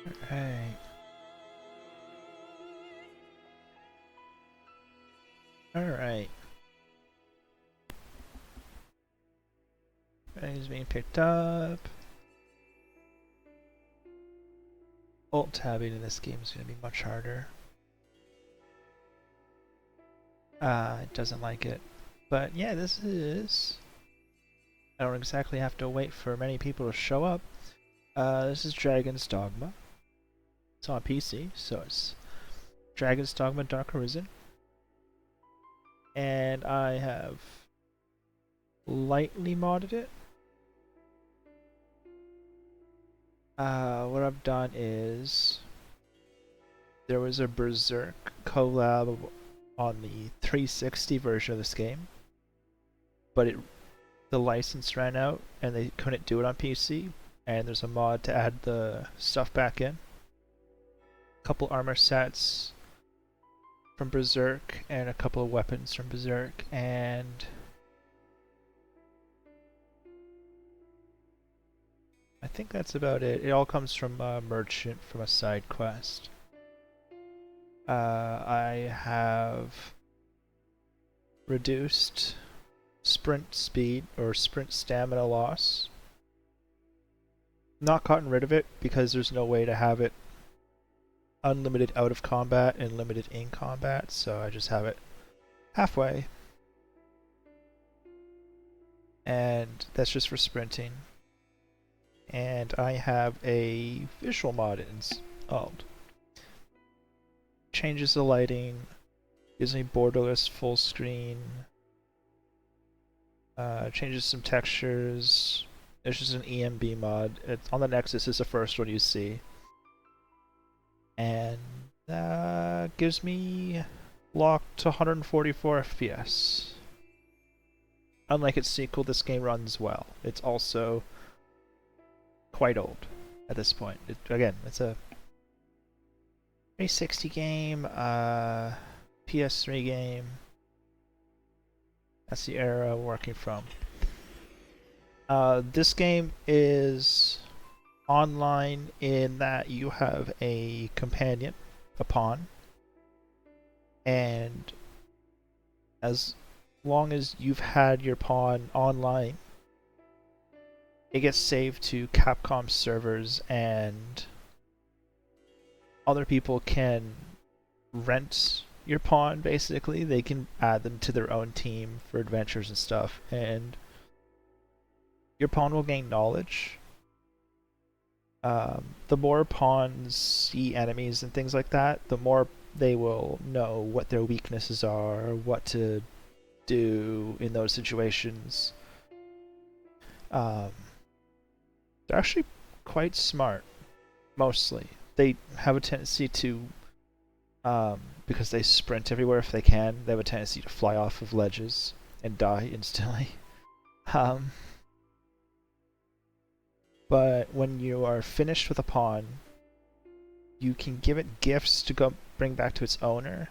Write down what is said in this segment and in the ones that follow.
Alright. Alright. Everything's being picked up. Alt tabbing in this game is going to be much harder. It doesn't like it. But yeah, this is... I don't exactly have to wait for many people to show up. This is Dragon's Dogma. It's on PC, so it's Dragon's Dogma Dark Arisen. And I have lightly modded it. What I've done is there was a Berserk collab on the 360 version of this game, but the license ran out and they couldn't do it on PC, and there's a mod to add the stuff back in. A couple armor sets from Berserk and a couple of weapons from Berserk, and I think that's about it. It all comes from a merchant from a side quest. I have reduced sprint speed or sprint stamina loss. Not gotten rid of it because there's no way to have it unlimited out of combat and limited in combat, so I just have it halfway. And that's just for sprinting. And I have a visual mod installed. Changes the lighting, gives me borderless full screen, changes some textures. It's just an EMB mod. It's on the Nexus is the first one you see. And gives me locked to 144 FPS. Unlike its sequel, this game runs well. It's also quite old at this point. Again, it's a 360 game, PS3 game. That's the era we're working from. This game is online in that you have a companion, a pawn, and as long as you've had your pawn online, it gets saved to Capcom servers, and other people can rent your pawn. Basically, they can add them to their own team for adventures and stuff, and your pawn will gain knowledge. The more pawns see enemies and things like that, the more they will know what their weaknesses are, what to do in those situations. They're actually quite smart, mostly. They have a tendency to, because they sprint everywhere if they can, they have a tendency to fly off of ledges and die instantly. Um, but when you are finished with a pawn, you can give it gifts to go bring back to its owner.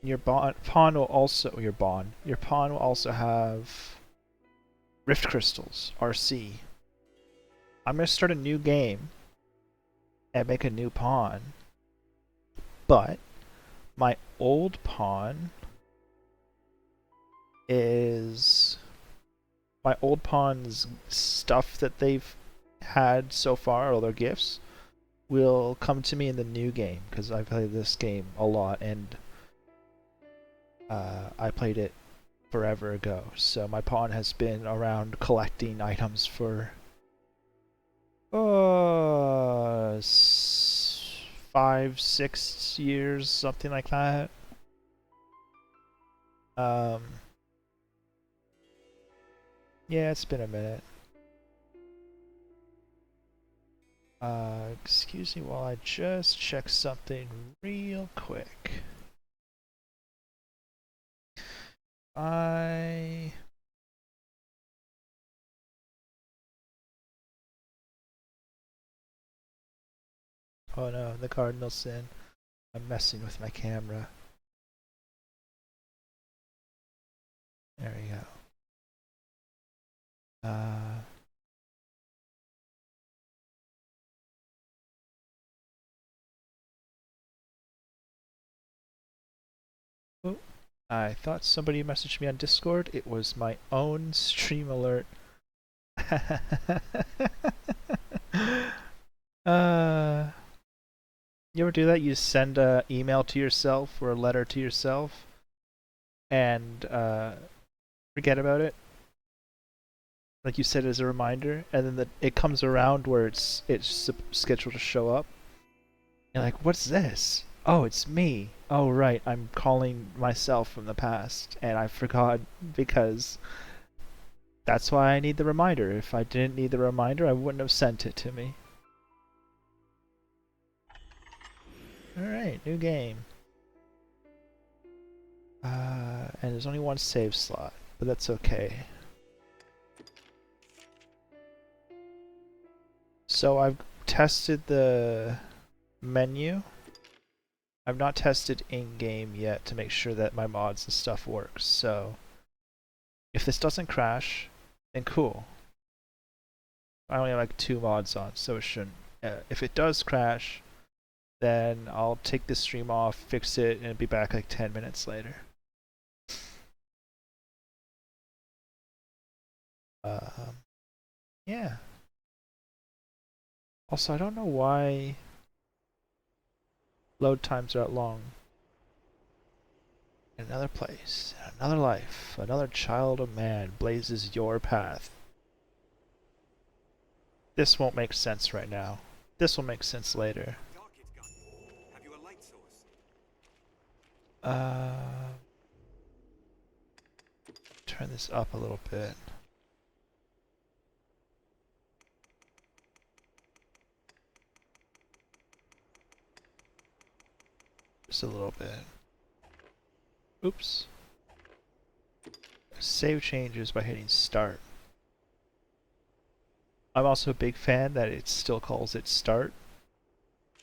Your pawn will also your pawn will also have Rift Crystals, RC. I'm gonna start a new game and make a new pawn, but my old pawn is my old pawn's stuff that they've had so far, all their gifts, will come to me in the new game because I played this game a lot and I played it forever ago. So my pawn has been around collecting items for 5, 6 years, something like that. Um, yeah, it's been a minute. Excuse me while I just check something real quick. I... Oh no, the cardinal sin. I'm messing with my camera. There we go. Uh, Oh, I thought somebody messaged me on Discord. It was my own stream alert. uh, you ever do that? You send a email to yourself or a letter to yourself and forget about it, like you said as a reminder, and then it comes around where it's scheduled to show up. You're like, what's this? Oh, it's me. Oh, right, I'm calling myself from the past, and I forgot because that's why I need the reminder. If I didn't need the reminder, I wouldn't have sent it to me. Alright, new game. And there's only one save slot, but that's okay. So I've tested the menu. I've not tested in-game yet to make sure that my mods and stuff works, so if this doesn't crash, then cool. I only have like 2 mods on, so it shouldn't. If it does crash, then I'll take the stream off, fix it, and be back like 10 minutes later. Yeah. Also, I don't know why load times are that long. In another place, another life, another child of man blazes your path. This won't make sense right now. This will make sense later. Turn this up a little bit. Just a little bit. Oops. Save changes by hitting start. I'm also a big fan that it still calls it start,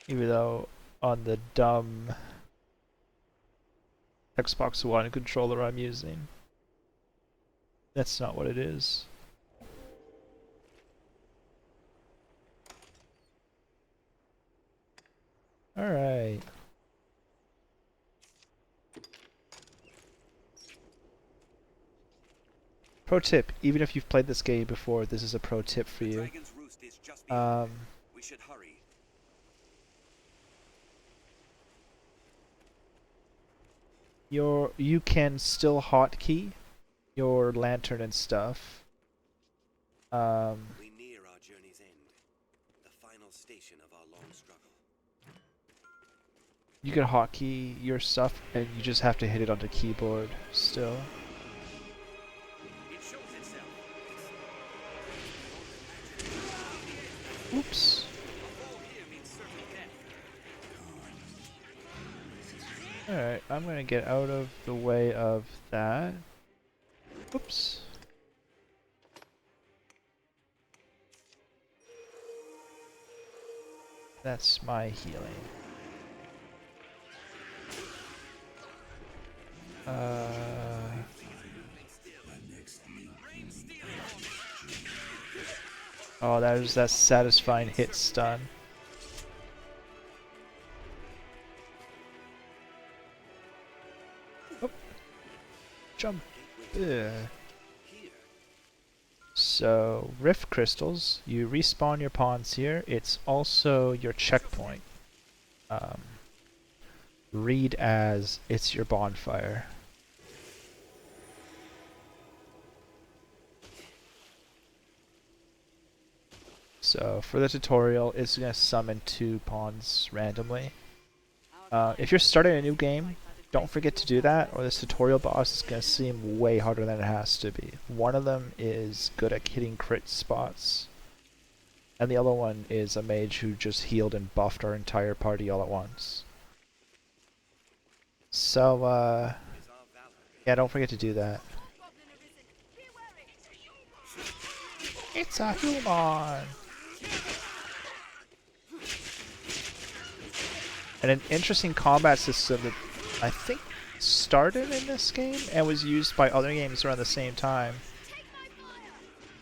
even though on the dumb Xbox One controller I'm using, that's not what it is. Alright. Pro tip, even if you've played this game before, this is a pro tip for you. We should hurry. You can still hotkey your lantern and stuff. We near our journey's end, the final station of our long struggle. You can hotkey your stuff, and you just have to hit it on the keyboard still. Oops. Alright, I'm gonna get out of the way of that. Oops. That's my healing. Oh, that was that satisfying hit stun. Oh. Jump. Ugh. So, Rift Crystals, you respawn your pawns here. It's also your checkpoint. Read as it's your bonfire. So for the tutorial, it's going to summon 2 pawns randomly. If you're starting a new game, don't forget to do that, or this tutorial boss is going to seem way harder than it has to be. One of them is good at hitting crit spots, and the other one is a mage who just healed and buffed our entire party all at once. So, yeah, don't forget to do that. It's a human! And an interesting combat system that I think started in this game and was used by other games around the same time.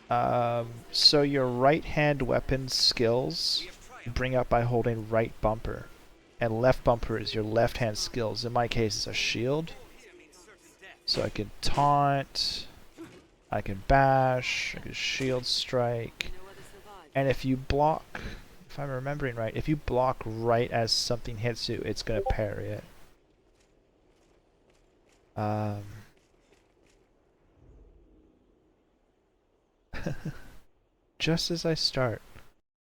So your right hand weapon skills you bring up by holding right bumper, and left bumper is your left hand skills. In my case, it's a shield. So I can taunt, I can bash, I can shield strike, and if you block, if I'm remembering right, if you block right as something hits you, it's gonna parry it. Just as I start,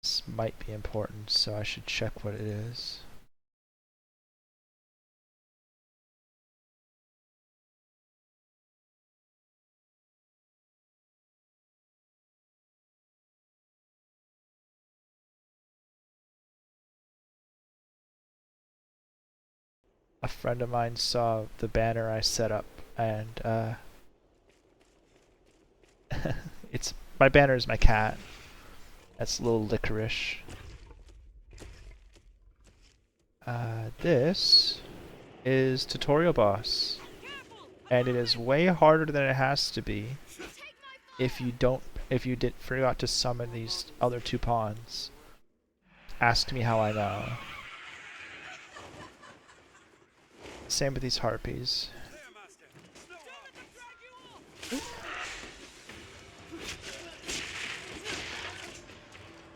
this might be important, so I should check what it is. A friend of mine saw the banner I set up, and it's my banner is my cat. That's a little licorice. This is tutorial boss, and it is way harder than it has to be if you forgot to summon these other two pawns. Ask me how I know. Same with these harpies.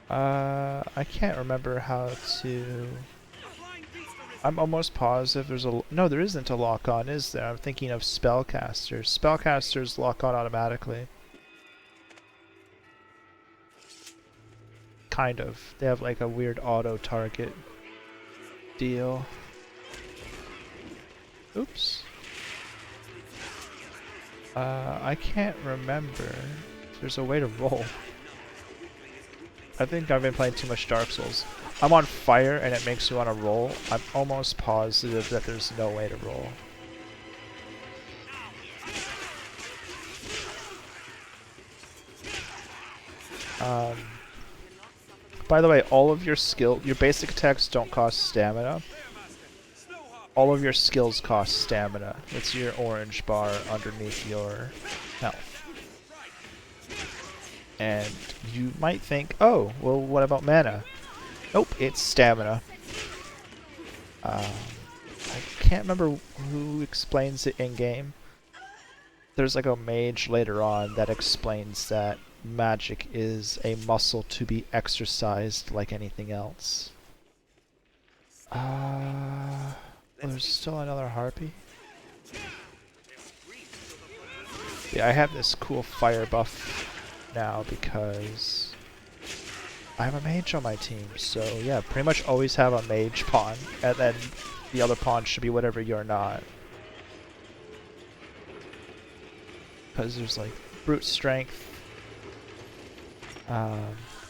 I can't remember how to... I'm almost positive there's a... No, there isn't a lock-on, is there? I'm thinking of spellcasters. Spellcasters lock on automatically. Kind of. They have like a weird auto-target deal. Oops. I can't remember if there's a way to roll. I think I've been playing too much Dark Souls. I'm on fire and it makes me want to roll. I'm almost positive that there's no way to roll. By the way, all of your basic attacks don't cost stamina. All of your skills cost stamina. It's your orange bar underneath your health. And you might think, oh, well, what about mana? Nope, it's stamina. I can't remember who explains it in-game. There's like a mage later on that explains that magic is a muscle to be exercised like anything else. There's still another harpy. Yeah, I have this cool fire buff now because I have a mage on my team, so yeah, pretty much always have a mage pawn, and then the other pawn should be whatever you're not. Because there's like brute strength,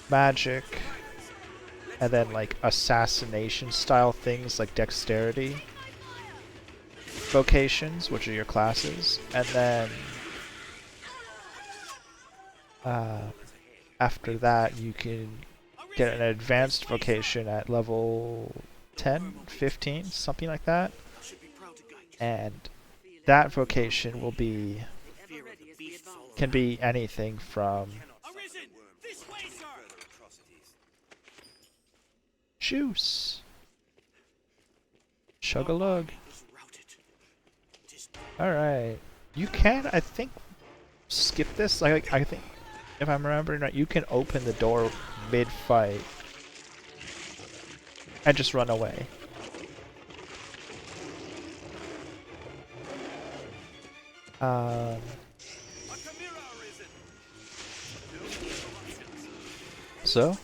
magic, and then like assassination style things like dexterity, vocations, which are your classes, and then after that you can get an advanced vocation at level 10, 15, something like that. And that vocation can be anything from juice. Chug-a-lug. Alright. You can, I think, skip this. Like, I think, if I'm remembering right, you can open the door mid-fight and just run away. So,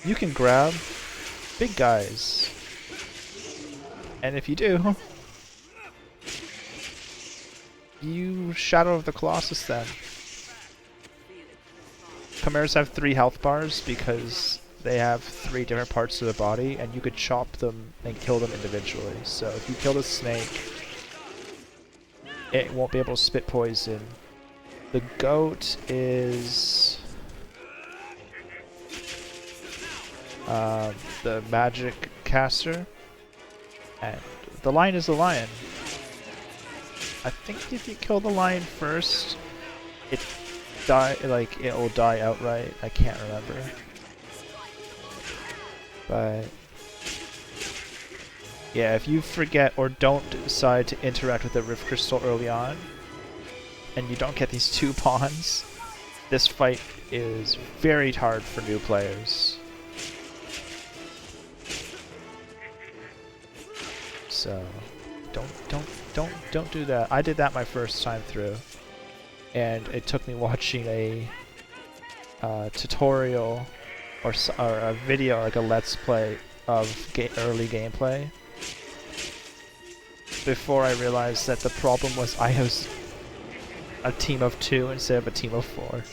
you can grab big guys. And if you do, you Shadow of the Colossus them. Chimeras have 3 health bars because they have 3 different parts of the body, and you could chop them and kill them individually. So if you kill the snake, it won't be able to spit poison. The goat is the magic caster, and the lion is the lion. I think if you kill the lion first, it will die outright. I can't remember. But Yeah, if you forget or don't decide to interact with the Rift Crystal early on, and you don't get these 2 pawns, this fight is very hard for new players. So, don't do that. I did that my first time through, and it took me watching a tutorial or a video, like a let's play of early gameplay, before I realized that the problem was I was a team of 2 instead of a team of 4.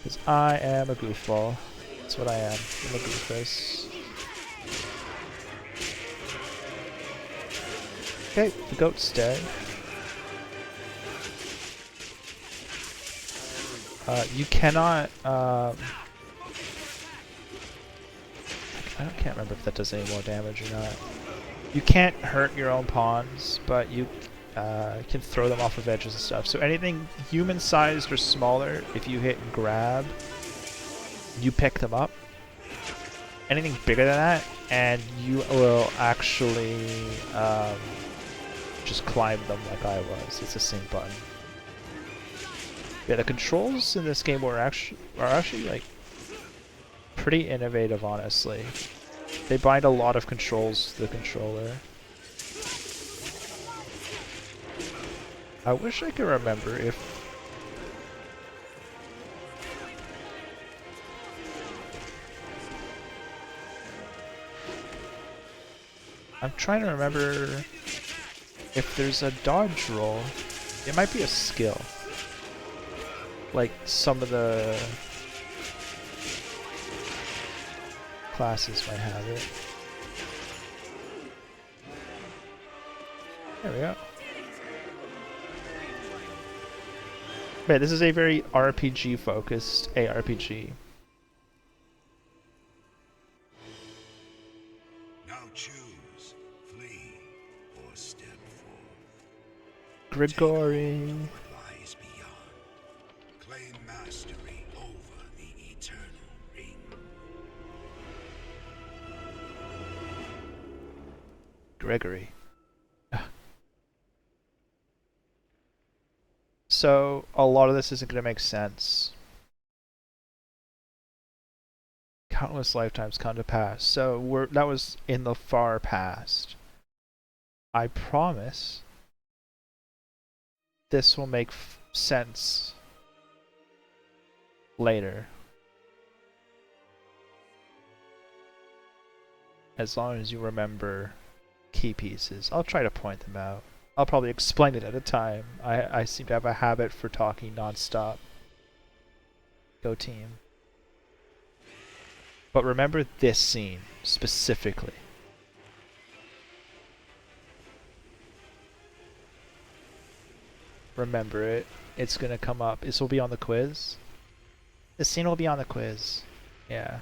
Because I am a goofball. That's what I am. I'm a goofus. Okay, the goat's dead. You cannot, I can't remember if that does any more damage or not. You can't hurt your own pawns, but you can throw them off of edges and stuff. So anything human-sized or smaller, if you hit grab, you pick them up. Anything bigger than that, and you will actually just climb them like I was. It's the same button. Yeah, the controls in this game are actually like pretty innovative, honestly. They bind a lot of controls to the controller. I wish I could remember if... I'm trying to remember if there's a dodge roll. It might be a skill. Like some of the classes might have it. There we go. Man, this is a very RPG focused ARPG. Now choose, flee, or step forth. Grigori. What lies beyond. Claim mastery over the eternal ring. Gregory. So, a lot of this isn't going to make sense. Countless lifetimes come to pass. So, that was in the far past. I promise this will make sense later. As long as you remember key pieces. I'll try to point them out. I'll probably explain it at a time. I seem to have a habit for talking non-stop. Go team. But remember this scene specifically. Remember it. It's gonna come up. This will be on the quiz. This scene will be on the quiz. Yeah.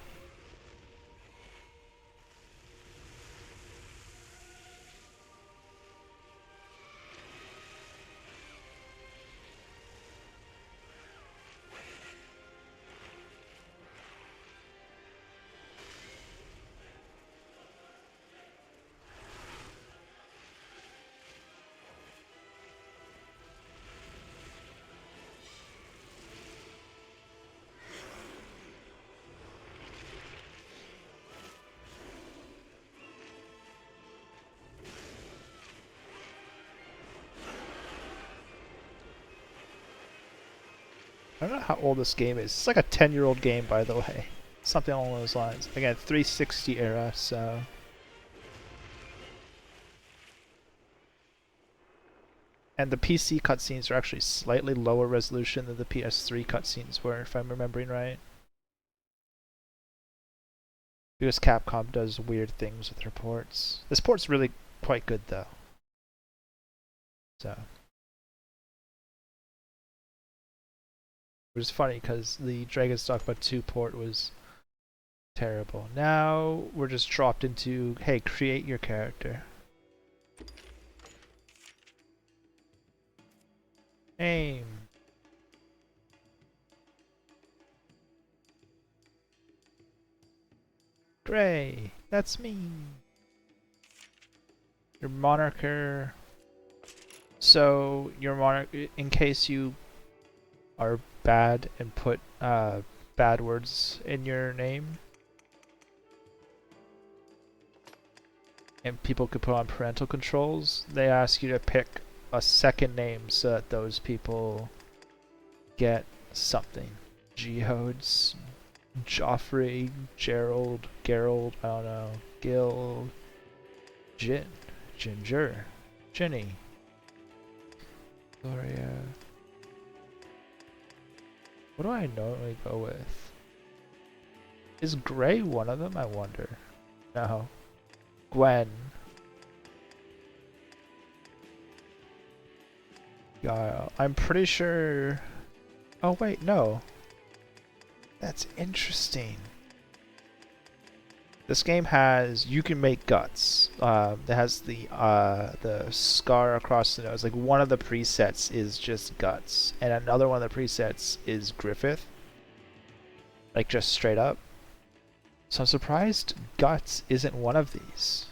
I don't know how old this game is. It's like a 10-year-old game, by the way. Something along those lines. Again, 360 era, so... And the PC cutscenes are actually slightly lower resolution than the PS3 cutscenes were, if I'm remembering right. Because Capcom does weird things with their ports. This port's really quite good, though. So... It was funny because the Dragon's Dogma 2 port was terrible. Now we're just dropped into, hey, create your character. Aim. Gray. That's me. Your moniker. So your monarch, in case you are bad and put bad words in your name, and people could put on parental controls, they ask you to pick a second name so that those people get something. Geodes, Joffrey, Gerald, Gerald, I don't know, Gil, Jin, Ginger, Jenny, Gloria. What do I normally go with? Is Gray one of them, I wonder? No. Gwen. Guile. I'm pretty sure... Oh wait, no. That's interesting. This game has... You can make guts. It has the scar across the nose. Like, one of the presets is just guts. And another one of the presets is Griffith. Like, just straight up. So I'm surprised guts isn't one of these.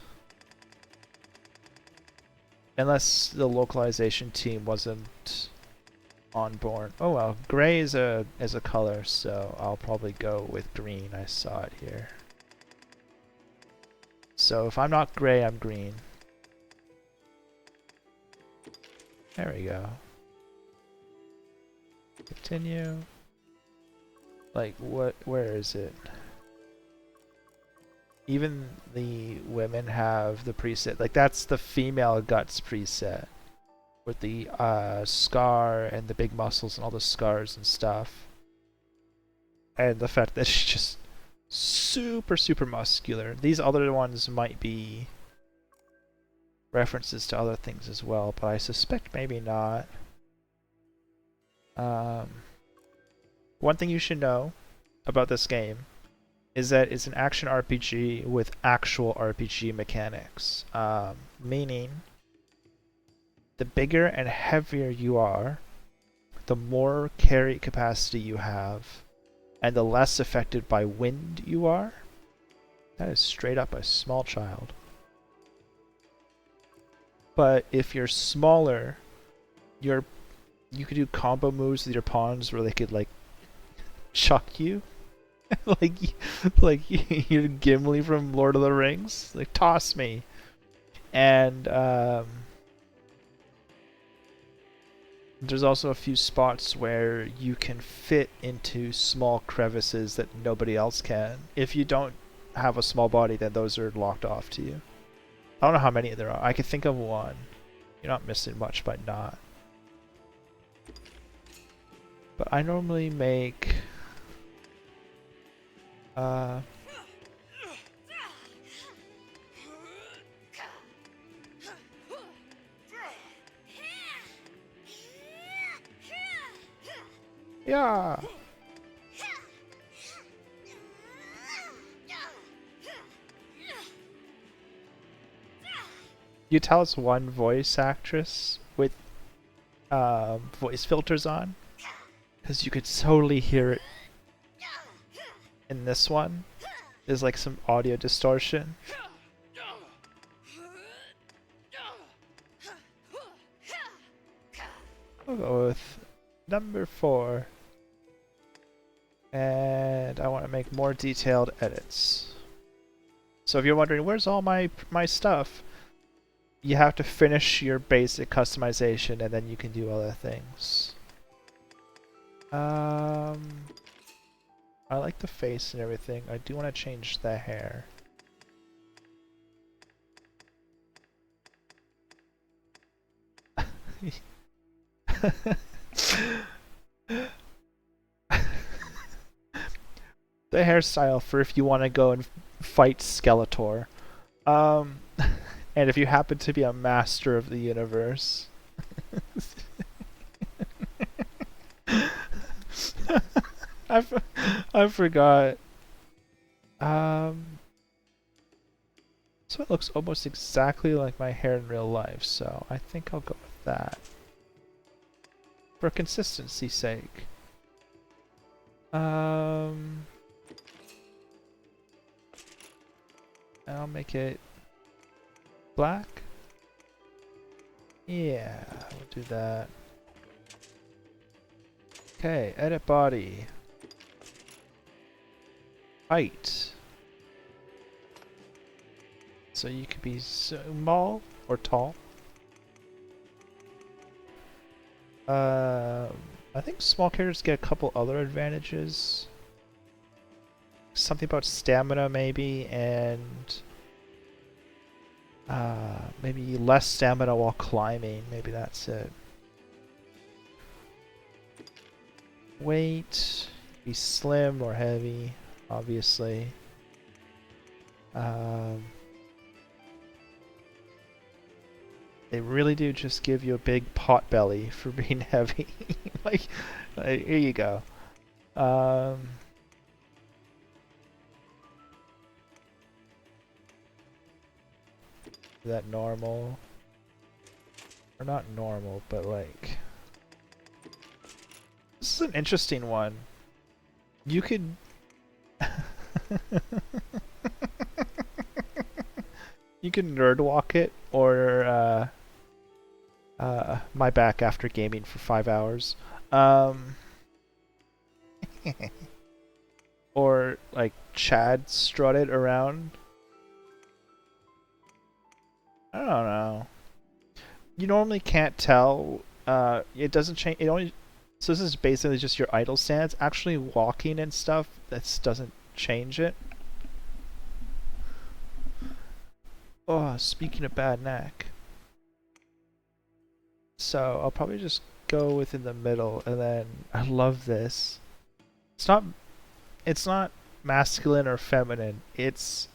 Unless the localization team wasn't on board. Oh well, gray is a color, so I'll probably go with green. I saw it here. So if I'm not gray, I'm green. There we go. Continue. Like what? Where is it? Even the women have the preset. Like that's the female guts preset. With the scar and the big muscles and all the scars and stuff. And the fact that she's just super muscular. These other ones might be references to other things as well, but I suspect maybe not. One thing you should know about this game is that it's an action RPG with actual RPG mechanics. Meaning, the bigger and heavier you are, the more carry capacity you have, and the less affected by wind you are. That is straight up a small child. But if you're smaller, you could do combo moves with your pawns where they could like chuck you. like you're Gimli from Lord of the Rings. Like toss me. And there's also a few spots where you can fit into small crevices that nobody else can. If you don't have a small body, then those are locked off to you. I don't know how many there are. I can think of one. You're not missing much by not. But I normally make... yeah! You tell it's one voice actress with voice filters on, because you could totally hear it in this one. There's like some audio distortion. I'll go with number 4. And I want to make more detailed edits. So if you're wondering, where's all my stuff? You have to finish your basic customization and then you can do other things. I like the face and everything. I do want to change the hair. The hairstyle for if you want to go and fight Skeletor. And if you happen to be a master of the universe. I forgot. So it looks almost exactly like my hair in real life, so I think I'll go with that. For consistency's sake. I'll make it black. Yeah, we'll do that. Okay, edit body. Height. So you could be small or tall. I think small characters get a couple other advantages. Something about stamina maybe, and maybe less stamina while climbing. Maybe that's it. Weight, be slim or heavy, obviously. They really do just give you a big pot belly for being heavy. like, here you go. Is that normal? Or not normal, but like... This is an interesting one. You could... you can nerd walk it, or my back after gaming for 5 hours. Or like Chad strut it around. I don't know. You normally can't tell. It doesn't change. It only. So this is basically just your idle stance. Actually, walking and stuff that doesn't change it. Oh, speaking of bad neck. So I'll probably just go within the middle, and then I love this. It's not. It's not masculine or feminine. It's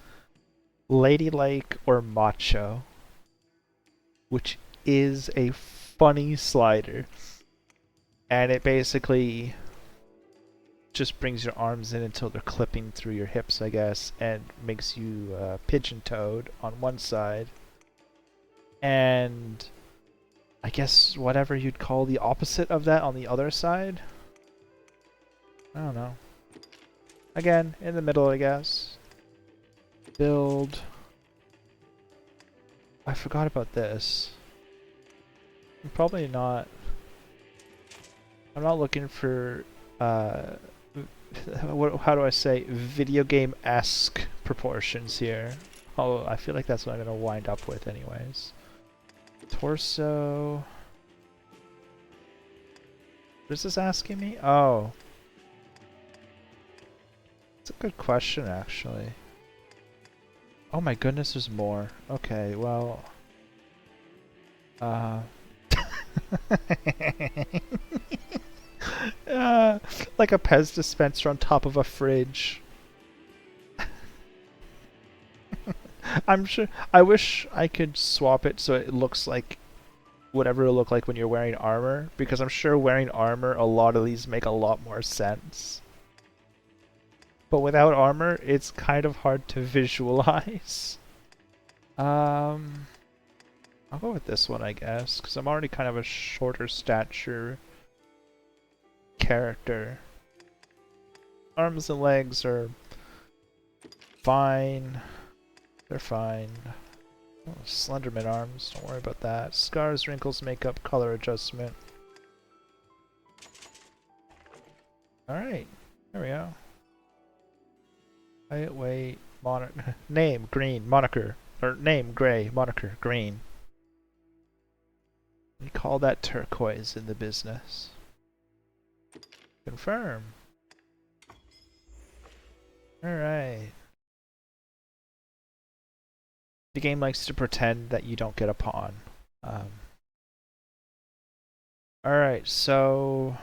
ladylike or macho, which is a funny slider. And it basically just brings your arms in until they're clipping through your hips, I guess, and makes you pigeon-toed on one side. And I guess whatever you'd call the opposite of that on the other side. I don't know. Again, in the middle, I guess. Build. I forgot about this. I'm probably not... I'm not looking for, how do I say, video game-esque proportions here. Although I feel like that's what I'm going to wind up with anyways. Torso... What is this asking me? Oh. It's a good question, actually. Oh my goodness, there's more. Okay, well... like a Pez dispenser on top of a fridge. I'm sure. I wish I could swap it so it looks like whatever it'll look like when you're wearing armor, because I'm sure wearing armor, a lot of these make a lot more sense. But without armor, it's kind of hard to visualize. I'll go with this one, I guess, because I'm already kind of a shorter stature character. Arms and legs are fine. They're fine. Oh, Slenderman arms, don't worry about that. Scars, wrinkles, makeup, color adjustment. Alright, there we go. Height, weight, name, green, moniker. Or name, gray, moniker, green. We call that turquoise in the business. Confirm. Alright. The game likes to pretend that you don't get a pawn. Alright, so...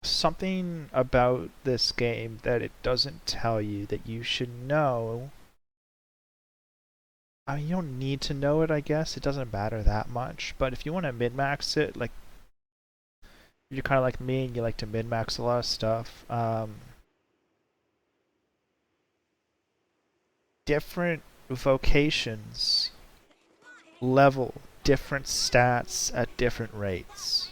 something about this game that it doesn't tell you that you should know. I mean, you don't need to know it, I guess. It doesn't matter that much. But if you want to min-max it, like... you're kind of like me and you like to min-max a lot of stuff. Different vocations level different stats at different rates.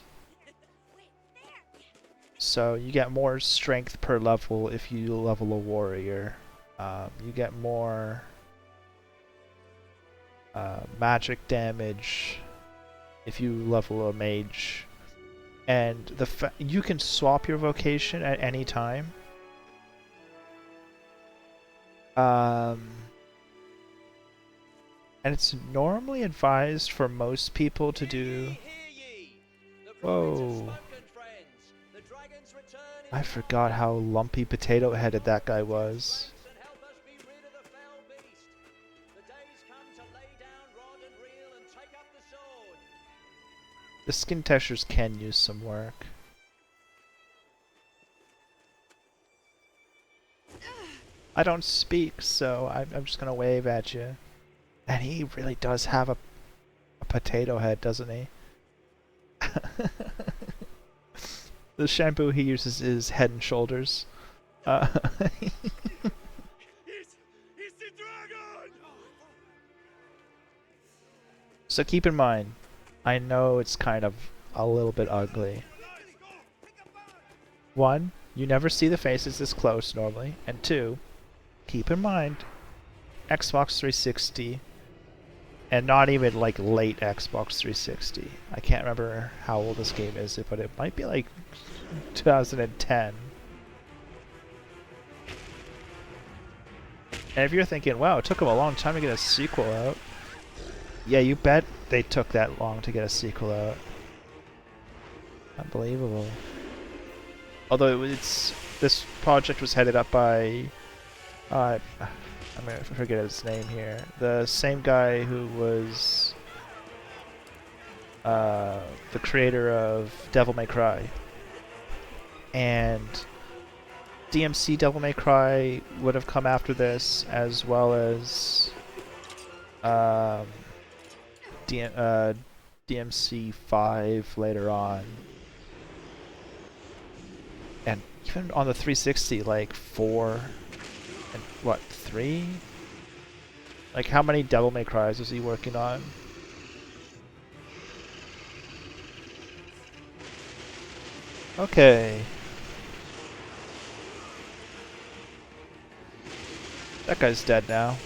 So you get more strength per level if you level a warrior. You get more magic damage if you level a mage, and you can swap your vocation at any time. And it's normally advised for most people to do. Whoa. I forgot how lumpy potato-headed that guy was. The skin textures can use some work. I don't speak, so I'm just gonna wave at you. And he really does have a potato head, doesn't he? The shampoo he uses is Head and Shoulders. It's the dragon! So keep in mind, I know it's kind of a little bit ugly. One, you never see the faces this close normally, and two, keep in mind, Xbox 360, and not even like late Xbox 360. I can't remember how old this game is, but it might be like 2010. And if you're thinking, wow, it took them a long time to get a sequel out, yeah, you bet they took that long to get a sequel out. Unbelievable. Although this project was headed up by, I'm gonna forget his name here. The same guy who was the creator of Devil May Cry. And DMC Devil May Cry would have come after this, as well as DMC 5 later on. And even on the 360, like 4 and what, 3? Like how many Devil May Cries was he working on? Okay. That guy's dead now.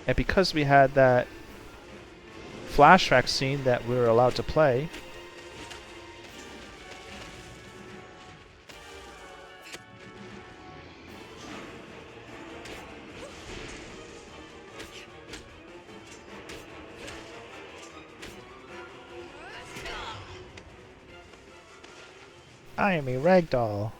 And because we had that flashback scene that we were allowed to play, I am a ragdoll.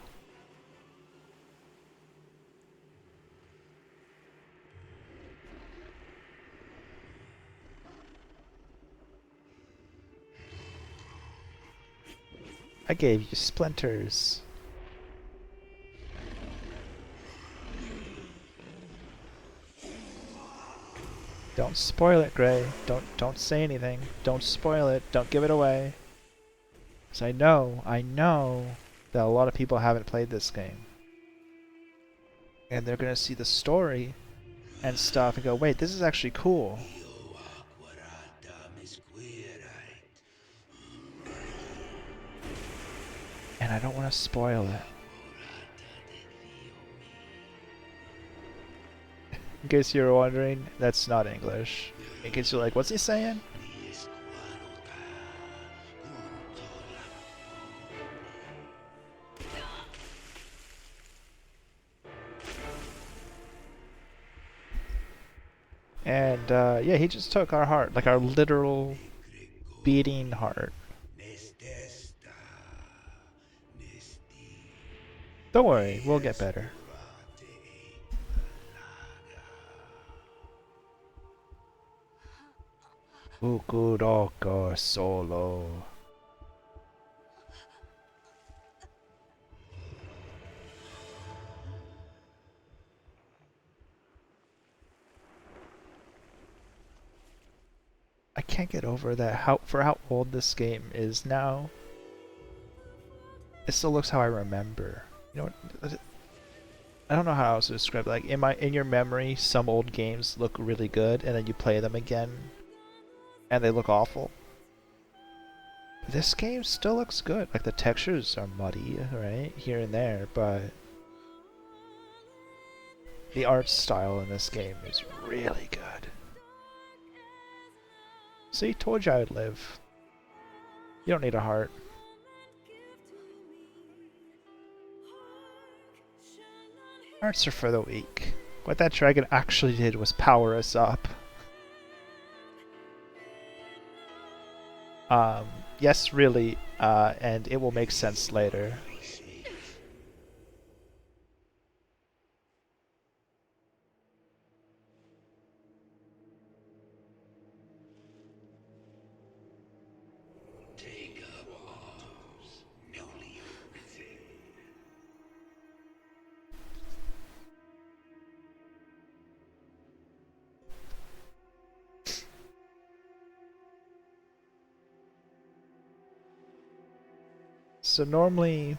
I gave you splinters. Don't spoil it, Gray. Don't say anything. Don't spoil it. Don't give it away. Because I know that a lot of people haven't played this game. And they're gonna see the story and stuff and go, wait, this is actually cool. And I don't want to spoil it. In case you're wondering, that's not English. In case you're like, what's he saying? And yeah, he just took our heart, like our literal beating heart. Don't worry, we'll get better. Fukuroka solo. I can't get over that. For how old this game is now, it still looks how I remember. You know what? I don't know how else to describe it. Like in your memory, some old games look really good, and then you play them again, and they look awful. This game still looks good. Like the textures are muddy, right, here and there, but the art style in this game is really good. See, told you I would live. You don't need a heart. Hearts are for the weak. What that dragon actually did was power us up. Yes, really, and it will make sense later. Take up arms, newly risen. So normally,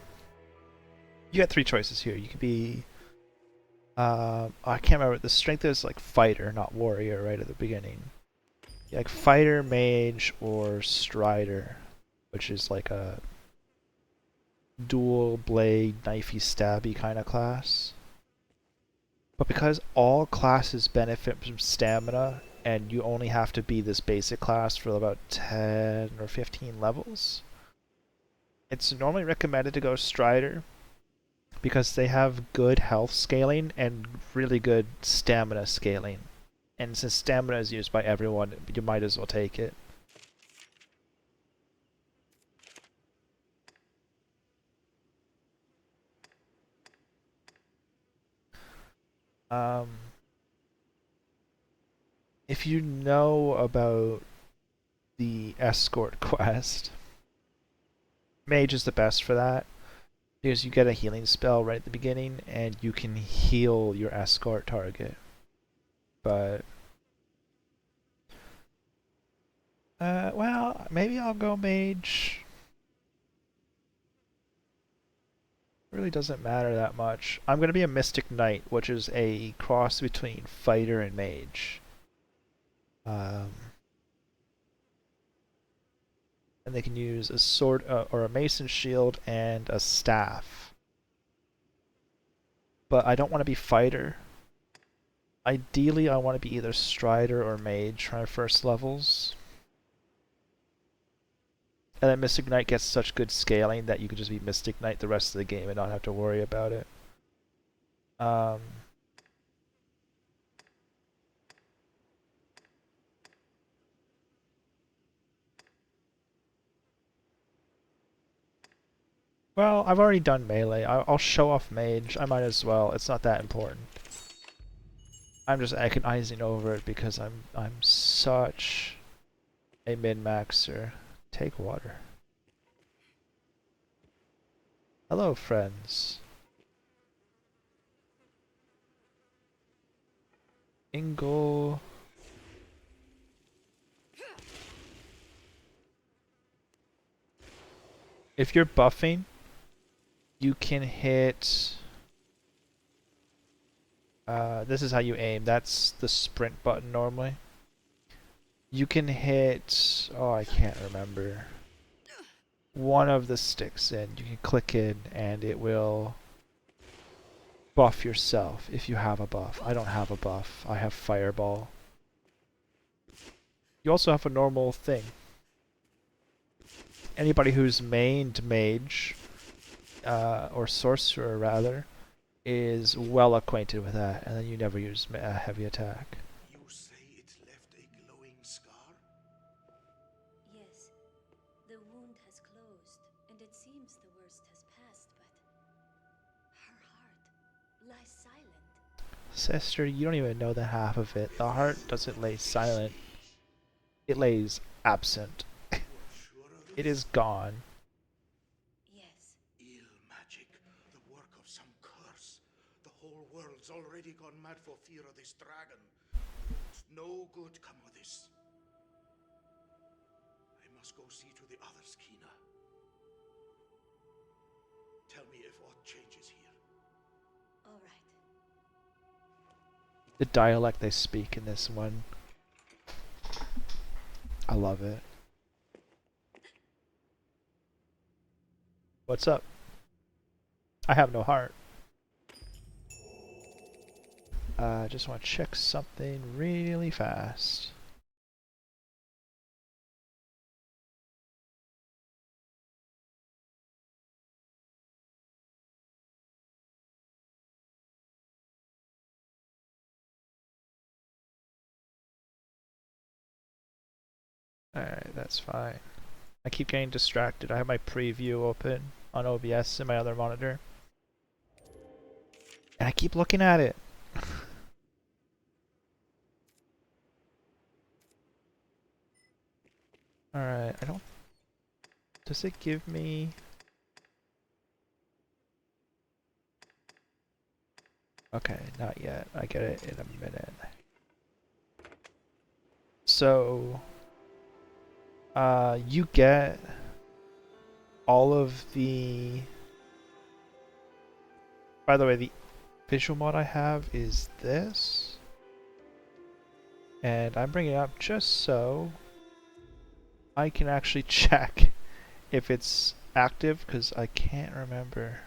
you get three choices here. You could be, I can't remember. The strength is like fighter, not warrior, right at the beginning. Like fighter, mage, or strider, which is like a dual blade, knifey, stabby kind of class. But because all classes benefit from stamina, and you only have to be this basic class for about 10 or 15 levels, it's normally recommended to go Strider because they have good health scaling and really good stamina scaling. And since stamina is used by everyone, you might as well take it. Um, if you know about the escort quest, mage is the best for that because you get a healing spell right at the beginning and you can heal your escort target. But well, maybe I'll go mage. It really doesn't matter that much. I'm going to be a Mystic Knight, which is a cross between fighter and mage. Um, and they can use a sword or a mason shield and a staff. But I don't want to be fighter. Ideally, I want to be either strider or mage for my first levels. And then Mystic Knight gets such good scaling that you could just be Mystic Knight the rest of the game and not have to worry about it. Um, well, I've already done melee. I'll show off mage. I might as well. It's not that important. I'm just agonizing over it because I'm such a min-maxer. Take water. Hello, friends. Ingle. If you're buffing, you can hit... this is how you aim. That's the sprint button normally. You can hit... oh, I can't remember. One of the sticks in. You can click in and it will buff yourself if you have a buff. I don't have a buff. I have Fireball. You also have a normal thing. Anybody who's mained mage, or sorcerer rather, is well acquainted with that, and then you never use a heavy attack. You say it left a glowing scar? Yes, the wound has closed, and it seems the worst has passed, but her heart lies silent. Sister, you don't even know the half of it. The heart doesn't lay silent. It lays absent. You are sure of It this? is gone. Yes, Ill magic, the work of some curse. The whole world's already gone mad for fear of this dragon. No good come of this. I must go see to the others, Kina. Tell me if aught changes here. all right. The dialect they speak in this one. I love it. What's up? I have no heart. Just want to check something really fast. Alright, that's fine. I keep getting distracted. I have my preview open on OBS in my other monitor. And I keep looking at it. Alright, I don't... Does it give me... Okay, not yet. I get it in a minute. So... you get all of the... By the way, the visual mod I have is this. And I'm bringing it up just so I can actually check if it's active, because I can't remember.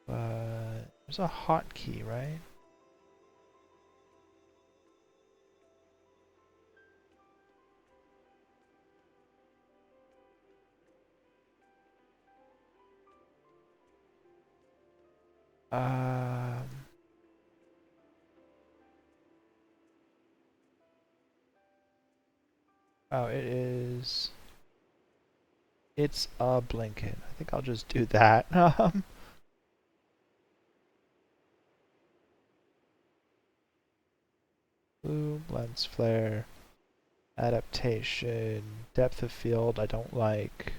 But there's a hotkey, right? Um, oh, it is. It's a blinking. I think I'll just do that. Blue, lens flare, adaptation, depth of field, I don't like.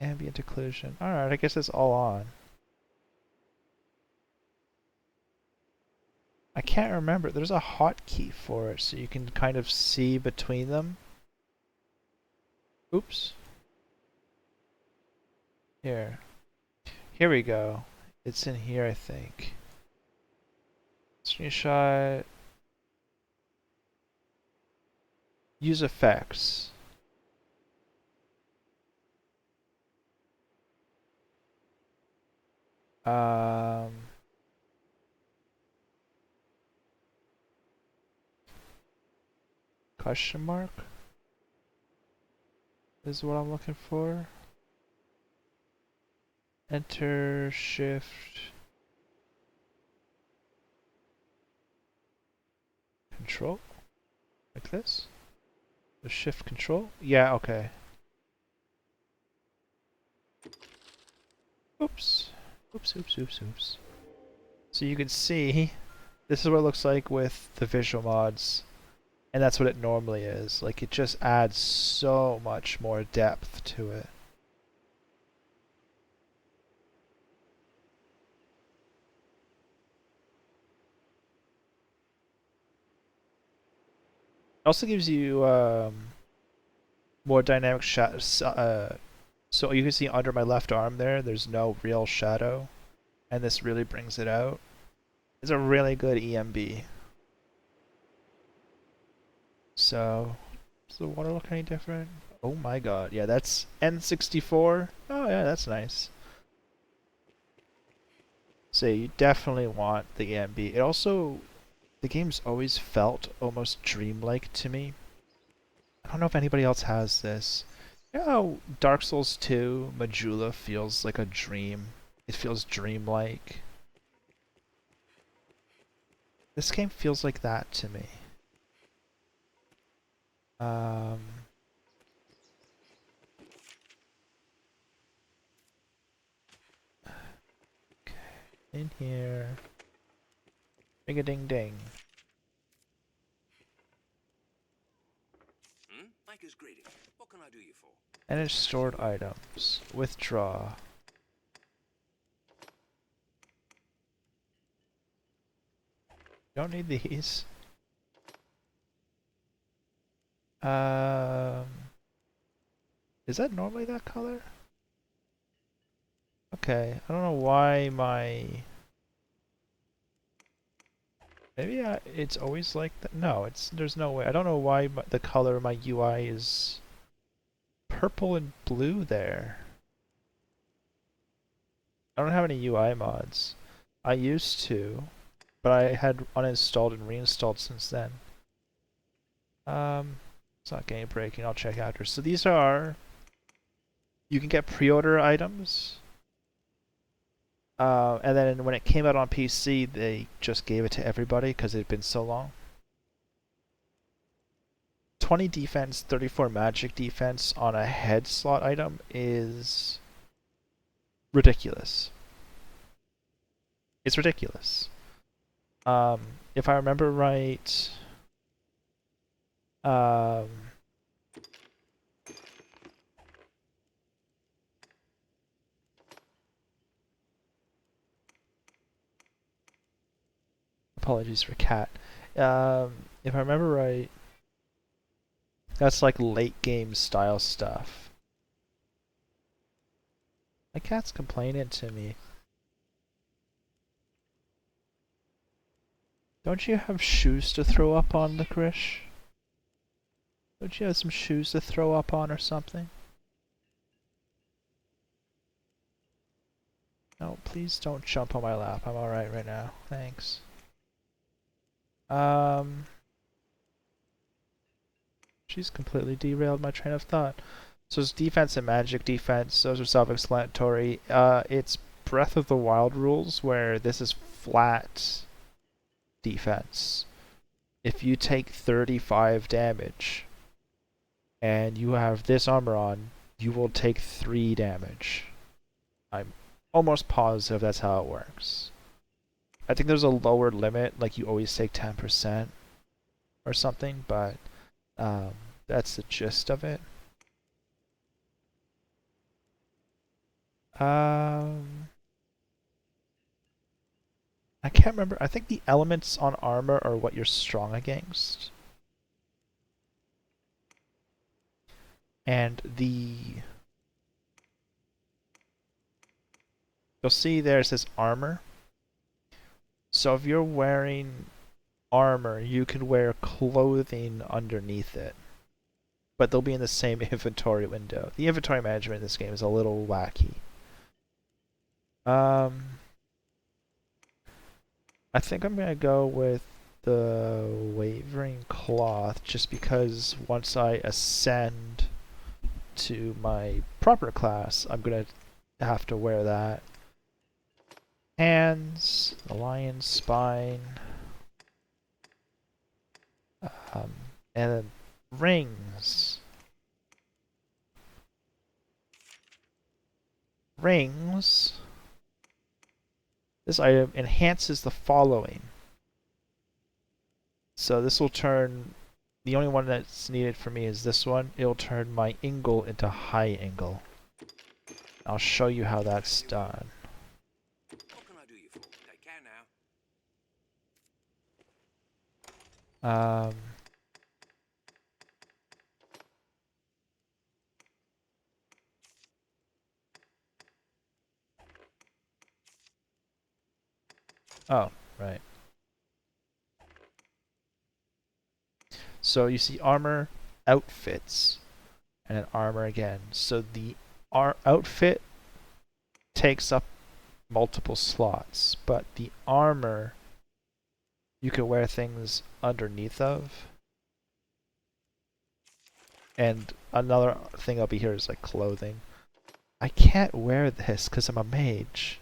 Ambient occlusion. Alright, I guess it's all on. I can't remember. There's a hotkey for it, so you can kind of see between them. Oops. Here. Here we go. It's in here, I think. Screenshot. Use effects. Question mark is what I'm looking for. Enter, shift, control, like this. The shift control. Yeah, okay. Oops. Oops, oops, oops, oops. So you can see, this is what it looks like with the visual mods. And that's what it normally is. Like, it just adds so much more depth to it. It also gives you more dynamic shadows. So you can see under my left arm there's no real shadow. And this really brings it out. It's a really good EMB. So, does the water look any different? Oh my god, yeah, that's N64. Oh yeah, that's nice. So you definitely want the EMB. It also, the game's always felt almost dreamlike to me. I don't know if anybody else has this. You know how Dark Souls 2 Majula feels like a dream? It feels dreamlike. This game feels like that to me. Okay, in here. Ring a ding ding. Micah's greeting. What can I do you for? Manage stored items. Withdraw. Don't need these. Is that normally that color? Okay, I don't know why my... Maybe it's always like that. No, there's no way. I don't know why the color of my UI is purple and blue there. I don't have any UI mods. I used to, but I had uninstalled and reinstalled since then. It's not game breaking. I'll check after. So these are... You can get pre-order items. And then when it came out on PC, they just gave it to everybody because it had been so long. 20 defense, 34 magic defense on a head slot item is ridiculous. It's ridiculous. If I remember right, apologies for cat. If I remember right, that's like late game style stuff. My cat's complaining to me. Don't you have shoes to throw up on, Licorice? Don't you have some shoes to throw up on or something? No, please don't jump on my lap. I'm alright right now. Thanks. She's completely derailed my train of thought. So it's defense and magic defense. Those are self-explanatory. It's Breath of the Wild rules where this is flat defense. If you take 35 damage and you have this armor on, you will take 3 damage. I'm almost positive that's how it works. I think there's a lower limit, like you always take 10% or something, but that's the gist of it. I can't remember. I think the elements on armor are what you're strong against. And you'll see there it says armor. So if you're wearing armor, you can wear clothing underneath it. But they'll be in the same inventory window. The inventory management in this game is a little wacky. I think I'm gonna go with the Wavering Cloth just because once I ascend to my proper class, I'm gonna have to wear that. Hands, the lion's spine, and then rings. Rings. This item enhances the following. So this will turn, the only one that's needed for me is this one. It'll turn my Ingle into High Ingle. I'll show you how that's done. What can I do you for? Take care now. Oh, right. So you see armor, outfits, and then armor again. So the outfit takes up multiple slots, but the armor you can wear things underneath of. And another thing I'll be here is like clothing. I can't wear this because I'm a mage.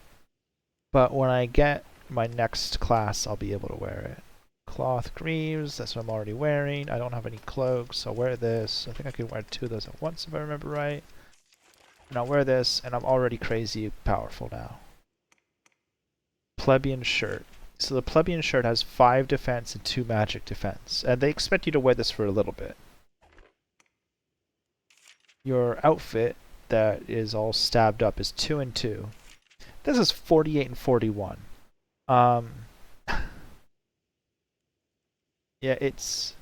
But when I get my next class, I'll be able to wear it. Cloth greaves, that's what I'm already wearing. I don't have any cloaks, so I'll wear this. I think I can wear 2 of those at once if I remember right. And I'll wear this, and I'm already crazy powerful now. Plebeian shirt. So the plebeian shirt has 5 defense and 2 magic defense. And they expect you to wear this for a little bit. Your outfit that is all stabbed up is 2 and 2. This is 48 and 41. Yeah, it's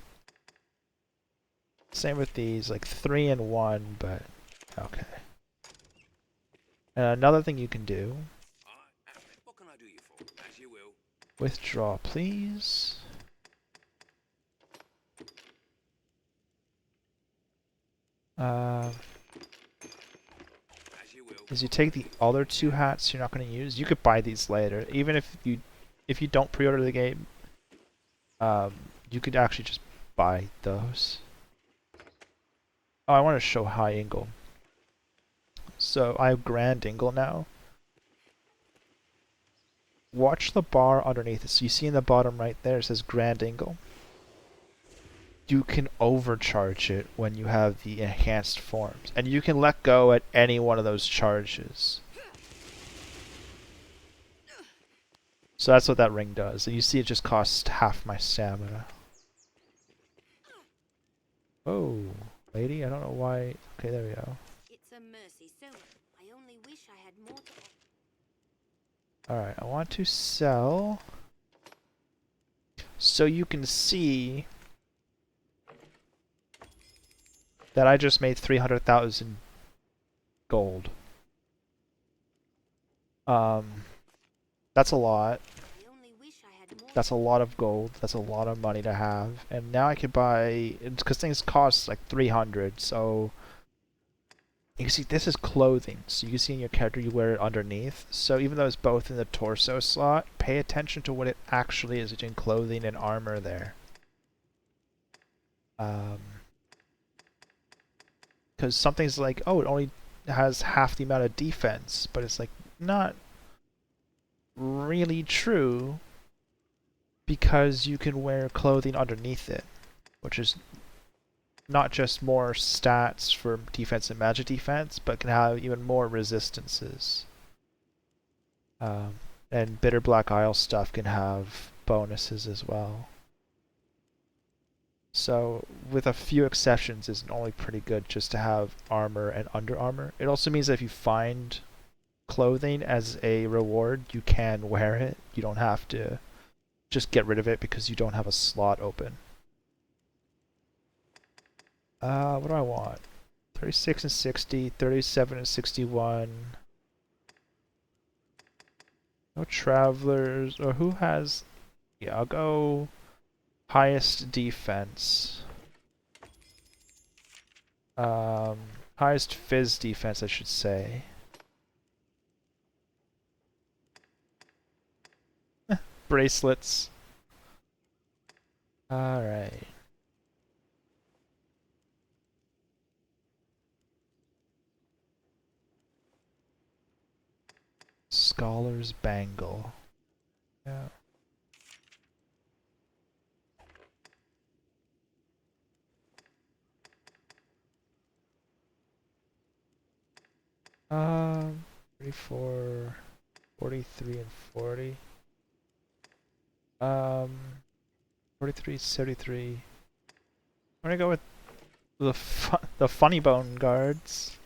same with these, like 3 and 1, but okay. And another thing you can do, What can I do you for? As you will. withdraw please. As you will. Is you take the other 2 hats you're not going to use. You could buy these later, even if you don't pre-order the game. You could actually just buy those. Oh, I want to show High Ingle. So I have Grand Ingle now. watch the bar underneath it. So you see in the bottom right there, it says Grand Angle. You can overcharge it when you have the enhanced forms. And you can let go at any one of those charges. So that's what that ring does. And you see it just costs half my stamina. Oh, lady, I don't know why. Okay, there we go. It's a mercy, so I only wish I had more to. Alright, I want to sell. So you can see that I just made 300,000 gold. That's a lot. I only wish I had more. That's a lot of gold. That's a lot of money to have. And now I could buy, because things cost like 300, so you can see this is clothing. So you can see in your character you wear it underneath. So even though it's both in the torso slot, pay attention to what it actually is between clothing and armor there. Because something's like, oh, it only has half the amount of defense, but it's like not really true, because you can wear clothing underneath it, which is not just more stats for defense and magic defense, but can have even more resistances. And Bitter Black Isle stuff can have bonuses as well. So, with a few exceptions, it's only pretty good just to have armor and under armor. It also means that if you find clothing as a reward, you can wear it. You don't have to just get rid of it because you don't have a slot open. What do I want? 36 and 60, 37 and 61. No travelers, or who has... Yeah, I'll go highest defense. Highest fizz defense, I should say. Bracelets. Alright. Scholar's Bangle. Yeah. Um, 34, 43, and 40. 43, 73. I'm gonna go with the Funny Bone guards.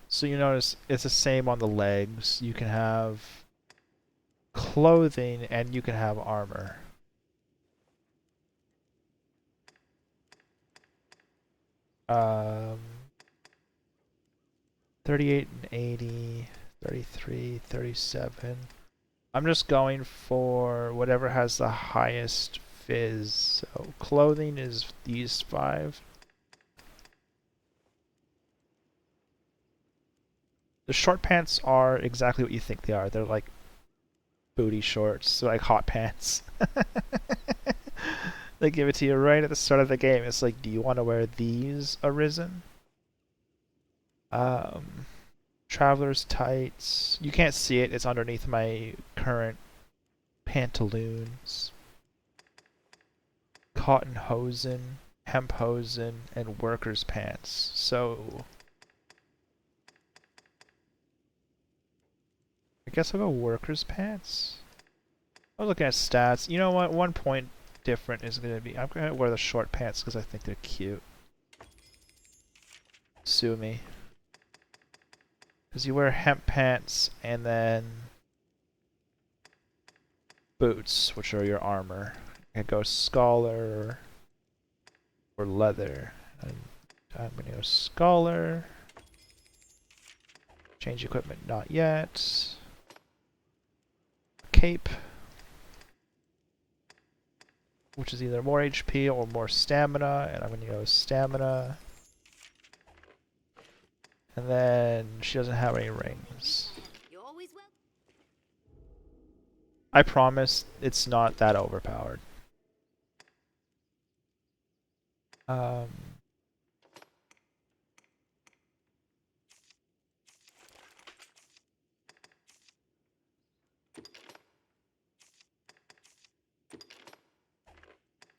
So you notice it's the same on the legs. You can have clothing and you can have armor. Um, 38 and 80, 33, 37. I'm just going for whatever has the highest fizz. So clothing is these 5. The short pants are exactly what you think they are. They're like booty shorts. They're like hot pants. They give it to you right at the start of the game. It's like, do you want to wear these, Arisen? Traveler's tights. You can't see it. It's underneath my current pantaloons. Cotton hosen, hemp hosen, and worker's pants. So I guess I'll go worker's pants. I'm looking at stats. You know what? 1 point different is going to be... I'm going to wear the short pants because I think they're cute. Sue me. Because you wear hemp pants and then boots, which are your armor. I could go scholar or leather. And I'm going to go scholar. Change equipment, not yet. Cape, which is either more HP or more stamina, and I'm going to go stamina. And then she doesn't have any rings. You're always welcome. I promise it's not that overpowered.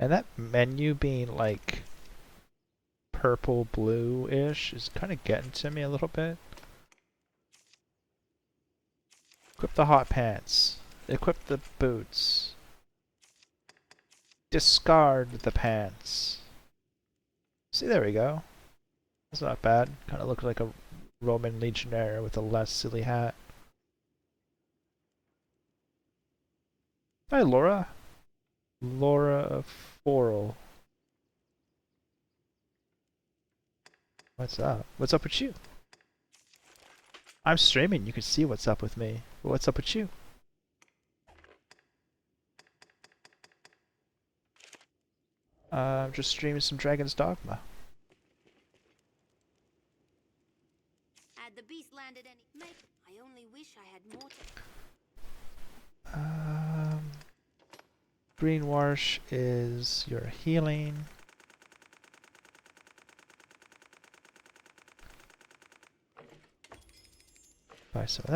And that menu being like purple blue-ish is kind of getting to me a little bit. Equip the hot pants. Equip the boots. Discard the pants. See, there we go. That's not bad. Kind of looks like a Roman legionnaire with a less silly hat. Hi, Laura. Laura Forel. What's up? What's up with you? I'm streaming. You can see what's up with me. What's up with you? I'm just streaming some Dragon's Dogma. Had the beast landed any make I only wish I had more Green Wash is your healing. Buy some of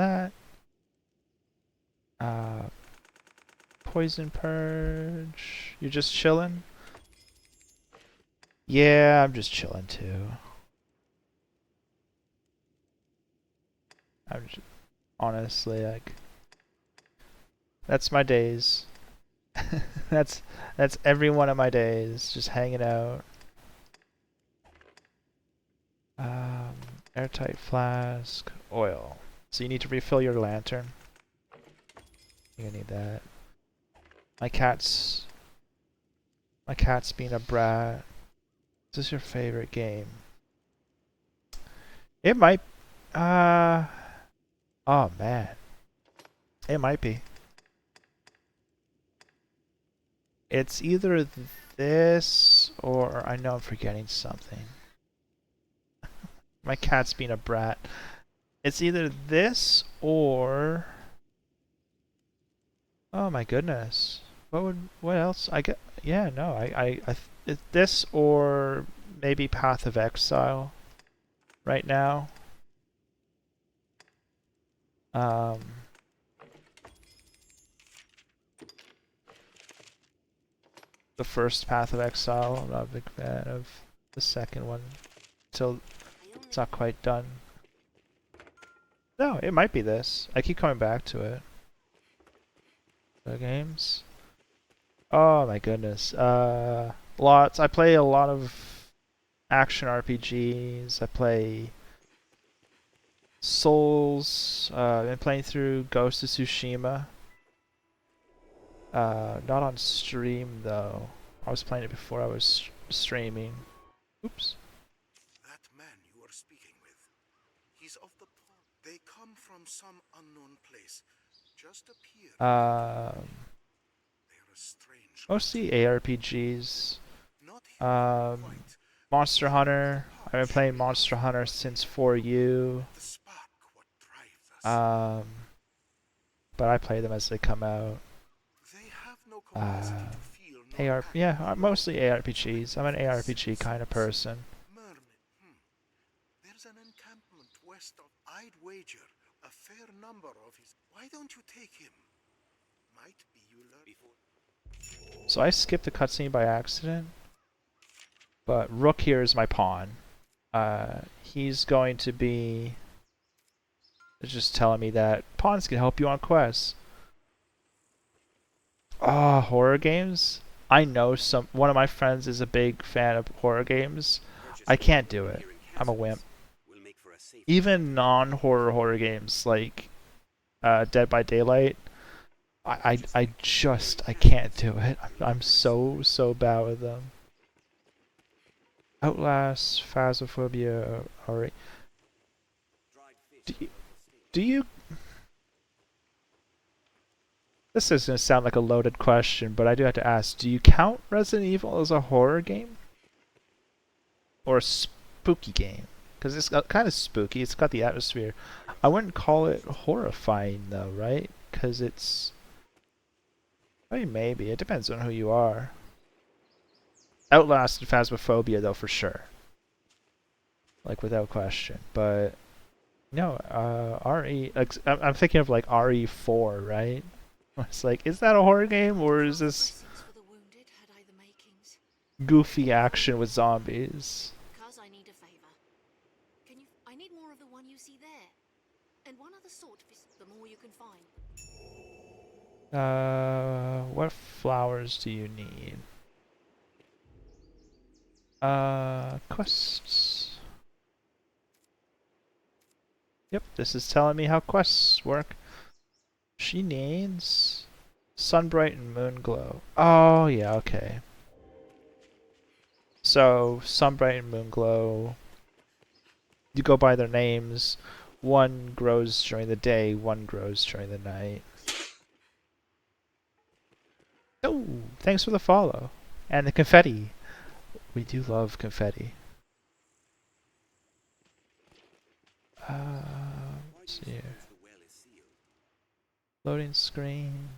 that. Poison Purge. You're just chilling? Yeah, I'm just chilling too. I'm just, honestly, like, that's my days. that's every one of my days, just hanging out. Airtight flask, oil. So you need to refill your lantern. You're gonna need that. My cat's being a brat. Is this your favorite game? It might. Oh man. It might be. It's either this or I know I'm forgetting something. My cat's being a brat. It's either this or... Oh my goodness. What else? Yeah, no, it's this or maybe Path of Exile right now. The first Path of Exile, I'm not a big fan of the second one until it's not quite done. No, it might be this. I keep coming back to it. The games. Oh my goodness. Lots. I play a lot of action RPGs. I play Souls. I've been playing through Ghost of Tsushima. Not on stream though. I was playing it before I was streaming. Oops. That man you were speaking with, he's of the poor. They come from some unknown place. Just appear. They are a strange. Mostly ARPGs. Not quite. Monster Hunter. I've been playing Monster Hunter since 4U. The spark what drives us. But I play them as they come out. They have no capacity to feel nor act. Yeah, mostly ARPGs. I'm an ARPG kind of person. Merman. There's an encampment west of. I'd wager a fair number of his. Why don't you take him? Might be you learn before. So I skipped the cutscene by accident. But Rook here is my pawn. He's going to be just telling me that pawns can help you on quests. Ah, horror games? I know one of my friends is a big fan of horror games. I can't do it. I'm a wimp. Even non-horror horror games like Dead by Daylight, I can't do it. I'm so bad with them. Outlast, Phasmophobia, alright. Do you... This is going to sound like a loaded question, but I do have to ask, do you count Resident Evil as a horror game? Or a spooky game? Because it's kind of spooky, it's got the atmosphere. I wouldn't call it horrifying though, right? Because it's... I mean, maybe, it depends on who you are. Outlast and Phasmophobia though, for sure. Like, without question. But, no, RE... I'm thinking of like RE4, right? It's like, is that a horror game, or is this... goofy action with zombies. Cuz I need a favor. Can you... I need more of the one you see there. And one other sort, the more you can find. What flowers do you need? Quests. Yep, this is telling me how quests work. She needs Sunbright and Moonglow. Oh, yeah, okay. So, Sunbright and Moonglow, you go by their names. One grows during the day, one grows during the night. Oh, thanks for the follow. And the confetti. We do love confetti. Let's see here. Loading screen.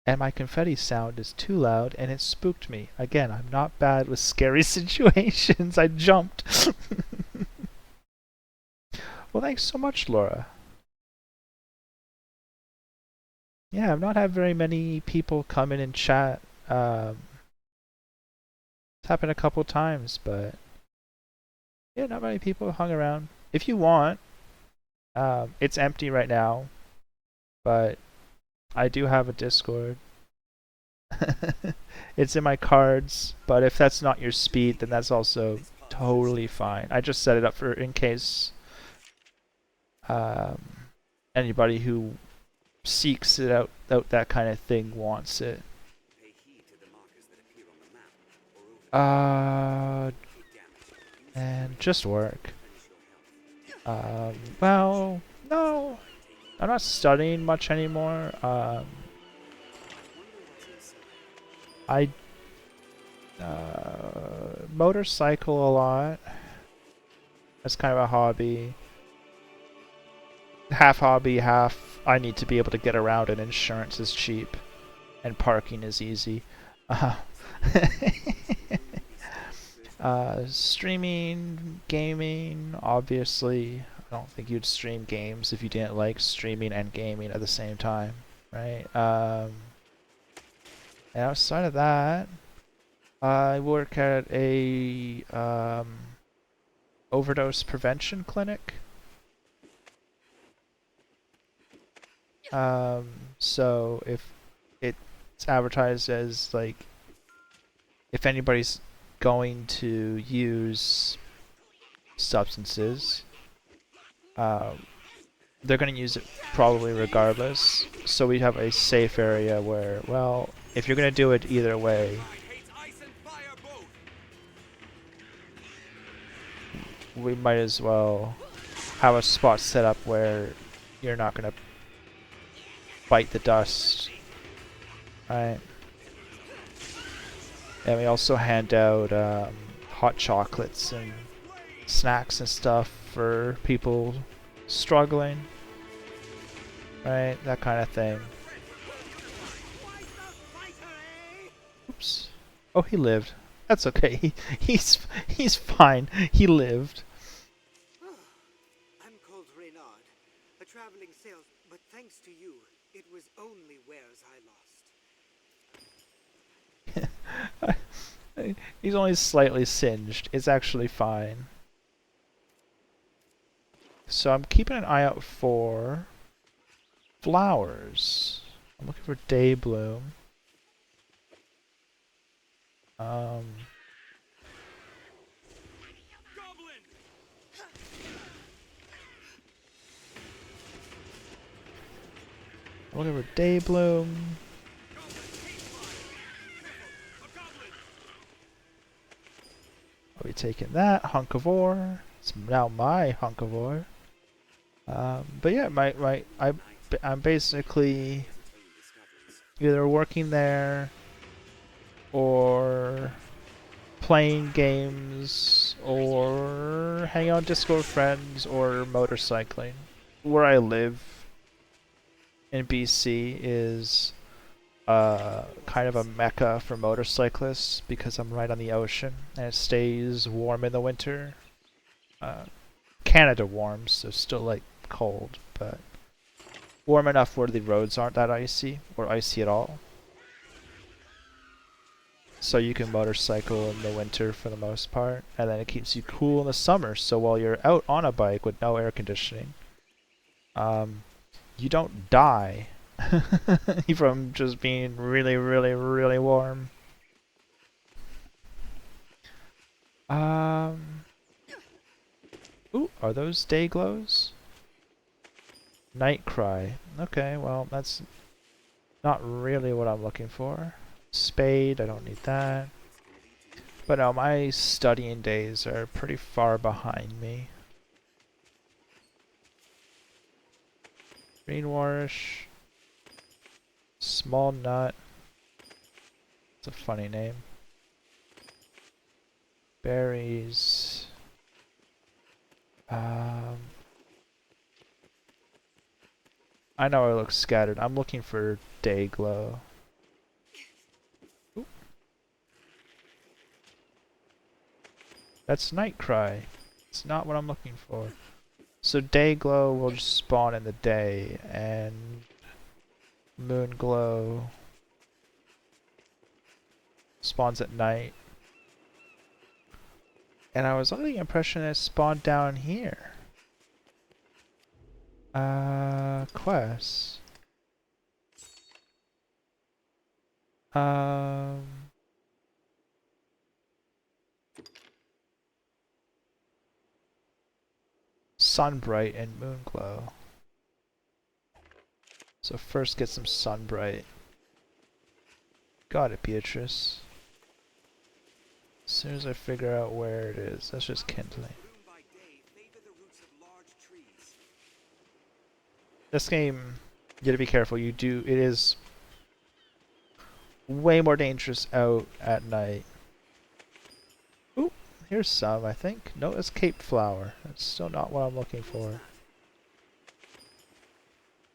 And my confetti sound is too loud and it spooked me. Again, I'm not bad with scary situations. I jumped. Well, thanks so much, Laura. Yeah, I've not had very many people come in and chat. It's happened a couple times, but yeah, not many people hung around. If you want, it's empty right now, but I do have a Discord. It's in my cards, but if that's not your speed, then that's also totally fine. I just set it up for in case anybody who seeks it out that kind of thing wants it. And just work. Well, no, I'm not studying much anymore. I motorcycle a lot. That's kind of a hobby. Half hobby, half I need to be able to get around and insurance is cheap. And parking is easy. Streaming, gaming, obviously. I don't think you'd stream games if you didn't like streaming and gaming at the same time, right? And outside of that, I work at a overdose prevention clinic. So if it's advertised as like, if anybody's going to use substances, they're going to use it probably regardless. So we have a safe area where, well, if you're going to do it either way, we might as well have a spot set up where you're not going to bite the dust, right? And we also hand out hot chocolates and snacks and stuff for people struggling, right? That kind of thing. Oops. Oh, he lived. That's okay. He's fine. He lived. I'm called Reynard, a traveling sales, but thanks to you, it was only wares I lost. He's only slightly singed. It's actually fine. So I'm keeping an eye out for flowers. I'm looking for day bloom. I'm looking for day bloom. I'll be taking that hunk of ore. It's now my hunk of ore. But yeah, I'm basically either working there or playing games or hanging out with Discord friends or motorcycling. Where I live in BC is kind of a mecca for motorcyclists because I'm right on the ocean and it stays warm in the winter. Canada warm, so still like cold, but warm enough where the roads aren't that icy or icy at all. so you can motorcycle in the winter for the most part, and then it keeps you cool in the summer. So while you're out on a bike with no air conditioning, you don't die from just being really, really, really warm. Ooh, are those day glows? Night cry. Okay, well, that's not really what I'm looking for. Spade, I don't need that. But no, my studying days are pretty far behind me. Greenwarish. Small nut. It's a funny name. Berries. I know I look scattered. I'm looking for day glow. Ooh. That's night cry. It's not what I'm looking for. So day glow will just spawn in the day, and moon glow spawns at night. And I was under the impression it spawned down here. Quests. Sunbright and Moonglow. So first get some Sunbright. Got it, Beatrice. As soon as I figure out where it is, that's just kindling. This game, you gotta be careful. It is way more dangerous out at night. Ooh, here's some, I think. No, it's Cape Flower. That's still not what I'm looking for.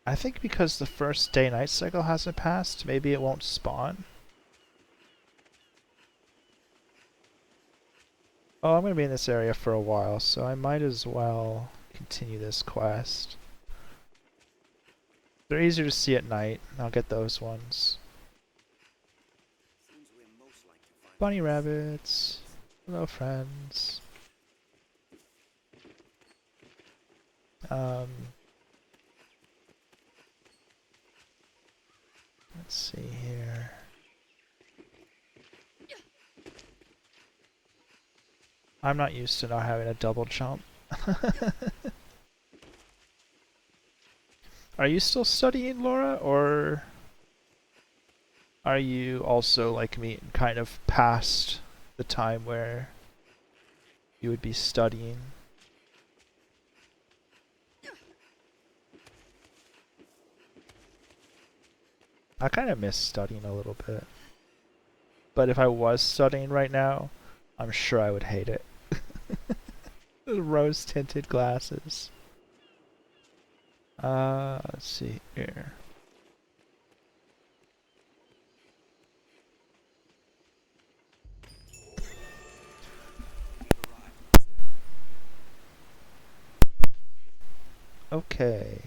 I think because the first day-night cycle hasn't passed, maybe it won't spawn. Oh, I'm gonna be in this area for a while, so I might as well continue this quest. They're easier to see at night. I'll get those ones. Bunny rabbits. Hello, friends. Let's see here. I'm not used to not having a double jump. Are you still studying, Laura, or are you also like me and kind of past the time where you would be studying? I kind of miss studying a little bit. But if I was studying right now, I'm sure I would hate it. Rose-tinted glasses. Let's see here. Okay.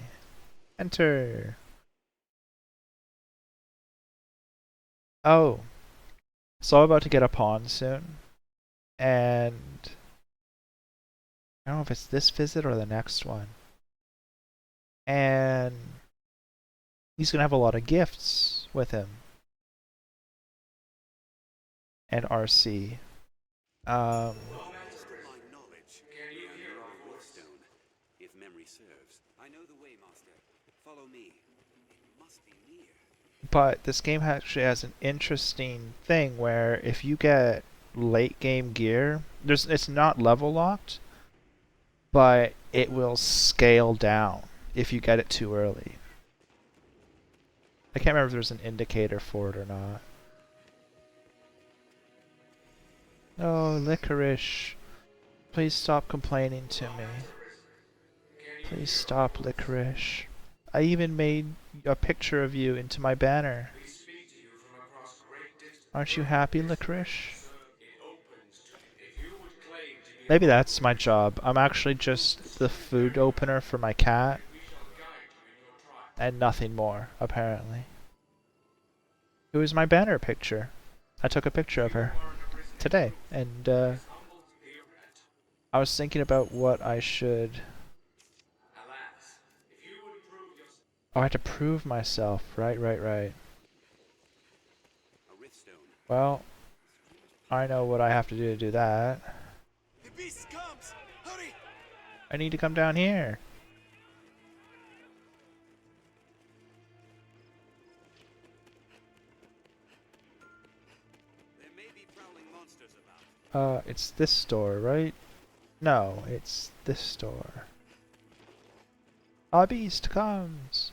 Enter. Oh. So I'm about to get a pawn soon. And I don't know if it's this visit or the next one. And he's gonna have a lot of gifts with him. And RC. If memory serves. I know the way, Master. Follow me. It must be near. But this game actually has an interesting thing where if you get late game gear, it's not level locked, but it will scale down if you get it too early. I can't remember if there's an indicator for it or not. Oh, Licorice. Please stop complaining to me. Please stop, Licorice. I even made a picture of you into my banner. Aren't you happy, Licorice? Maybe that's my job. I'm actually just the food opener for my cat. And nothing more, apparently. Who is my banner picture? I took a picture of her today, and I was thinking about what I should. Oh, I have to prove myself. Right, right, right. A Riftstone. Well, I know what I have to do that. The beast comes! Hurry! I need to come down here. There may be prowling monsters about. It's this store, right? No, it's this store. A beast comes.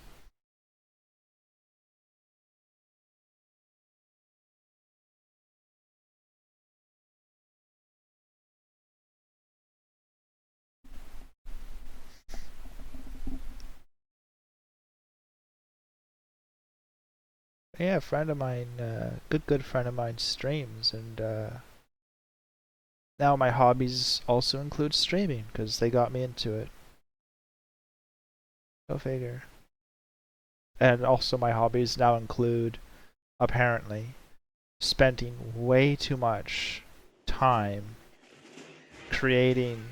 Yeah, a friend of mine, good friend of mine streams, and now my hobbies also include streaming, because they got me into it. Go figure. And also my hobbies now include, apparently, spending way too much time creating,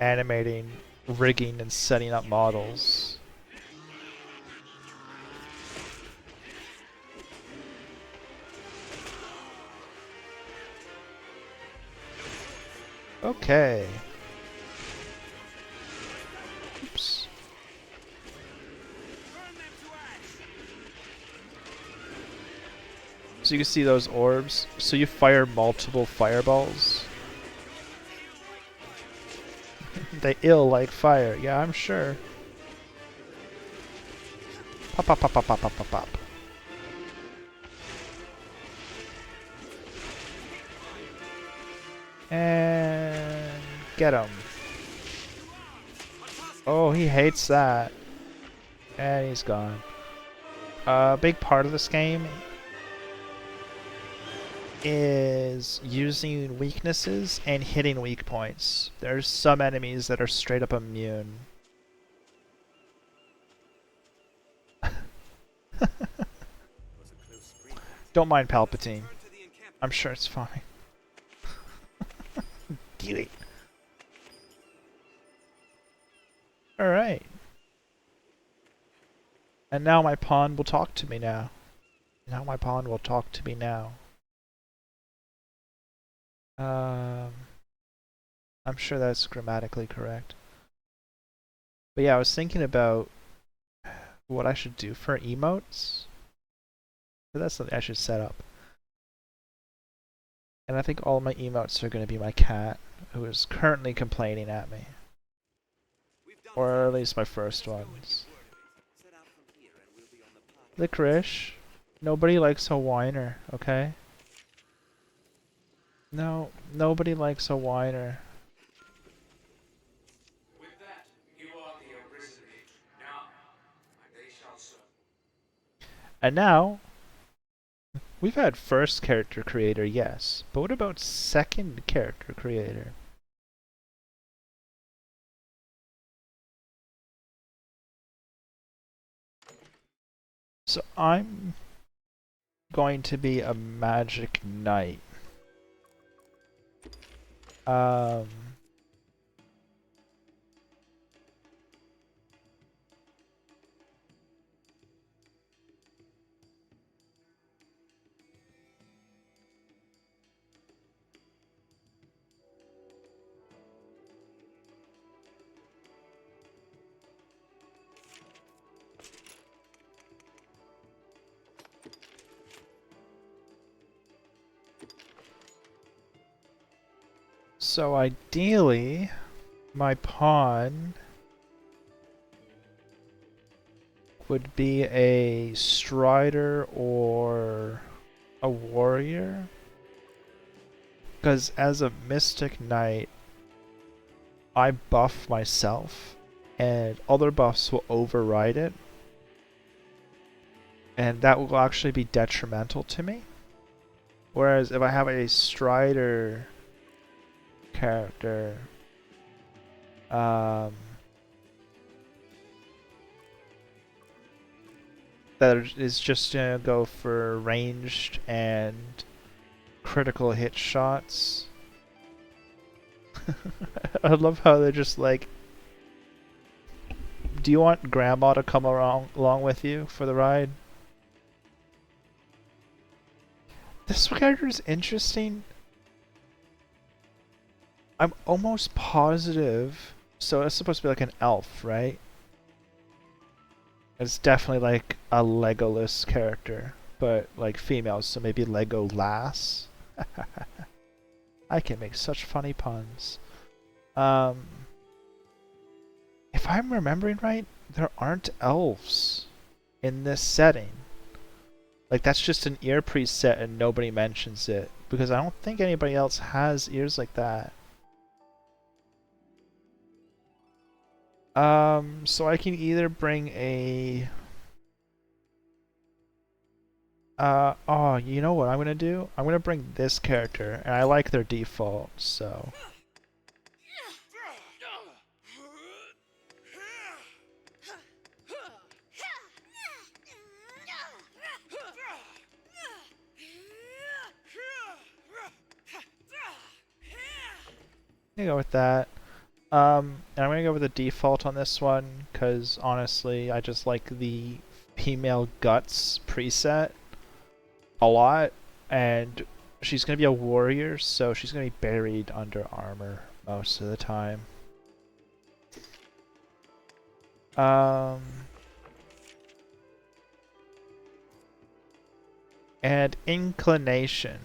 animating, rigging, and setting up models. Okay. Oops. So you can see those orbs. So you fire multiple fireballs. They ill like fire. Yeah, I'm sure. Pop, pop, pop, pop, pop, pop, pop, pop. And get him. Oh, he hates that. And he's gone. A big part of this game is using weaknesses and hitting weak points. There's some enemies that are straight up immune. Don't mind Palpatine. I'm sure it's fine. Do it. Alright. And now my pawn will talk to me now. Now my pawn will talk to me now. I'm sure that's grammatically correct. But yeah, I was thinking about what I should do for emotes. But that's something I should set up. And I think all my emotes are going to be my cat, who is currently complaining at me. Or at least my first ones. Licorice. Nobody likes a whiner, okay? No, nobody likes a whiner. With that, you are the arisen age now, and they shall serve. And now, we've had first character creator, yes. But what about second character creator? So I'm going to be a magic knight. Um, so ideally, my pawn would be a strider or a warrior. Because as a mystic knight, I buff myself, and other buffs will override it. And that will actually be detrimental to me. Whereas if I have a strider character, that is just gonna go for ranged and critical hit shots. I love how they're just like, do you want grandma to come along with you for the ride? This character is interesting. I'm almost positive. So it's supposed to be like an elf, right? It's definitely like a Legolas character, but like females, so maybe Lego Lass. I can make such funny puns. If I'm remembering right, there aren't elves in this setting. Like, that's just an ear preset and nobody mentions it, because I don't think anybody else has ears like that. So I can either bring a... oh, you know what I'm gonna do? I'm gonna bring this character, and I like their default, so... I'm gonna go with that. And I'm gonna go with the default on this one, because honestly, I just like the female guts preset a lot, and she's gonna be a warrior, so she's gonna be buried under armor most of the time. And inclination.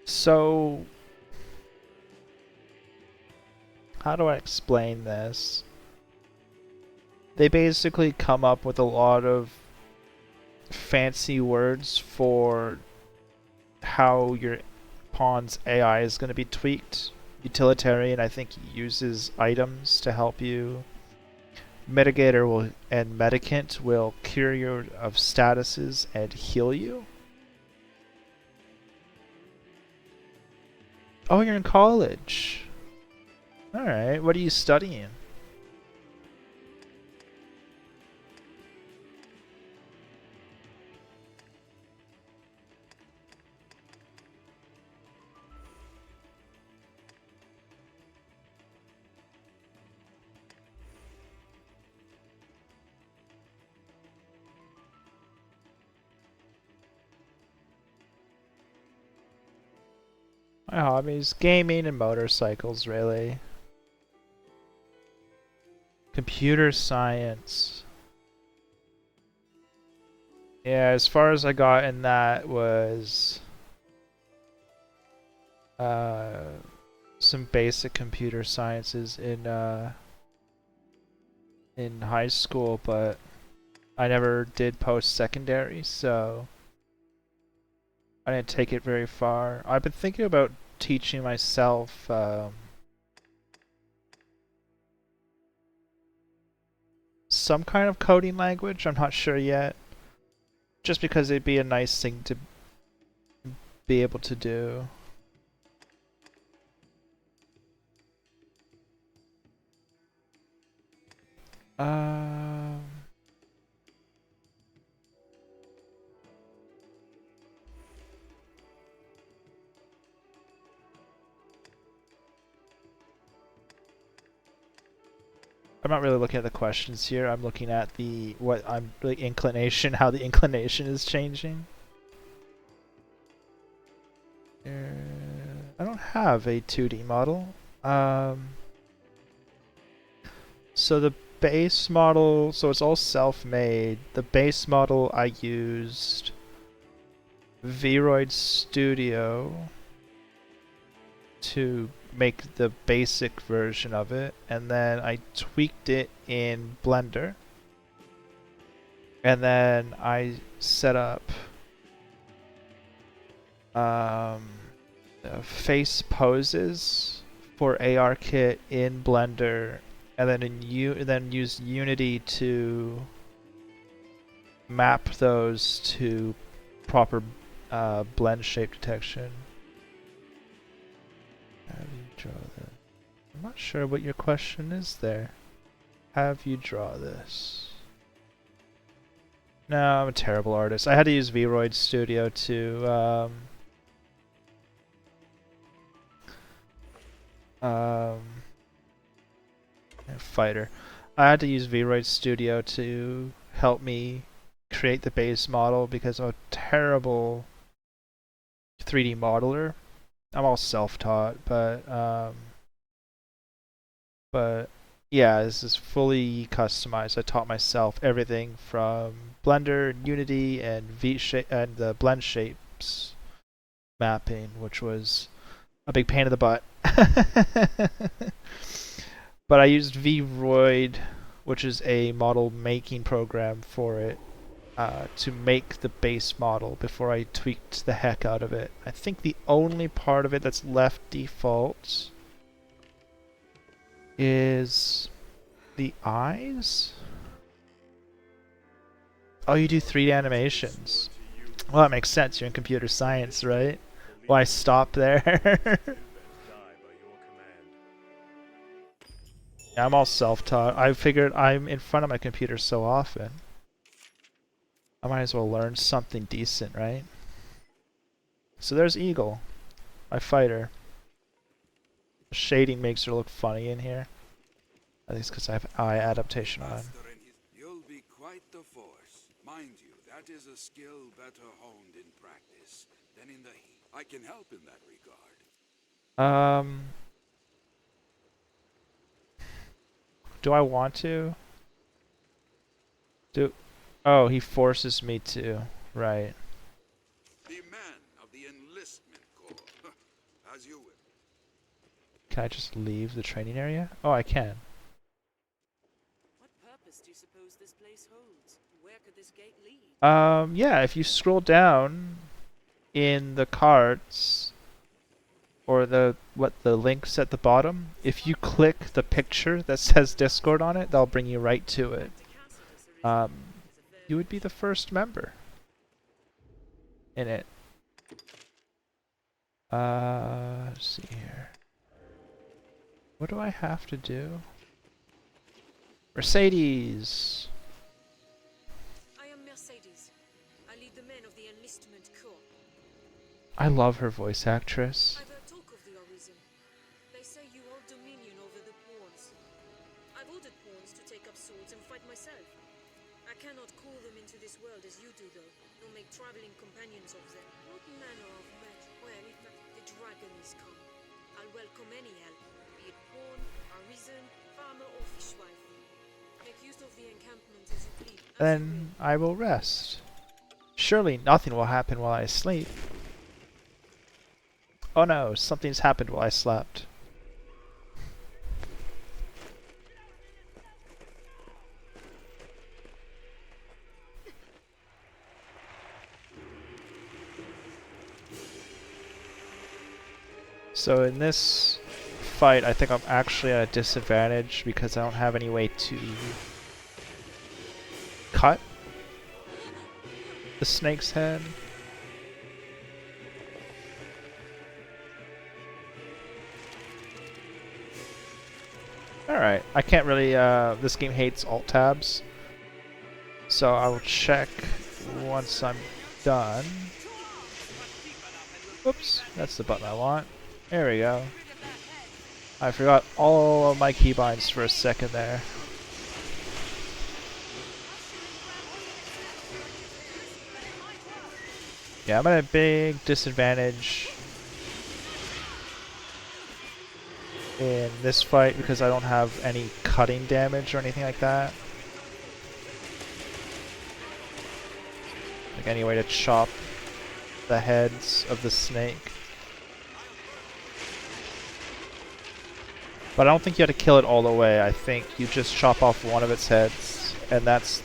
So, how do I explain this? They basically come up with a lot of fancy words for how your pawn's AI is going to be tweaked. Utilitarian, I think, uses items to help you. Mitigator and medicant will cure you of statuses and heal you. Oh, you're in college. Alright, what are you studying? My hobbies, gaming and motorcycles, really. Computer science. Yeah, as far as I got in that was some basic computer sciences in high school, but I never did post-secondary, so I didn't take it very far. I've been thinking about teaching myself some kind of coding language. I'm not sure yet. Just because it'd be a nice thing to be able to do. I'm not really looking at the questions here. I'm looking at the inclination, how the inclination is changing. I don't have a 2D model. So the base model, so it's all self-made. The base model I used Vroid Studio to make the basic version of it, and then I tweaked it in Blender, and then I set up face poses for ARKit in Blender, and then use Unity to map those to proper blend shape detection. Have you draw that? I'm not sure what your question is there. Have you draw this? No, I'm a terrible artist. I had to use Vroid Studio to fighter. I had to use Vroid Studio to help me create the base model because I'm a terrible 3D modeler. I'm all self-taught, but yeah, this is fully customized. I taught myself everything from Blender, Unity, and V-shape and the blend shapes mapping, which was a big pain in the butt. But I used Vroid, which is a model making program for it, to make the base model before I tweaked the heck out of it. I think the only part of it that's left default is the eyes. Oh, you do 3D animations. Well, that makes sense. You're in computer science, right? Why stop there? Yeah, I'm all self-taught. I figured I'm in front of my computer so often. I might as well learn something decent, right? So there's Eagle, my fighter. The shading makes her look funny in here. I think it's because I have eye adaptation on. You'll be quite the force. Mind you, that is a skill better honed in practice than in the heat. I can help in that regard. Do I want to? Oh, he forces me to. Right. The man of the enlistment corps. As you will. Can I just leave the training area? Oh, I can. What purpose do you suppose this place holds? Where could this gate lead? Yeah, if you scroll down in the cards or the links at the bottom, if you click the picture that says Discord on it, they'll bring you right to it. You would be the first member in it. Let's see here. What do I have to do? Mercedes! I am Mercedes. I lead the men of the enlistment corps. I love her voice actress. I've heard talk of the Arisen. They say you hold dominion over the pawns. I've ordered pawns to take up swords and fight myself. I cannot call them into this world as you do, though, nor make traveling companions of them. What manner of match? Well, if the dragon is come, I'll welcome any help, be it pawn, arisen, farmer, or fishwife. Make use of the encampment as you please. Then I will rest. Surely nothing will happen while I sleep. Oh no, something's happened while I slept. So in this fight, I think I'm actually at a disadvantage because I don't have any way to cut the snake's head. Alright, I can't really, this game hates alt tabs. So I will check once I'm done. Whoops, that's the button I want. There we go. I forgot all of my keybinds for a second there. Yeah, I'm at a big disadvantage in this fight because I don't have any cutting damage or anything like that. Like any way to chop the heads of the snake. But I don't think you have to kill it all the way. I think you just chop off one of its heads, and that'll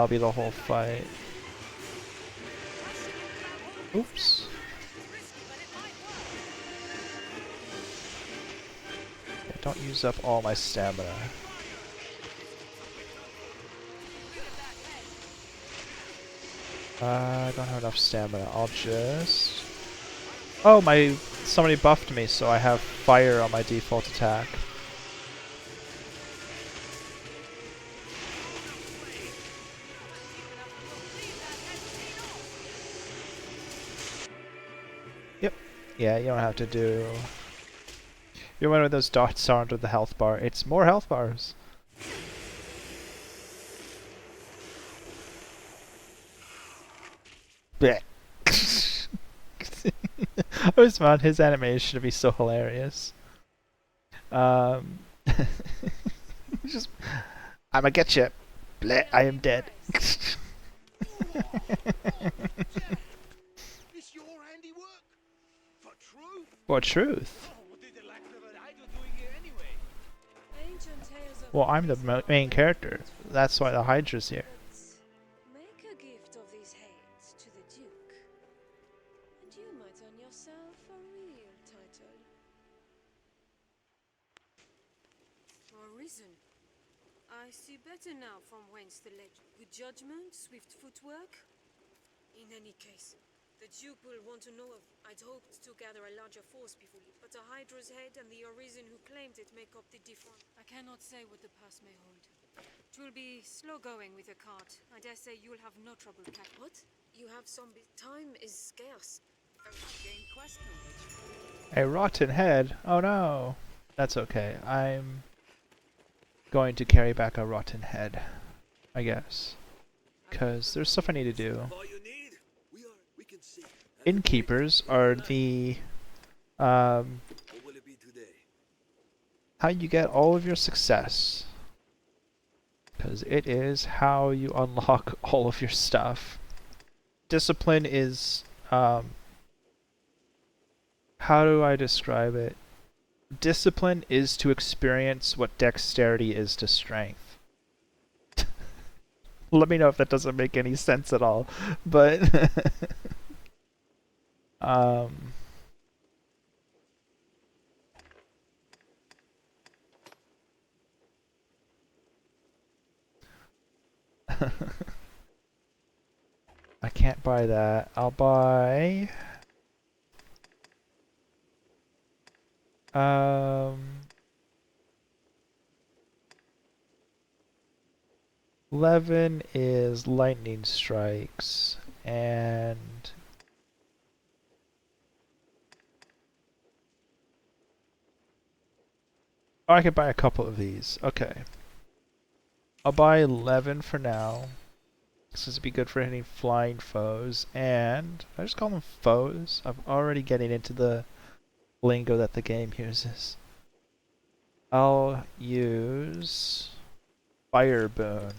be the whole fight. Oops. Yeah, don't use up all my stamina. I don't have enough stamina. I'll just... Oh, somebody buffed me, so I have fire on my default attack. Yeah, you don't have to do... You remember those dots are under the health bar. It's more health bars. Blech. I always found his animation to be so hilarious. Just, I'ma get you. Blech, I am dead. It's your handiwork? For truth? What truth? Oh, what did the lack of an idol doing here anyway? Ancient tales of Well, I'm the Greece are main very character. beautiful, That's why the Hydra's here. but make a gift of these heads to the Duke, and you might earn yourself a real title. Arisen. I see better now from whence the legend. Good judgment, swift footwork. In any case, the Duke will want to know of. I'd hoped to gather a larger force before you, but a Hydra's head and the Arisen who claimed it make up the difference. I cannot say what the past may hold. It will be slow going with a cart. I dare say you'll have no trouble catching. What? You have some. Time is scarce. A rotten head? Oh no. That's okay. I'm going to carry back a rotten head, I guess. Because there's stuff I need to do. Innkeepers are the... how you get all of your success. Because it is how you unlock all of your stuff. Discipline is... how do I describe it? Discipline is to experience what dexterity is to strength. Let me know if that doesn't make any sense at all. But... I can't buy that. I'll buy... 11 is lightning strikes, and... Oh, I could buy a couple of these. Okay. I'll buy 11 for now. This would be good for hitting flying foes, and... I just call them foes? I'm already getting into the lingo that the game uses. I'll use... Fire Boon.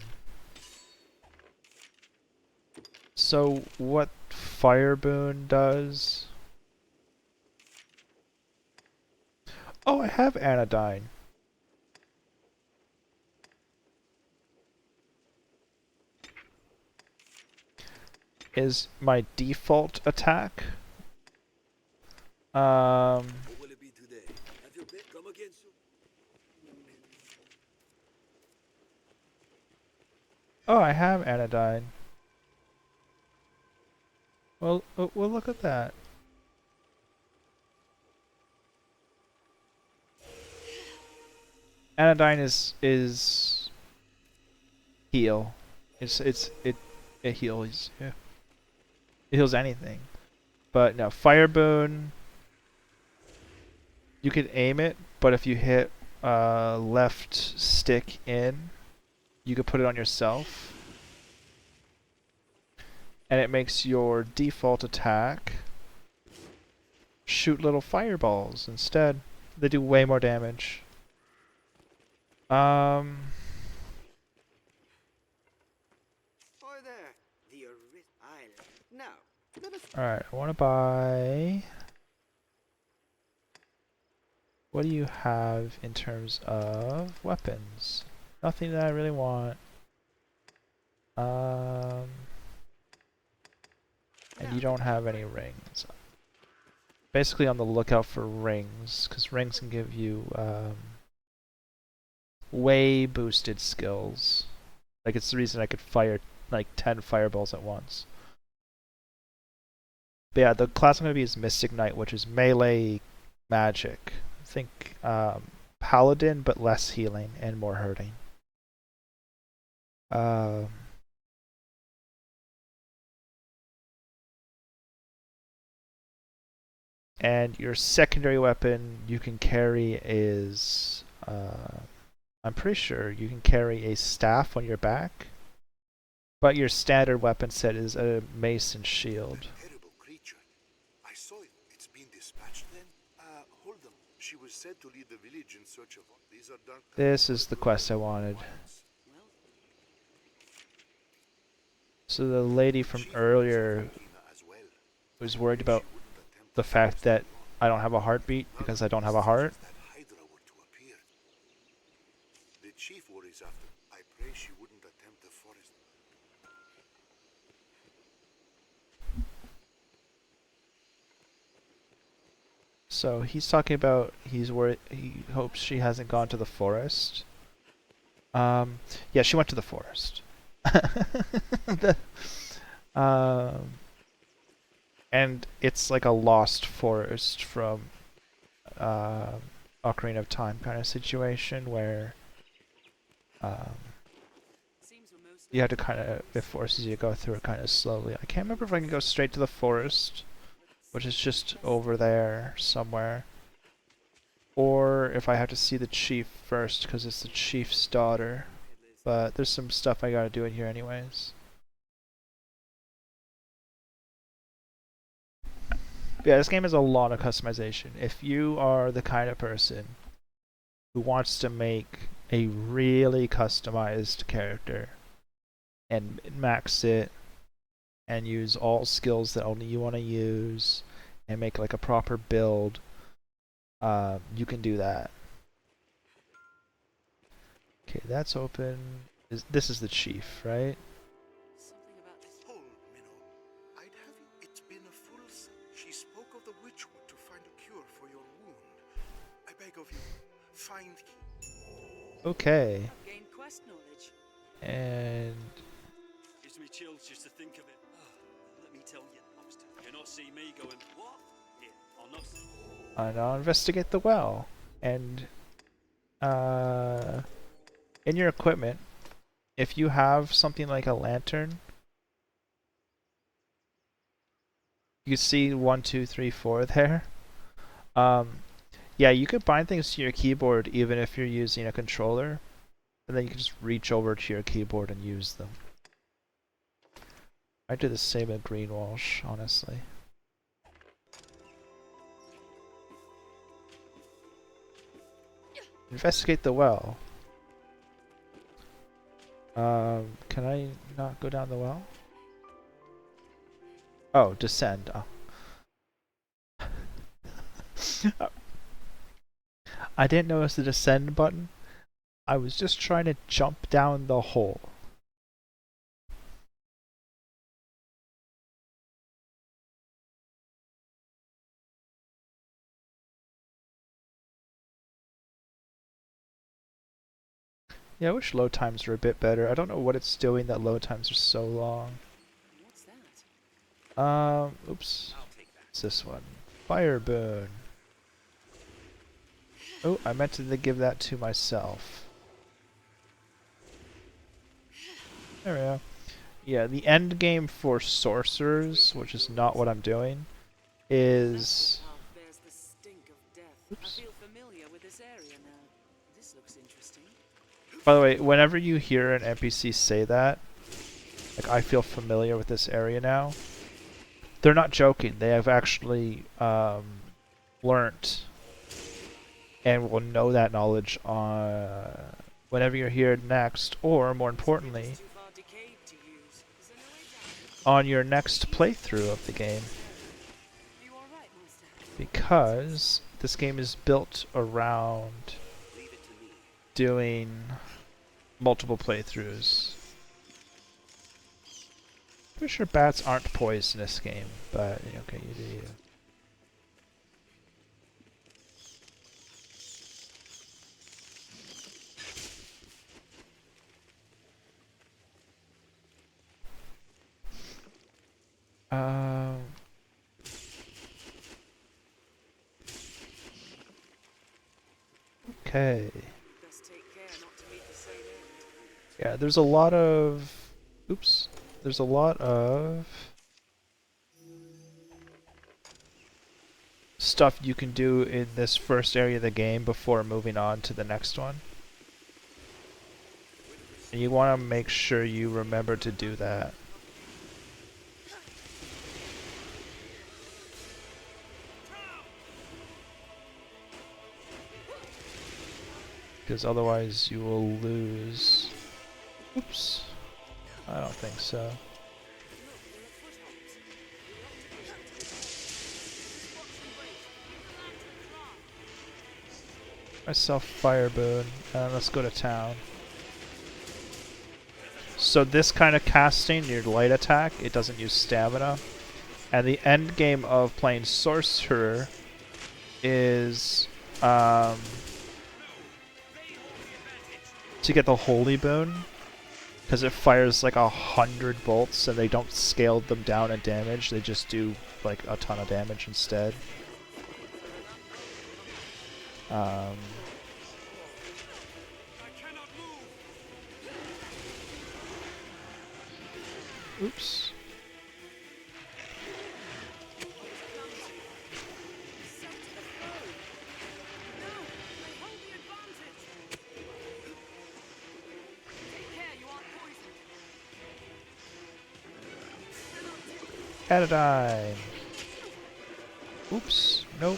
So, what Fire Boon does... Oh, I have Anodyne. Is my default attack. Oh, I have Anodyne. Well, look at that. Anodyne is heal. It heals. Yeah. It heals anything. But no, Fire Boon. You can aim it, but if you hit left stick in, you could put it on yourself. And it makes your default attack shoot little fireballs instead. They do way more damage. Hi there, the Island. Now, let us. Alright, I want to buy... What do you have in terms of weapons? Nothing that I really want. And you don't have any rings. Basically on the lookout for rings, because rings can give you way boosted skills. Like, it's the reason I could fire like 10 fireballs at once. But yeah, the class I'm going to be is Mystic Knight, which is melee magic. I think Paladin, but less healing and more hurting. And your secondary weapon you can carry is, I'm pretty sure you can carry a staff on your back, but your standard weapon set is a mace and shield. That terrible creature. I saw it. It's been dispatched then? Hold them. She was said to lead the village in search of... These are dark... This is the quest I wanted. So the lady from earlier was worried about the fact that I don't have a heartbeat because I don't have a heart. The chief worries after. I pray she wouldn't attempt the forest. So he's talking about he's worried. He hopes she hasn't gone to the forest. Yeah, she went to the forest. the, and it's like a lost forest from Ocarina of Time kind of situation where you have to kind of, it forces you to go through it kind of slowly. I can't remember if I can go straight to the forest, which is just over there somewhere, or if I have to see the chief first because it's the chief's daughter. But there's some stuff I gotta do in here anyways. Yeah, this game has a lot of customization. If you are the kind of person who wants to make a really customized character and max it and use all skills that only you want to use and make like a proper build, you can do that. Okay, that's open. This is the chief, right? Hold, Minnow. I'd have you. It's been a full... She spoke of the witchwood to find a cure for your wound. I beg of you, find key. Okay. Gain quest knowledge. And Gives me chills just to think of it. Let me tell you, Lobster. You'll not see me going, what? Here, I'll not see. and I'll investigate the well. And in your equipment, if you have something like a lantern, you see 1, 2, 3, 4 there. Yeah, you could bind things to your keyboard even if you're using a controller, and then you can just reach over to your keyboard and use them. I do the same at Greenwalsh, honestly. Investigate the well. Can I not go down the well? Oh, descend. Oh. I didn't notice the descend button. I was just trying to jump down the hole. Yeah, I wish load times were a bit better. I don't know what it's doing that load times are so long. What's that? Oops. It's this one. Fire boon. Oh, I meant to give that to myself. There we go. Yeah, the end game for sorcerers, which is not what I'm doing, is... There's the stink of death. Oops. I feel familiar with this area now. This looks interesting. By the way, whenever you hear an NPC say that, like, I feel familiar with this area now, they're not joking. They have actually learnt and will know that knowledge whenever you're here next, or more importantly, on your next playthrough of the game. Because this game is built around doing multiple playthroughs. Pretty sure bats aren't poised in this game, but okay, you do you. Okay. Yeah, there's a lot of... Oops. There's a lot of stuff you can do in this first area of the game before moving on to the next one. And you want to make sure you remember to do that. Because otherwise you will lose. Oops. I don't think so. Myself fire boon, and let's go to town. So this kind of casting, your light attack, it doesn't use stamina. And the end game of playing sorcerer is to get the holy boon, because it fires like 100 bolts and they don't scale them down in damage, they just do like a ton of damage instead. Oops. Anodyne. Oops. Nope.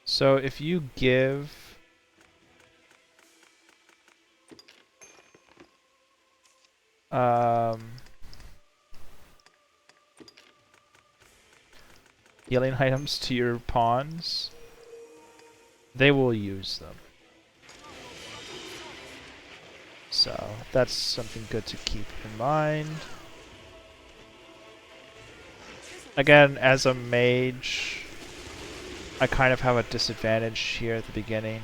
So if you give healing items to your pawns, they will use them. So that's something good to keep in mind. Again, as a mage, I kind of have a disadvantage here at the beginning.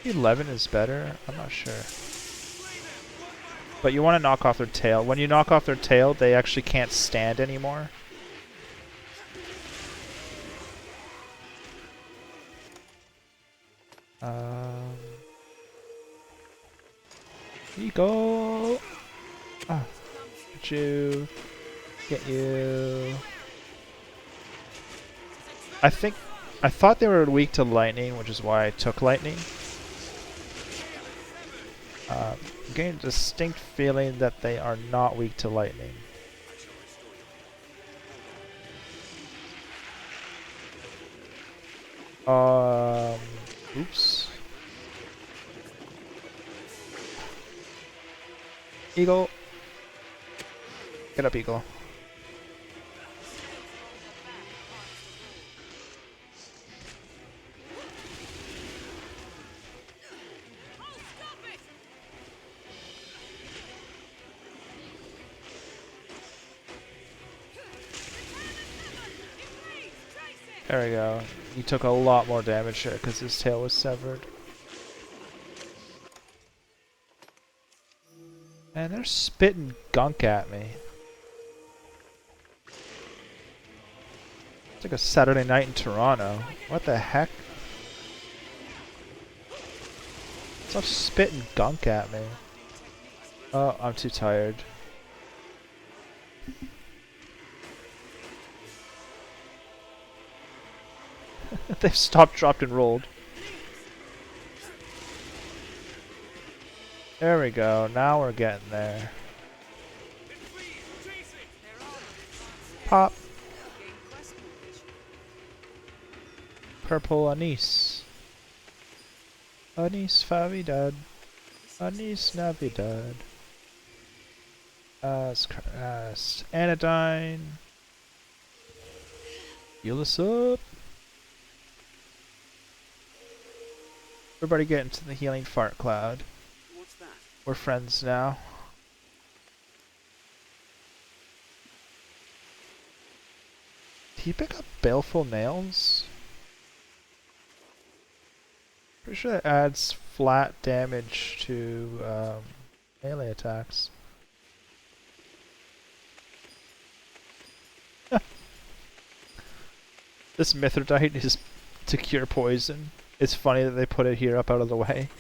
Maybe 11 is better? I'm not sure. But you want to knock off their tail. When you knock off their tail, they actually can't stand anymore. Eagle! Ah, get you. Get you. I thought they were weak to lightning, which is why I took lightning. I'm getting a distinct feeling that they are not weak to lightning. Oops. Eagle. Get up, Eagle. There we go. He took a lot more damage here because his tail was severed. Man, they're spitting gunk at me. It's like a Saturday night in Toronto. What the heck? Stop spitting gunk at me. Oh, I'm too tired. They've stopped, dropped, and rolled. There we go. Now we're getting there. Pop. Purple anise. Anise Favidad. Anise Navidad. Anodyne. Heal us up. Everybody get into the healing fart cloud. What's that? We're friends now. Did you pick up baleful nails? Pretty sure that adds flat damage to melee attacks. This Mithridite is to cure poison. It's funny that they put it here up out of the way.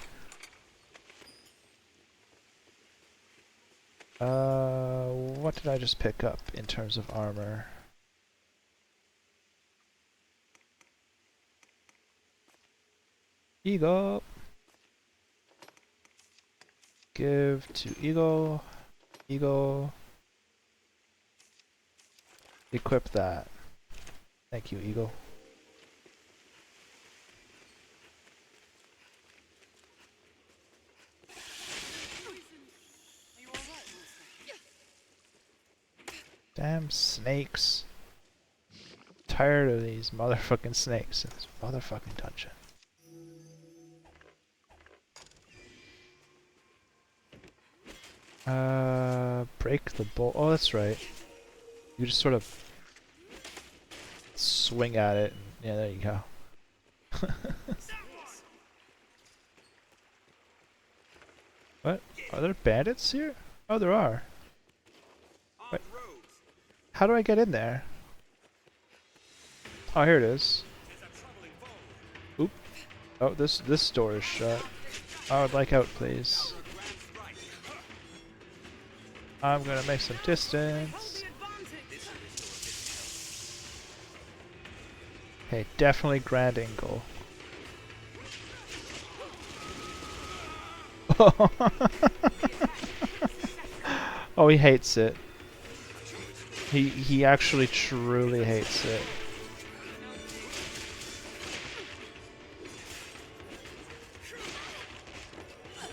What did I just pick up in terms of armor? Eagle. Give to Eagle. Eagle. Equip that. Thank you, Eagle. Damn snakes. Tired of these motherfucking snakes in this motherfucking dungeon. Break the bolt. Oh, that's right. You just sort of swing at it. And, yeah, there you go. What? Are there bandits here? Oh, there are. Wait. How do I get in there? Oh, here it is. Oop. Oh, this door is shut. I would like out, please. I'm gonna make some distance. Okay, definitely Grand Angle. Oh, he hates it. He actually truly hates it.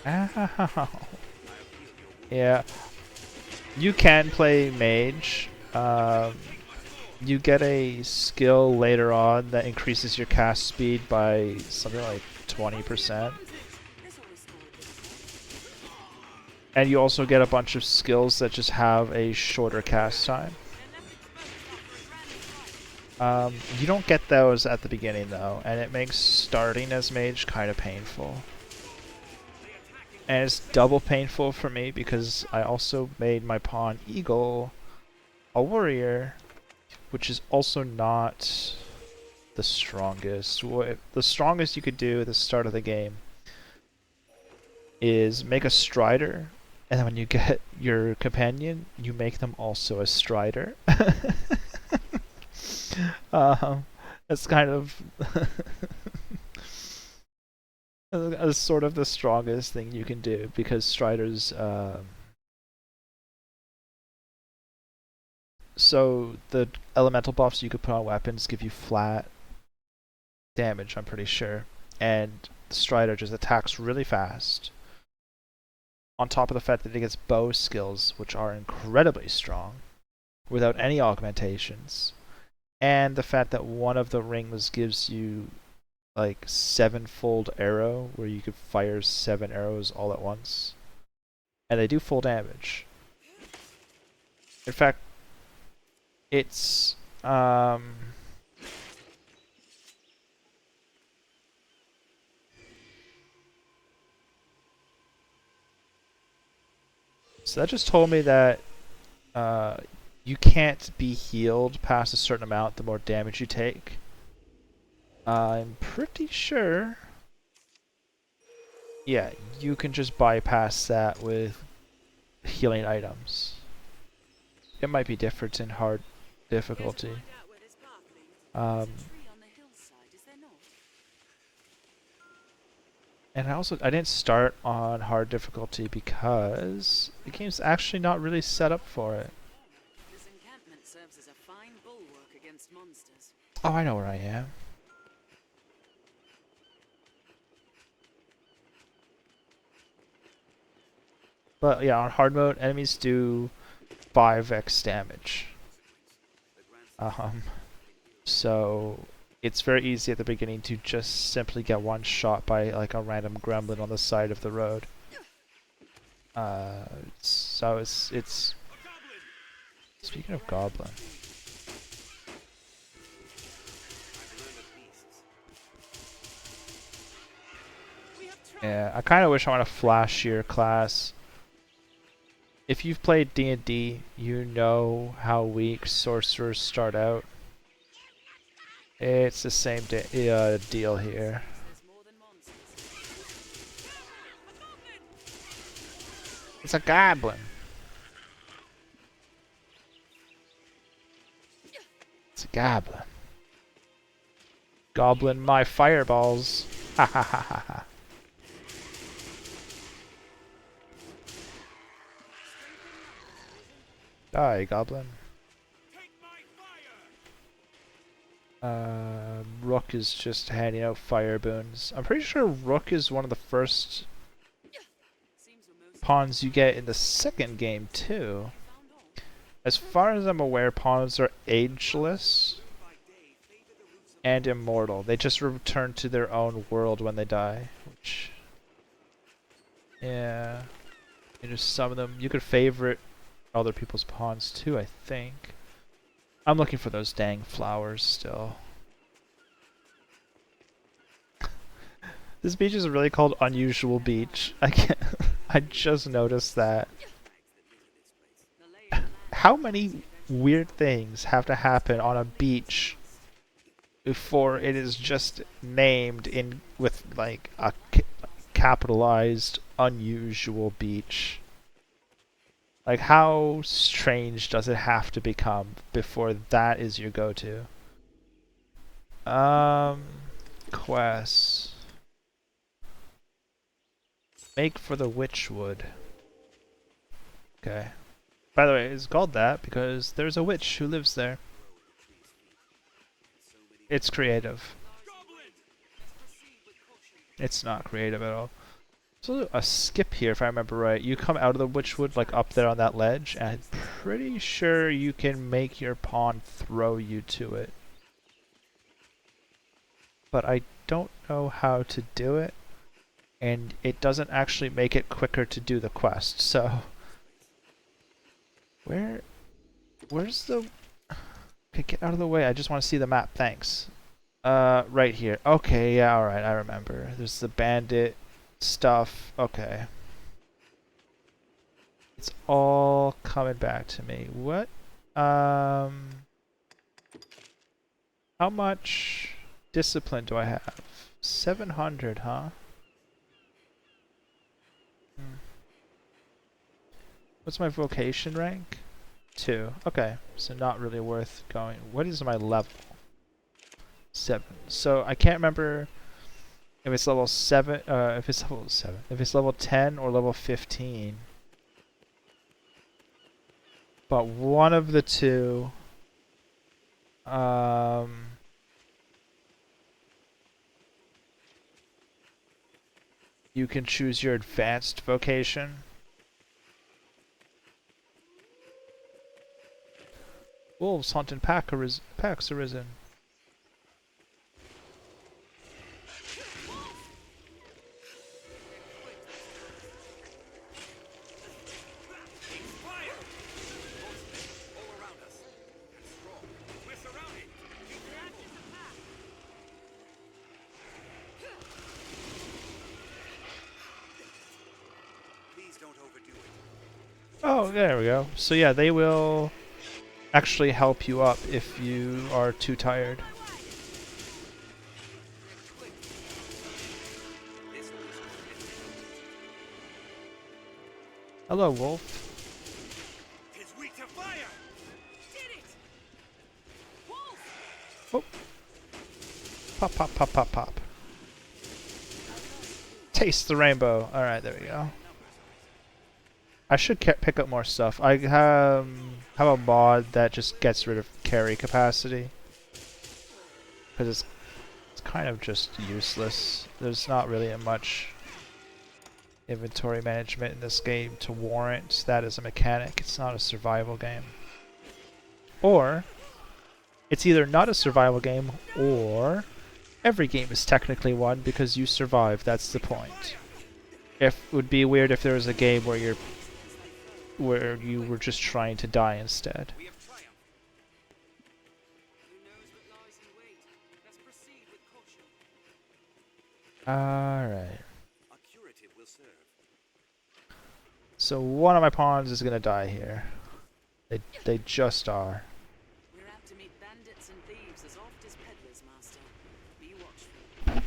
Ow. Yeah. You can play mage. You get a skill later on that increases your cast speed by something like 20%. And you also get a bunch of skills that just have a shorter cast time. You don't get those at the beginning though, and it makes starting as mage kind of painful. And it's double painful for me because I also made my pawn Eagle a warrior, which is also not the strongest. The strongest you could do at the start of the game is make a strider, and then when you get your companion, you make them also a strider. That's kind of as sort of the strongest thing you can do, because striders so the elemental buffs you could put on weapons give you flat damage, I'm pretty sure, and the strider just attacks really fast, on top of the fact that it gets bow skills which are incredibly strong without any augmentations, and the fact that one of the rings gives you like 7-fold arrow where you could fire 7 arrows all at once, and they do full damage. In fact, it's so that just told me that you can't be healed past a certain amount the more damage you take. I'm pretty sure, yeah, you can just bypass that with healing items. It might be different in hard difficulty. And I didn't start on hard difficulty because the game's actually not really set up for it. This encampment serves as a fine bulwark against monsters. Oh, I know where I am. But yeah, on hard mode, enemies do 5x damage. So it's very easy at the beginning to just simply get one shot by like a random gremlin on the side of the road. So it's speaking of goblin. Yeah, I kind of wish I want a flashier class. If you've played D&D, you know how weak sorcerers start out. It's the same deal here. It's a goblin. It's a goblin. Goblin my fireballs. Ha ha ha ha ha. Die, goblin. Rook is just handing out fire boons. I'm pretty sure Rook is one of the first pawns you get in the second game, too. As far as I'm aware, pawns are ageless and immortal. They just return to their own world when they die. Which, yeah. You just summon them. You could favorite other people's pawns, too, I think. I'm looking for those dang flowers still. This beach is really called Unusual Beach. I just noticed that. How many weird things have to happen on a beach before it is just named in with like a capitalized unusual beach? Like, how strange does it have to become before that is your go-to? Quests. Make for the Witchwood. Okay. By the way, it's called that because there's a witch who lives there. It's creative. It's not creative at all. So a skip here, if I remember right. You come out of the Witchwood, like up there on that ledge, and I'm pretty sure you can make your pawn throw you to it. But I don't know how to do it, and it doesn't actually make it quicker to do the quest, so... Where's the... Okay, get out of the way, I just want to see the map, thanks. Right here. Okay, yeah, alright, I remember. There's the bandit stuff, okay. It's all coming back to me. What? How much discipline do I have? 700, huh? What's my vocation rank? 2. Okay, so not really worth going. What is my level? 7. So I can't remember if it's level 7, if it's level 7, if it's level 10 or level 15. But one of the two, you can choose your advanced vocation. Wolves hunting packs arisen. Oh, there we go. So yeah, they will actually help you up if you are too tired. Hello, wolf. Oh. Pop, pop, pop, pop, pop. Taste the rainbow. Alright, there we go. I should pick up more stuff. I have a mod that just gets rid of carry capacity. Because it's kind of just useless. There's not really much inventory management in this game to warrant that as a mechanic. It's not a survival game. Or, it's either not a survival game, or every game is technically one because you survive. That's the point. It would be weird if there was a game where you were just trying to die instead. Alright. So one of my pawns is gonna die here. They just are. We're out to meet bandits and thieves as oft as peddlers, Master. Be watchful.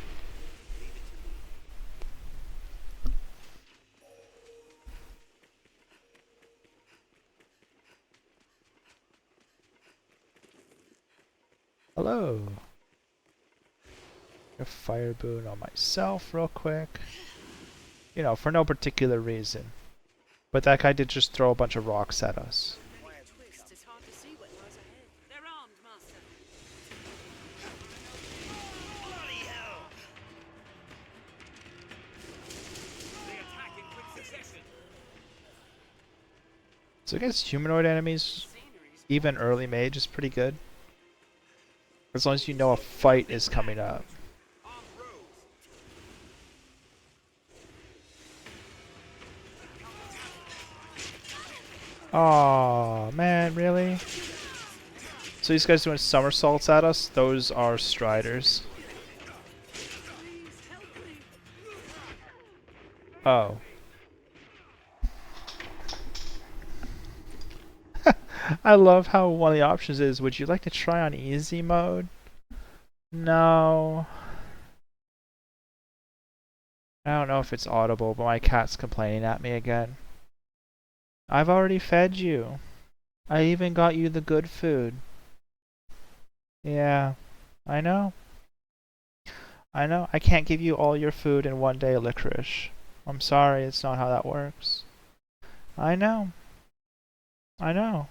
Hello. A fire boon on myself real quick. You know, for no particular reason. But that guy did just throw a bunch of rocks at us. Twist, it's hard to see what lies ahead. They're armed, Master. Bloody hell! They attack in quick succession. So against humanoid enemies, even early mage is pretty good. As long as you know a fight is coming up. Aw, man, really? So these guys doing somersaults at us? Those are striders. Oh. I love how one of the options is, would you like to try on easy mode? No. I don't know if it's audible, but my cat's complaining at me again. I've already fed you. I even got you the good food. Yeah, I know. I know. I can't give you all your food in one day, Licorice. I'm sorry, it's not how that works. I know. I know.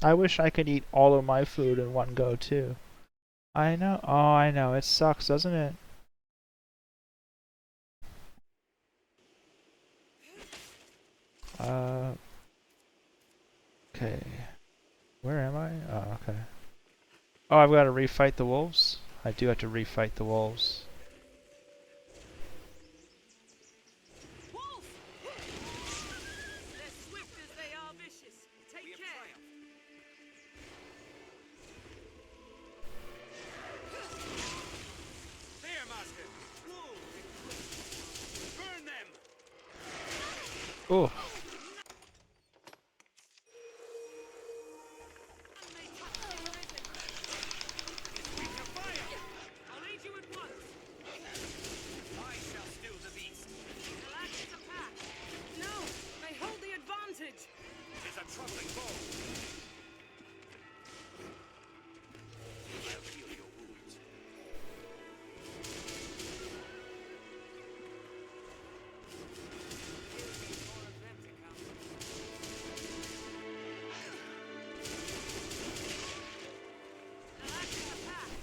I wish I could eat all of my food in one go, too. I know. Oh, I know. It sucks, doesn't it? Okay. Where am I? Oh, okay. Oh, I've got to refight the wolves? I do have to refight the wolves. Wolf! They're swift as they are vicious. Take care. There, Master! Whoa! Burn them! Oh.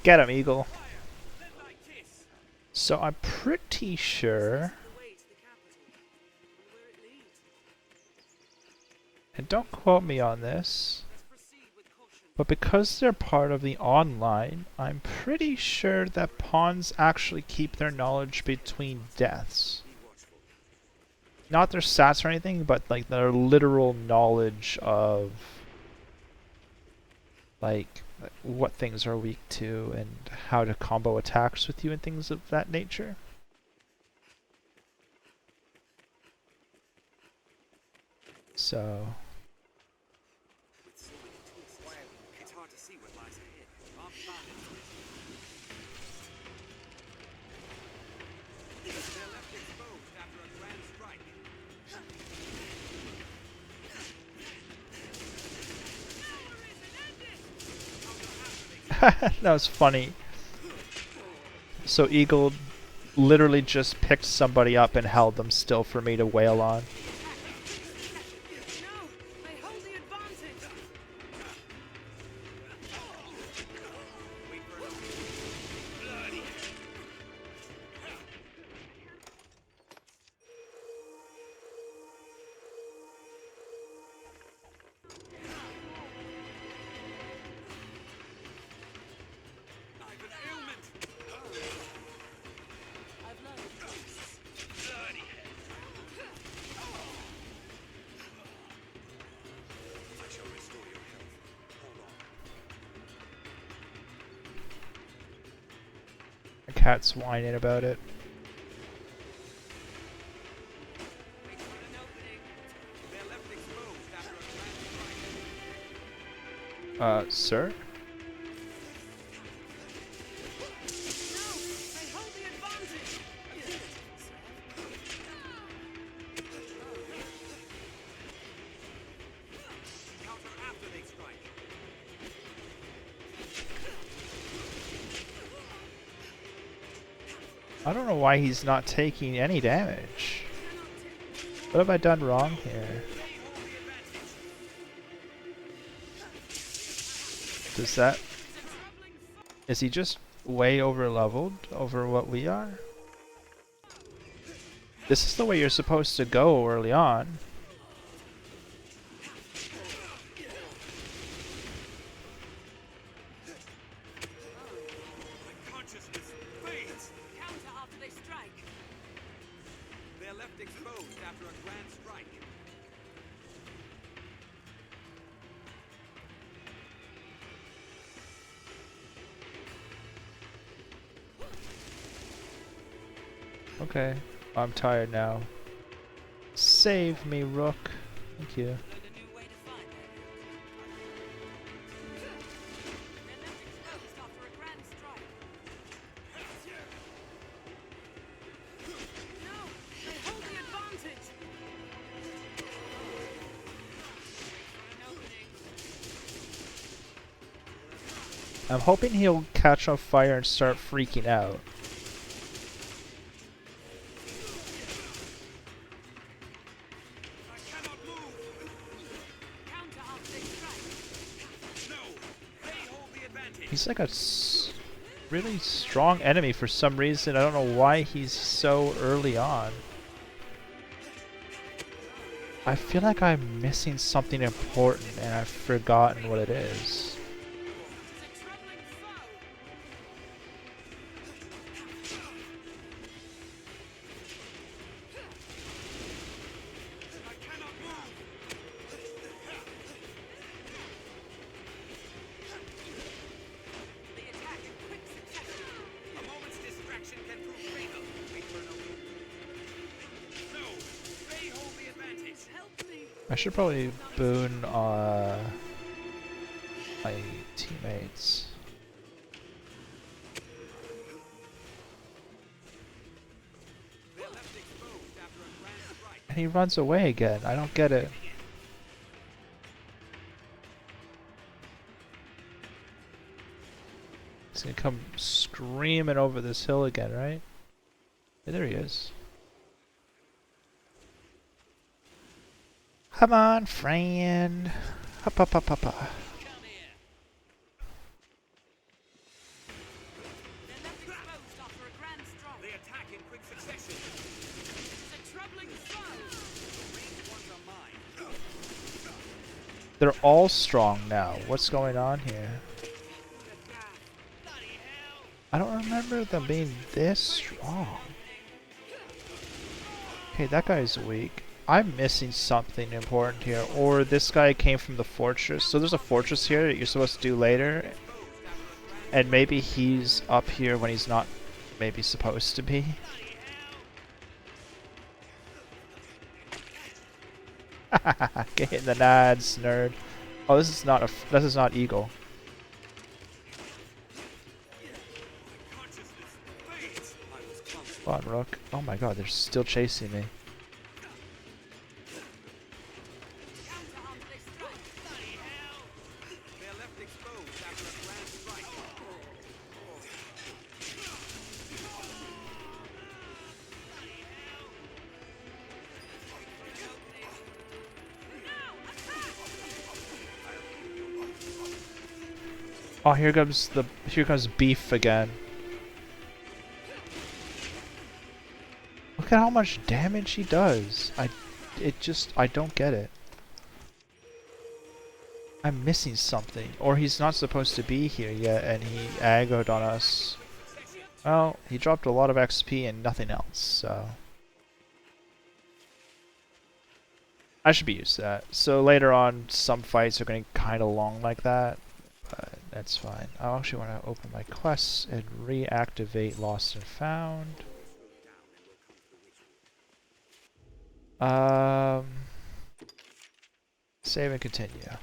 Get him, Eagle. So I'm pretty sure, and don't quote me on this, but because they're part of the online, I'm pretty sure that pawns actually keep their knowledge between deaths. Not their stats or anything, but like their literal knowledge of like what things are weak to and how to combo attacks with you and things of that nature. So It's hard to see what lies ahead. They're left exposed after a grand strike. that was funny. So Eagle literally just picked somebody up and held them still for me to wail on. The cat's whining about it. Sir? I don't know why he's not taking any damage. What have I done wrong here? Does that... Is he just way over leveled over what we are? This is the way you're supposed to go early on. Okay, I'm tired now. Save me, Rook. Thank you. I'm hoping he'll catch on fire and start freaking out. He's like a really strong enemy for some reason. I don't know why he's so early on. I feel like I'm missing something important and I've forgotten what it is. I should probably boon my teammates. And he runs away again. I don't get it. He's gonna come screaming over this hill again, right? Yeah, there he is. Come on, friend. Up, up, up, up, up. They're all strong now. What's going on here? I don't remember them being this strong. Okay, that guy's weak. I'm missing something important here. Or this guy came from the fortress. So there's a fortress here that you're supposed to do later. And maybe he's up here when he's not maybe supposed to be. Get hit in the nads, nerd. Oh, this is not Eagle. Come on, Rook. Oh my god, they're still chasing me. Oh, here comes beef again. Look at how much damage he does. I don't get it. I'm missing something. Or he's not supposed to be here yet and he aggroed on us. Well, he dropped a lot of XP and nothing else, so... I should be used to that. So later on, some fights are going to kind of long like that. But that's fine. I actually want to open my quests and reactivate Lost and Found. Save and continue.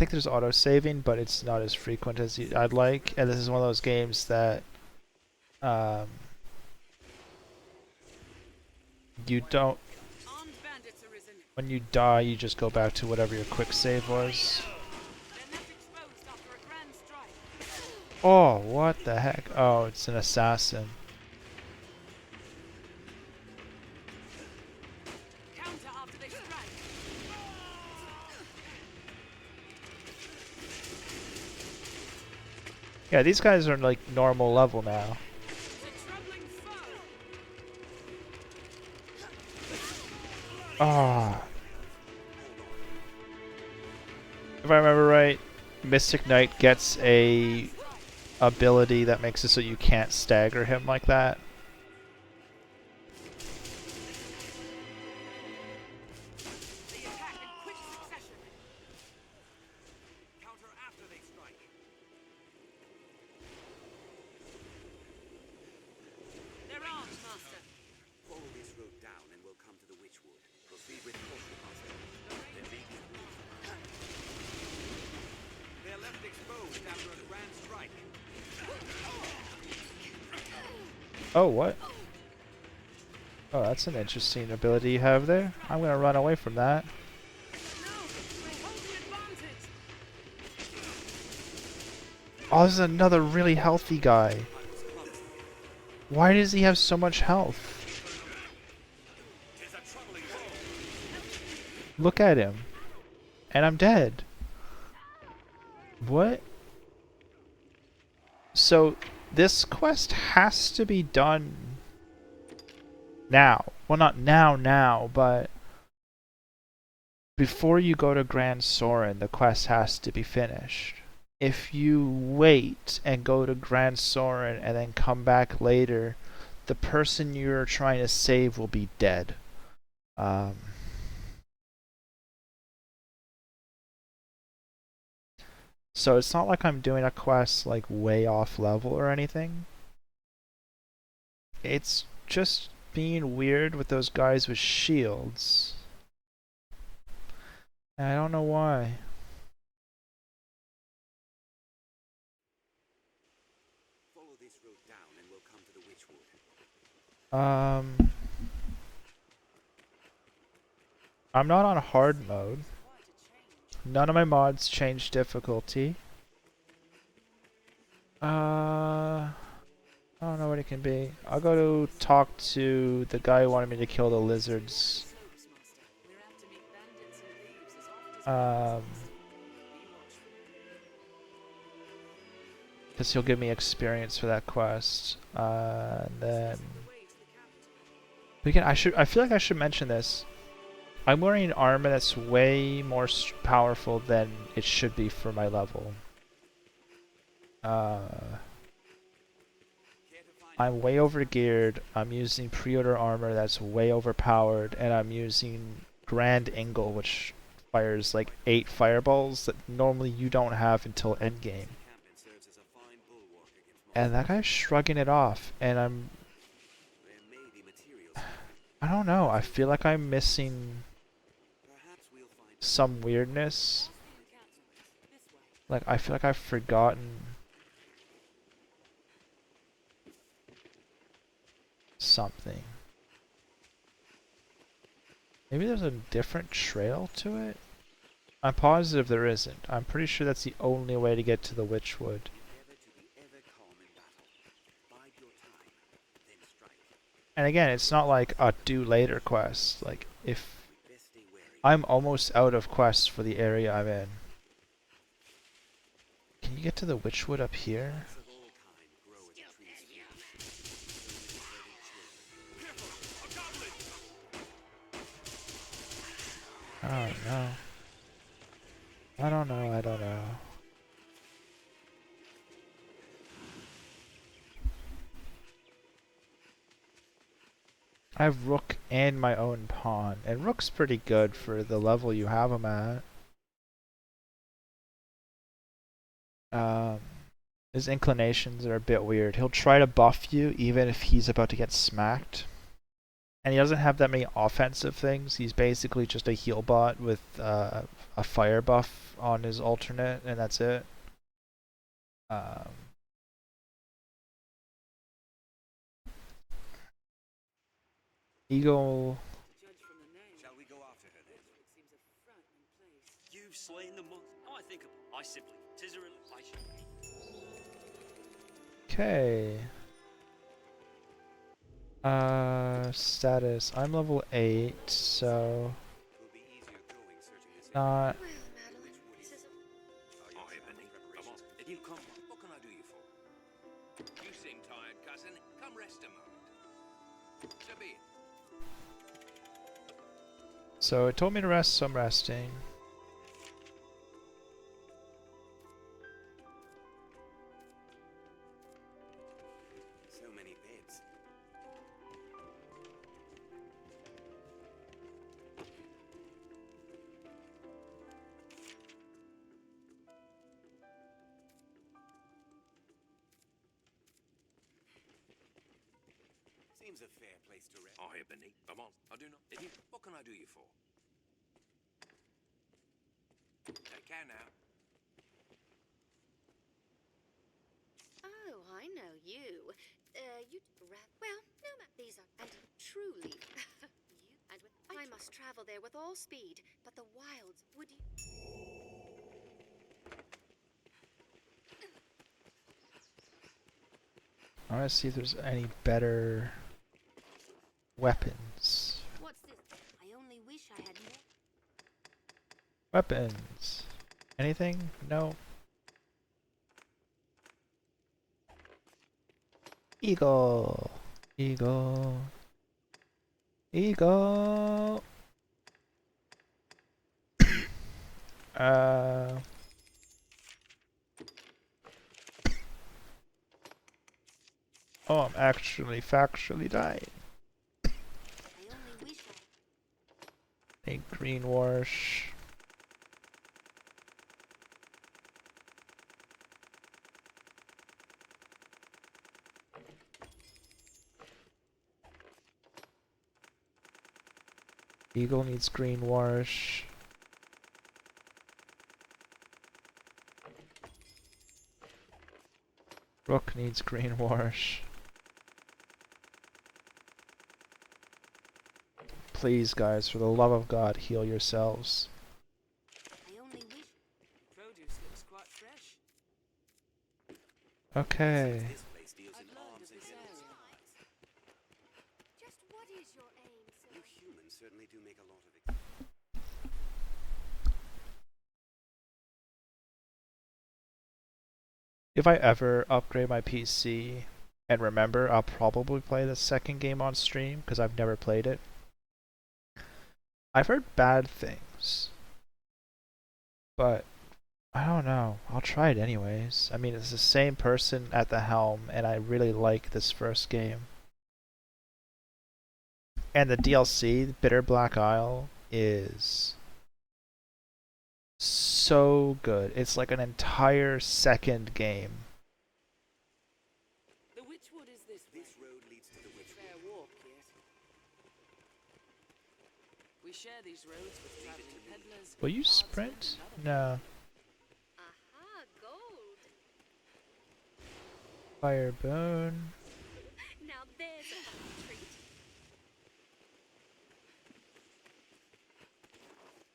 think there's auto saving, but it's not as frequent as I'd like. And this is one of those games that you don't. When you die, you just go back to whatever your quick save was. Oh, what the heck? Oh, it's an assassin. Yeah, these guys are like normal level now. Ah. Oh. If I remember right, Mystic Knight gets a ability that makes it so you can't stagger him like that. Oh, what? Oh, that's an interesting ability you have there. I'm gonna run away from that. Oh, this is another really healthy guy. Why does he have so much health? Look at him. And I'm dead. What? So, this quest has to be done now. Well, not now, but before you go to Grand Soren, the quest has to be finished. If you wait and go to Grand Soren and then come back later, the person you're trying to save will be dead. So it's not like I'm doing a quest like way off level or anything. It's just being weird with those guys with shields. And I don't know why. Follow this road down and we'll come to the Witchwood. I'm not on hard mode. None of my mods change difficulty. I don't know what it can be. I'll go to talk to the guy who wanted me to kill the lizards. Because he'll give me experience for that quest. And then again, I feel like I should mention this. I'm wearing armor that's way more powerful than it should be for my level. I'm way overgeared. I'm using pre-order armor that's way overpowered, and I'm using Grand Angle, which fires like 8 fireballs that normally you don't have until endgame. And that guy's shrugging it off, and I don't know, I feel like I'm missing some weirdness. Like, I feel like I've forgotten something. Maybe there's a different trail to it? I'm positive there isn't. I'm pretty sure that's the only way to get to the Witchwood. And again, it's not like a do later quest. Like, if I'm almost out of quests for the area I'm in. Can you get to the Witchwood up here? I don't know. I don't know. I have Rook and my own pawn, and Rook's pretty good for the level you have him at. His inclinations are a bit weird. He'll try to buff you even if he's about to get smacked. And he doesn't have that many offensive things. He's basically just a heal bot with a fire buff on his alternate, and that's it. Eagle. Shall we go after her then? You've slain the monster. I think I simply. Tis a relation. Okay. Status. I'm level 8, so not. Well, Madeline, this is Come on. Did you come? What can I do you for? You seem tired, cousin. Come rest a moment. So be it. So it told me to rest, so I'm resting. So many beds. Seems a fair place to rest. I hear beneath. Come on. I do not. Did you? What can I do you for? Take care now. Oh, I know you. Well, no, these are, and truly, I must travel there with all speed, but the wilds, would you? I want to see if there's any better weapons. What's this? I only wish I had more. Weapons. Anything? No. Eagle. Eagle. Eagle. Oh, I'm actually factually dying. I only wish I... A green wash. Eagle needs green wash. Rook needs green wash. Please, guys, for the love of God, heal yourselves. I only wish... Produce looks quite fresh. Okay. This place deals in arms and hills. Just what is your aim, sir? You humans certainly do make a lot of it. If I ever upgrade my PC and remember, I'll probably play the second game on stream because I've never played it. I've heard bad things, but I don't know. I'll try it anyways. I mean, it's the same person at the helm, and I really like this first game. And the DLC, Bitter Black Isle, is so good. It's like an entire second game. The Witchwood is this way. This road leads to the Witchwood. Fair walk, yes. We share these roads with traveling peddlers. Will you guardsmen, sprint? and other No. Aha, gold. Fire bone. Now there's a fun treat.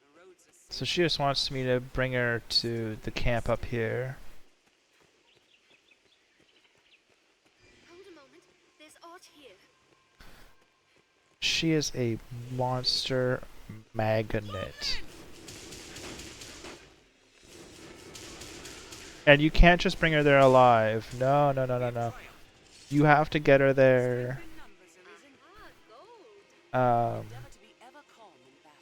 The roads are So she just wants me to bring her to the camp up here. Hold a moment. There's art here. She is a monster magnet. And you can't just bring her there alive. No, no, no, no, no. You have to get her there. Aha, gold. endeavor to be ever calm in battle.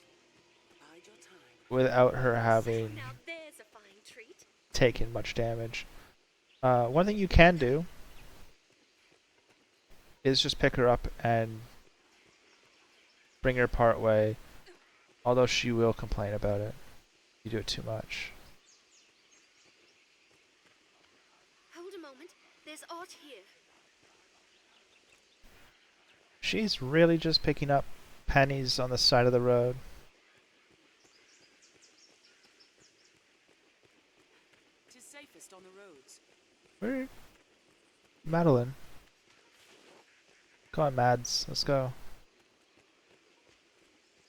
Bide your time. Without her having Now there's a fine treat. taken much damage. One thing you can do is just pick her up and bring her part way. Although she will complain about it. You do it too much. Hold a moment. There's art here. She's really just picking up pennies on the side of the road. Tis safest on the roads. Where? Madeline. Come on, Mads. Let's go.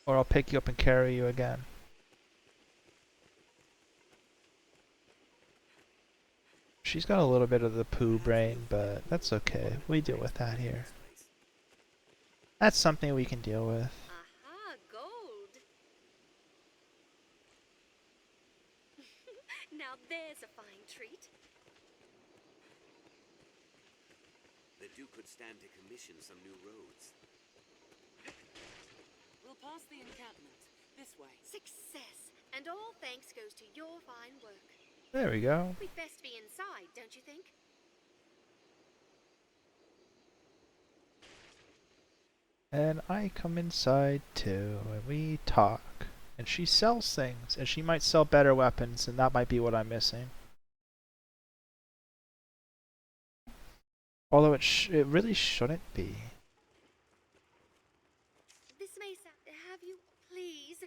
Or I'll pick you up and carry you again. She's got a little bit of the poo brain, but that's okay. We deal with that here. That's something we can deal with. Aha, gold. Now there's a fine treat. The Duke could stand to commission some new roads. We'll pass the encampment. This way. Success. And all thanks goes to your fine work. There we go. We'd best be inside, don't you think? And I come inside too, and we talk. And she sells things, and she might sell better weapons, and that might be what I'm missing. Although it really shouldn't be. This may sound... Have you... Please?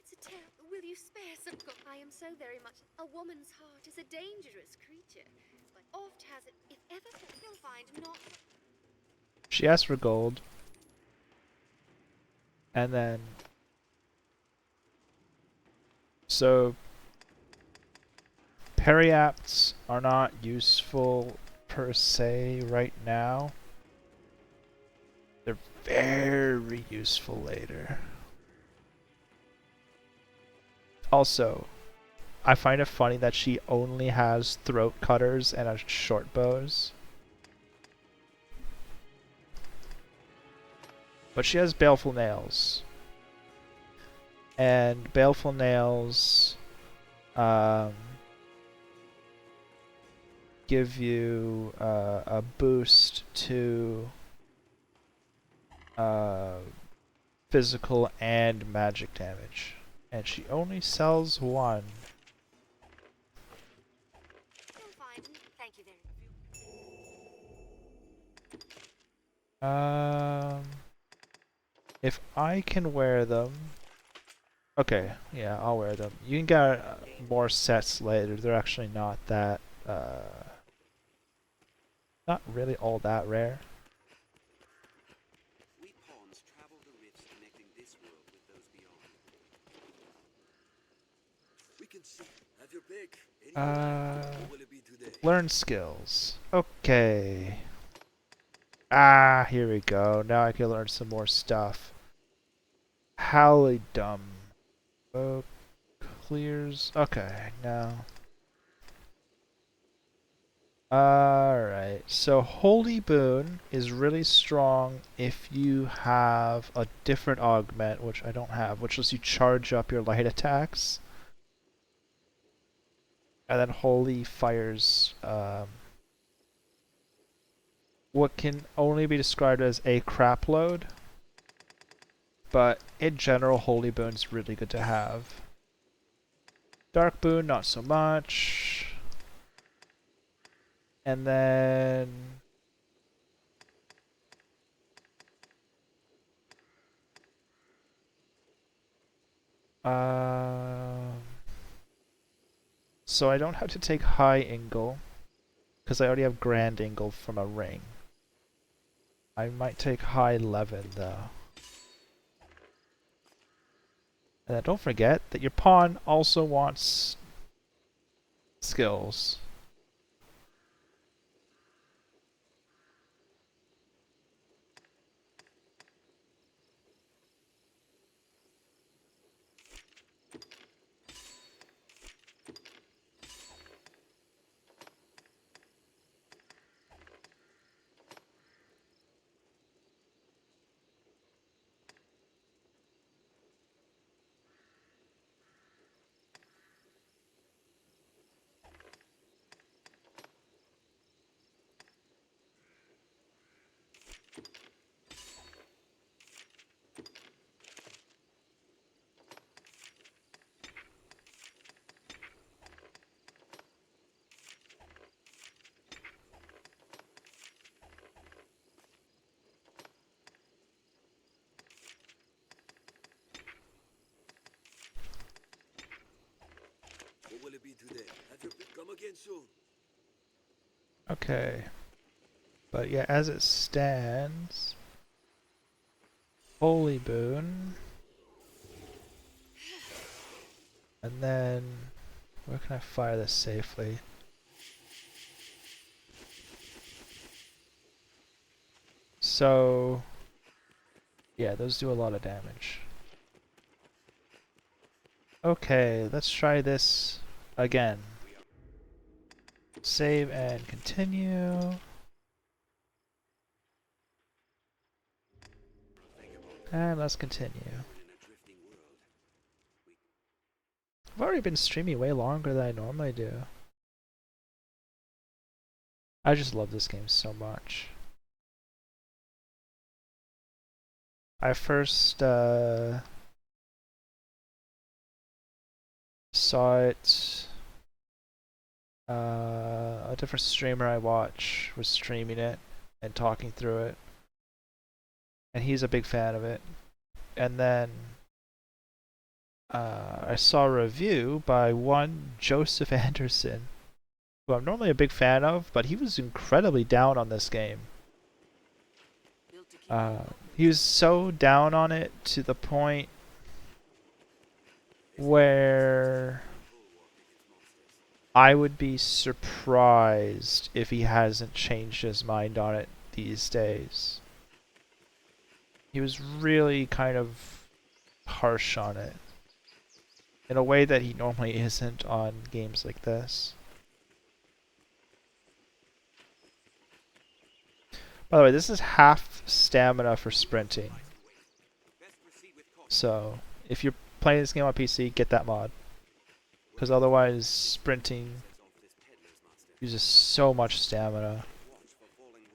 It's a tale. Will you spare some gold? I am so very much... A woman's heart is a dangerous creature. But oft has it... If ever you'll find not... She asked for gold. And then... So... Periapts are not useful per se right now. They're very useful later. Also, I find it funny that she only has throat cutters and a short bows. But she has baleful nails. And baleful nails give you a boost to physical and magic damage. And she only sells one. Thank you If I can wear them... Okay, yeah, I'll wear them. You can get more sets later. They're actually not that... not really all that rare. We pawns travel the rifts connecting this world with those beyond. We can see. Have your pick. What will it be today? Learn skills. Okay. Ah, here we go. Now I can learn some more stuff. Halidum. Oh, clears. Okay, now. Alright, so Holy Boon is really strong if you have a different augment, which I don't have, which lets you charge up your light attacks. And then Holy fires what can only be described as a crap load. But in general, Holy Boon's really good to have. Dark Boon, not so much. And then... so I don't have to take High Angle, because I already have Grand Angle from a ring. I might take High Levin, though. And then don't forget that your pawn also wants skills. soon. Okay. But yeah, as it stands, Holy Boon. And then, where can I fire this safely? So, yeah, those do a lot of damage. Okay, let's try this again. Save and continue. And let's continue. I've already been streaming way longer than I normally do. I just love this game so much. I first saw it. A different streamer I watch was streaming it and talking through it, and he's a big fan of it. And then I saw a review by one Joseph Anderson, who I'm normally a big fan of, but he was incredibly down on this game. He was so down on it to the point where I would be surprised if he hasn't changed his mind on it these days. He was really kind of harsh on it in a way that he normally isn't on games like this. By the way, this is half stamina for sprinting. So, if you're playing this game on PC, get that mod. Because otherwise, sprinting uses so much stamina.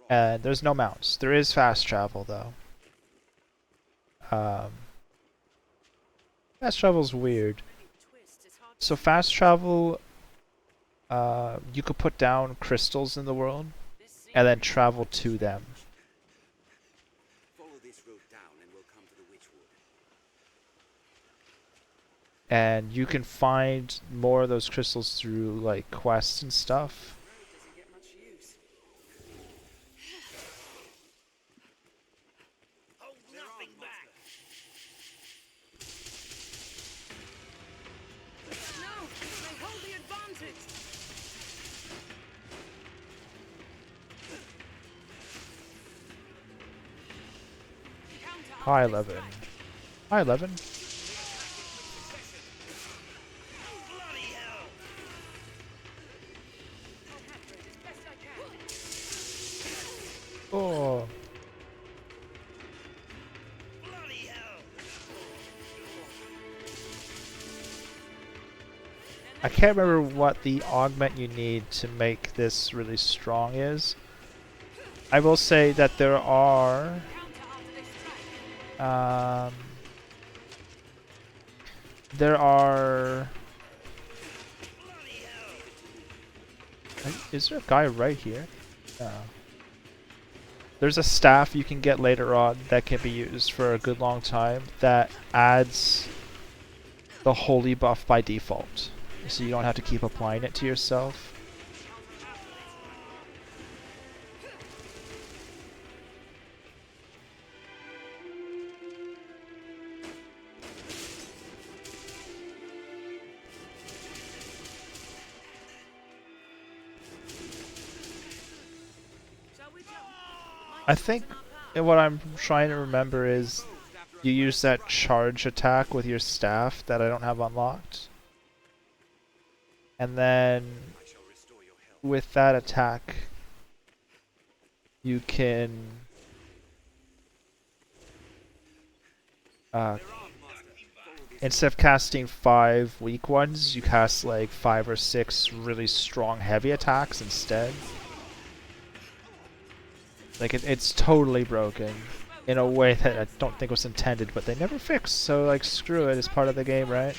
And there's no mounts. There is fast travel, though. Fast travel's weird. So fast travel, you could put down crystals in the world, and then travel to them. And you can find more of those crystals through like quests and stuff. Hi, 11. Hi, 11. Oh. I can't remember what the augment you need to make this really strong is. I will say that there are is there a guy right here? No. There's a staff you can get later on that can be used for a good long time that adds the holy buff by default. So you don't have to keep applying it to yourself. I think what I'm trying to remember is you use that charge attack with your staff that I don't have unlocked. And then with that attack, you can instead of casting 5 weak ones, you cast like 5 or 6 really strong heavy attacks instead. Like it's totally broken in a way that I don't think was intended, but they never fixed, so like screw it, it's part of the game, right?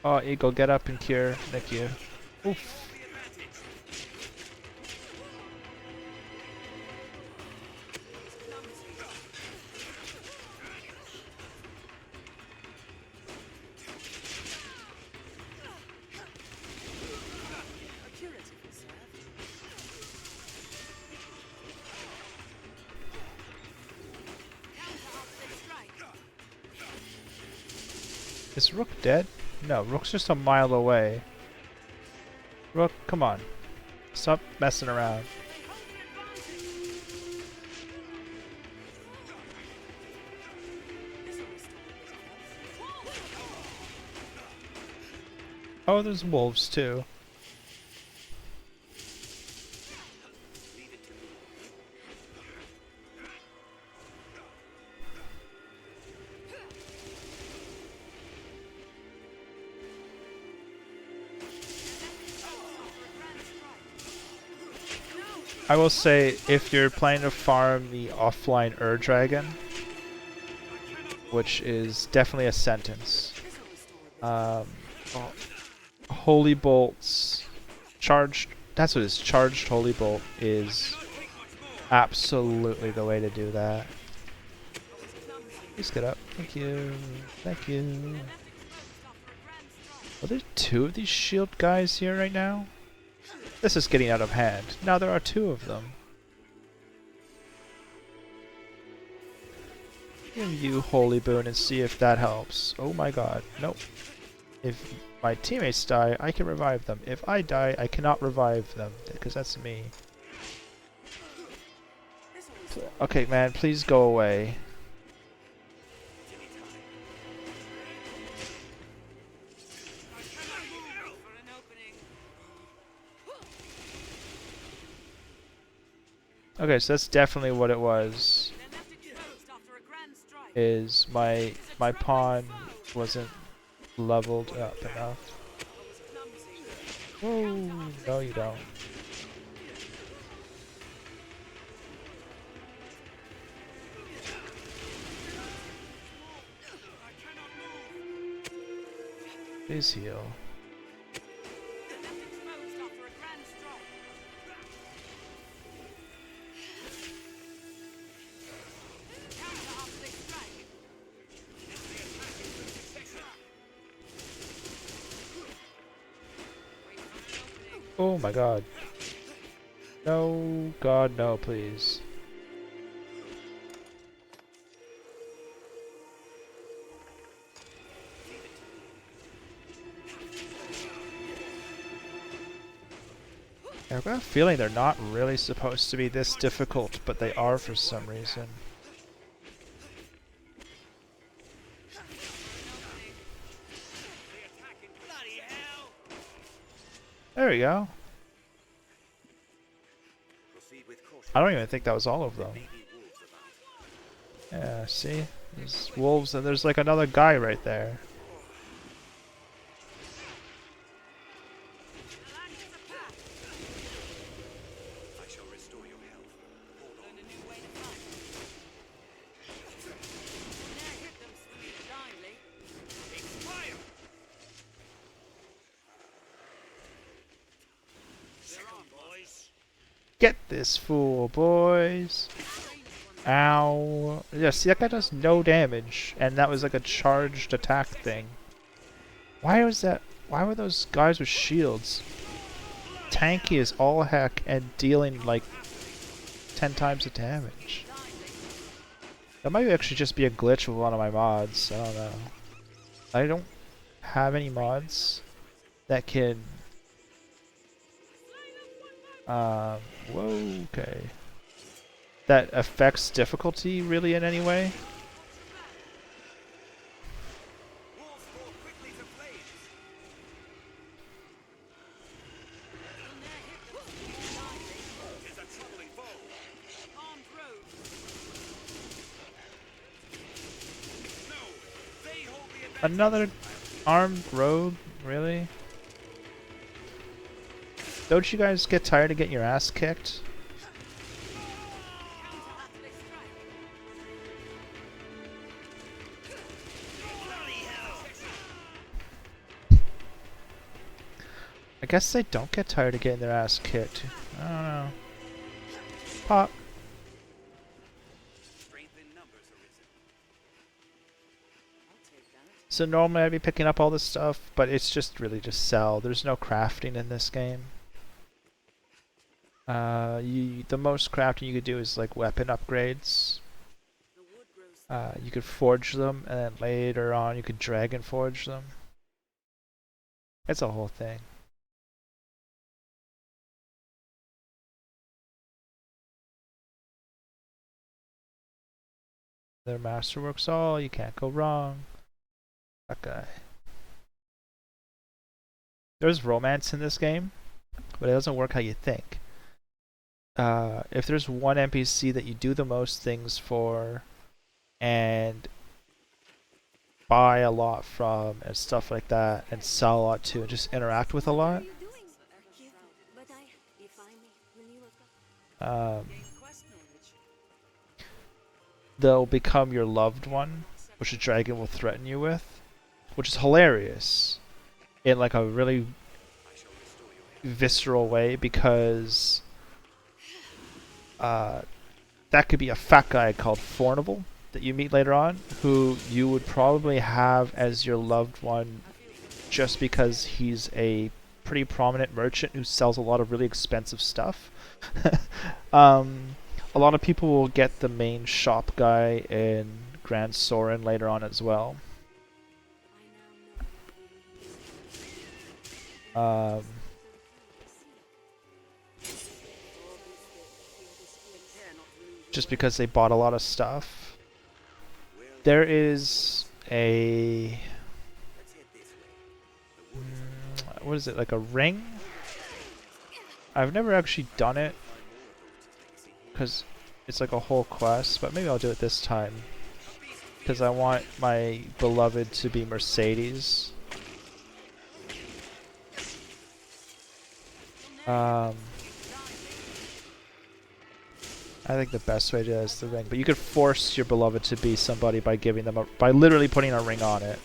Oh, Eagle, get up and cure. Thank you. Oof. Is Rook dead? No, Rook's just a mile away. Rook, come on. Stop messing around. Oh, there's wolves too. I will say, if you're planning to farm the offline Dragon, which is definitely a sentence, Holy Bolts, charged, that's what it is, charged Holy Bolt is absolutely the way to do that. Please get up. Thank you. Thank you. Are there two of these shield guys here right now? This is getting out of hand. Now there are two of them. Give you Holy Boon and see if that helps. Oh my god. Nope. If my teammates die, I can revive them. If I die, I cannot revive them, because that's me. Okay, man, please go away. Okay, so that's definitely what it was. Is my pawn wasn't leveled up enough. Oh, no you don't. Please heal. Oh my god. No, god, no, please. I've got a feeling they're not really supposed to be this difficult, but they are for some reason. There we go. I don't even think that was all of them. Yeah, see? There's wolves and there's like another guy right there. Get this fool, boys! Ow. Yeah, see, that guy does no damage, and that was like a charged attack thing. Why was that? Why were those guys with shields tanky as all heck and dealing like 10 times the damage? That might actually just be a glitch with one of my mods. I don't know. I don't have any mods that can... whoa, okay. That affects difficulty really in any way. Another armed rogue? Really? Don't you guys get tired of getting your ass kicked? guess they don't get tired of getting their ass kicked. I don't know. Pop. So normally I'd be picking up all this stuff, but it's just really just sell. There's no crafting in this game. The most crafting you could do is like weapon upgrades. You could forge them, and then later on you could dragon forge them. It's a whole thing. Their masterworks all, you can't go wrong. That guy. There's romance in this game, but it doesn't work how you think. If there's one NPC that you do the most things for and buy a lot from and stuff like that and sell a lot to and just interact with a lot, they'll become your loved one, which the dragon will threaten you with, which is hilarious in like a really visceral way, because that could be a fat guy called Fornival that you meet later on, who you would probably have as your loved one just because he's a pretty prominent merchant who sells a lot of really expensive stuff. A lot of people will get the main shop guy in Grand Soren later on as well. Just because they bought a lot of stuff. There is a... what is it, like a ring? I've never actually done it, because it's like a whole quest, but maybe I'll do it this time. Because I want my beloved to be Mercedes. I think the best way to do that is the ring, but you could force your beloved to be somebody by giving them by literally putting a ring on it.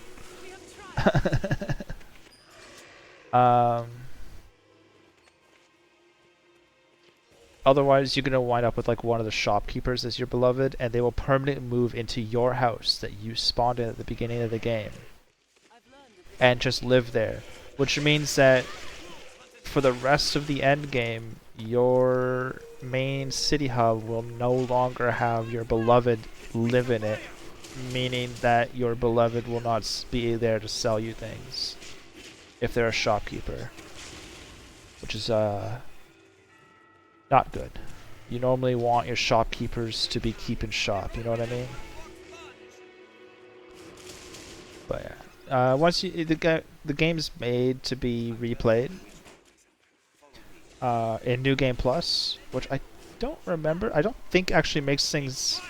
Otherwise, you're gonna wind up with like one of the shopkeepers as your beloved, and they will permanently move into your house that you spawned in at the beginning of the game, and just live there. Which means that for the rest of the end game, your main city hub will no longer have your beloved live in it, meaning that your beloved will not be there to sell you things if they're a shopkeeper, which is not good. You normally want your shopkeepers to be keeping shop, you know what I mean? But yeah, once the game's made to be replayed in New Game Plus, which I don't remember. I don't think actually makes things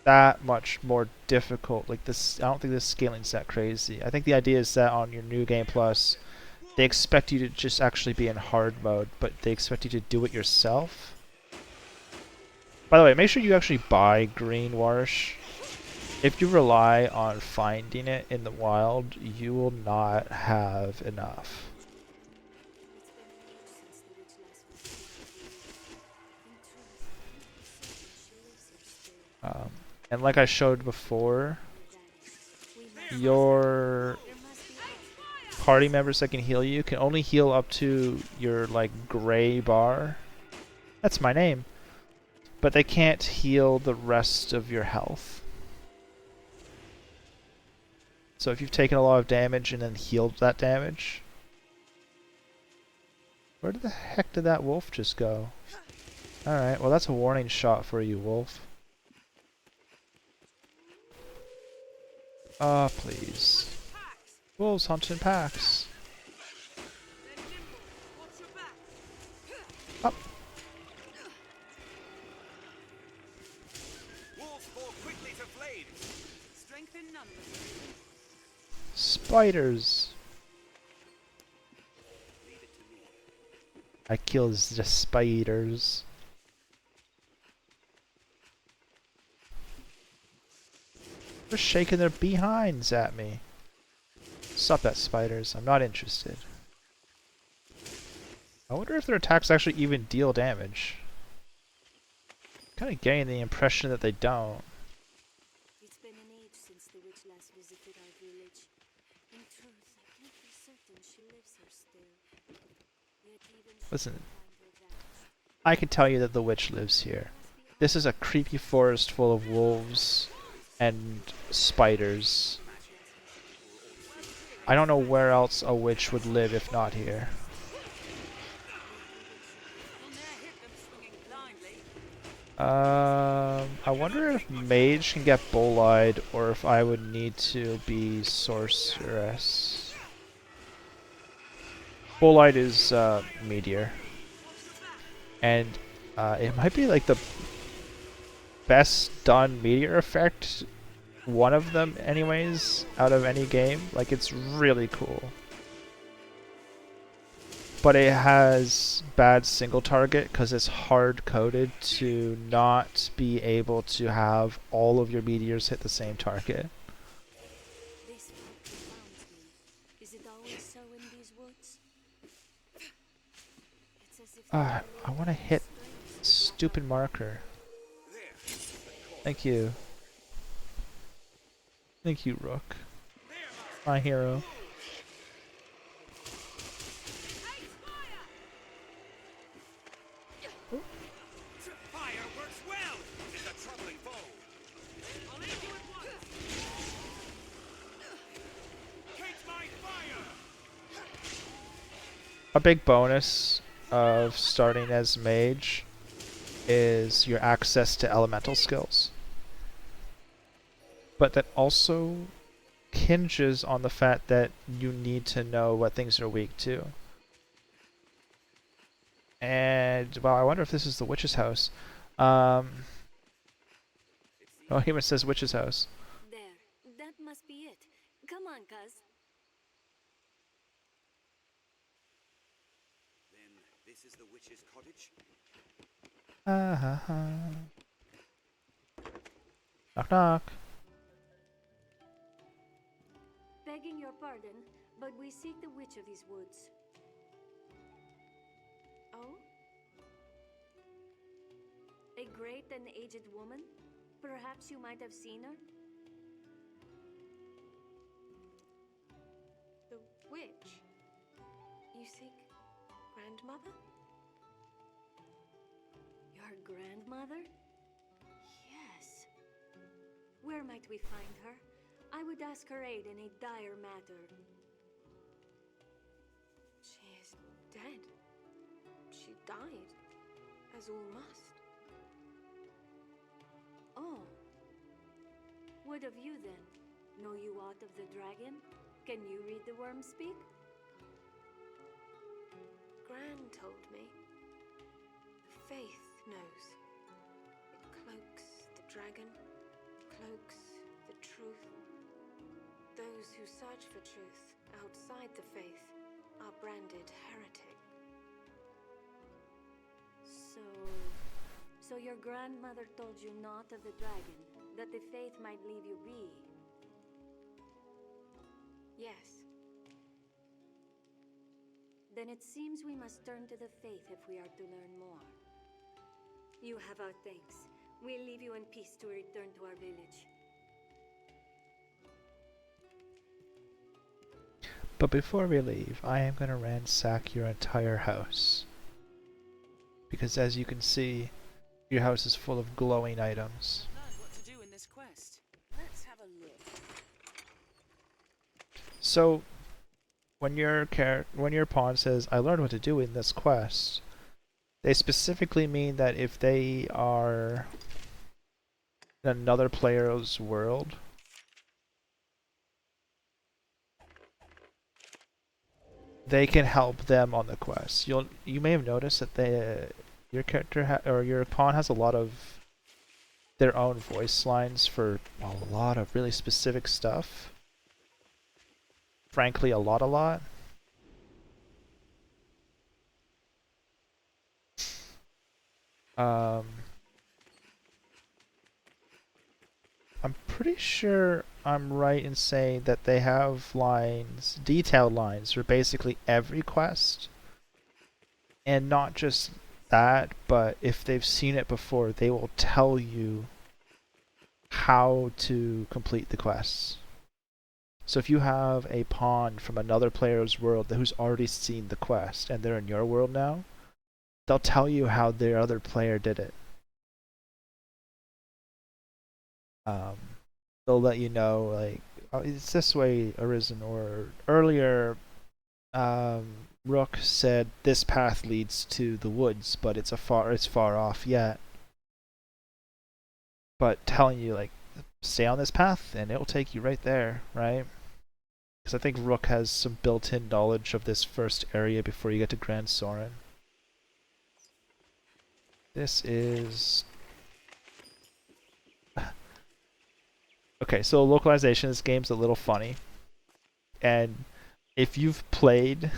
that much more difficult. Like this, I don't think this scaling's that crazy. I think the idea is that on your New Game Plus, they expect you to just actually be in hard mode, but they expect you to do it yourself. By the way, make sure you actually buy green Warsh. If you rely on finding it in the wild, you will not have enough. And like I showed before, your party members that can heal you can only heal up to your like gray bar. That's my name. But they can't heal the rest of your health. So if you've taken a lot of damage and then healed that damage... Where the heck did that wolf just go? Alright, well that's a warning shot for you, wolf. Ah, please. Wolves hunt in packs. Up. Spiders. I kills the spiders. They're shaking their behinds at me. Stop that, spiders. I'm not interested. I wonder if their attacks actually even deal damage. Kind of getting the impression that they don't. It's been an age since the witch last visited our village. In truth, I can't be certain she lives here still. Yet even she Listen, can find her vanished. I can tell you that the witch lives here. This is a creepy forest full of wolves and spiders. I don't know where else a witch would live if not here. I wonder if mage can get bull-eyed or if I would need to be sorceress. Bull-eyed is meteor. And it might be like the best done meteor effect, one of them anyways, out of any game. Like, it's really cool. But it has bad single target because it's hard coded to not be able to have all of your meteors hit the same target. This fact confounds me. Is it always so in these woods? It's as if I want to hit stupid marker. Thank you. Thank you, Rook. My hero. Fire works well! It's a troubling foe! I'll aid you at once! Take my fire! A big bonus of starting as mage is your access to elemental skills. But that also hinges on the fact that you need to know what things are weak to. And, well, I wonder if this is the witch's house. Oh, he even says witch's house. There. That must be it. Come on, cuz. Then this is the witch's cottage? Ha ha ha. Knock knock. Begging your pardon, but we seek the witch of these woods. Oh? A great and aged woman? Perhaps you might have seen her? The witch? You seek grandmother? Your grandmother? Yes. Where might we find her? I would ask her aid in a dire matter. She is dead. She died, as all must. Oh. What of you then? Know you aught of the dragon? Can you read the worm speak? Gran told me. The faith knows. It cloaks the dragon, cloaks the truth. Those who search for truth outside the faith are branded heretic. So your grandmother told you naught of the dragon, that the faith might leave you be? Yes. Then it seems we must turn to the faith if we are to learn more. You have our thanks. We'll leave you in peace to return to our village. But before we leave, I am going to ransack your entire house. Because as you can see, your house is full of glowing items. Learn what to do in this quest. Let's have a look. So, when your pawn says, "I learned what to do in this quest," they specifically mean that if they are in another player's world, they can help them on the quest. You may have noticed that your character or your pawn has a lot of their own voice lines for a lot of really specific stuff. Frankly, a lot. I'm pretty sure I'm right in saying that they have lines, detailed lines, for basically every quest. And not just that, but if they've seen it before, they will tell you how to complete the quests. So if you have a pawn from another player's world who's already seen the quest and they're in your world now, they'll tell you how their other player did it. They'll let you know, like, oh, it's this way, Arisen, or earlier, Rook said this path leads to the woods, but it's far off yet. But telling you, like, stay on this path and it'll take you right there, right? Because I think Rook has some built-in knowledge of this first area before you get to Grand Soren. This is... Okay, so localization in this game's a little funny. And if you've played...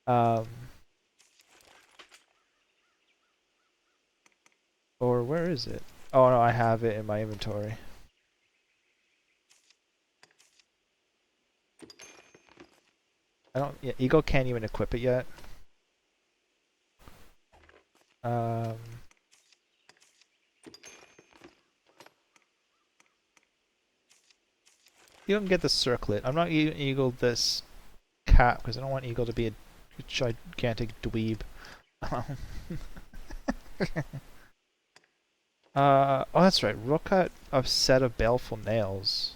or where is it? Oh no, I have it in my inventory. Yeah, Eagle can't even equip it yet. You can get the circlet. I'm not Eagle this cap because I don't want Eagle to be a gigantic dweeb. Oh, that's right. Rook got a set of baleful nails.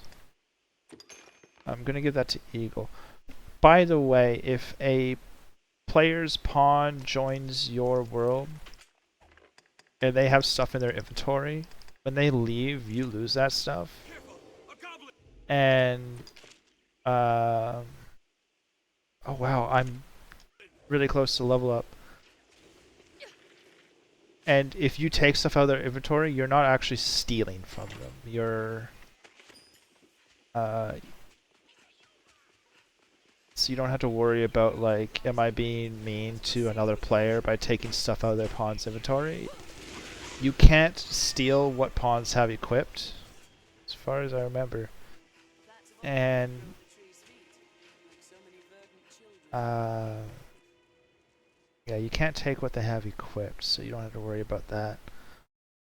I'm gonna give that to Eagle. By the way, if a player's pawn joins your world and they have stuff in their inventory, when they leave, you lose that stuff. And oh wow, I'm really close to level up. And if you take stuff out of their inventory, you're not actually stealing from them. You're so you don't have to worry about, like, am I being mean to another player by taking stuff out of their pawn's inventory? You can't steal what pawns have equipped, as far as I remember. And yeah, you can't take what they have equipped, so you don't have to worry about that.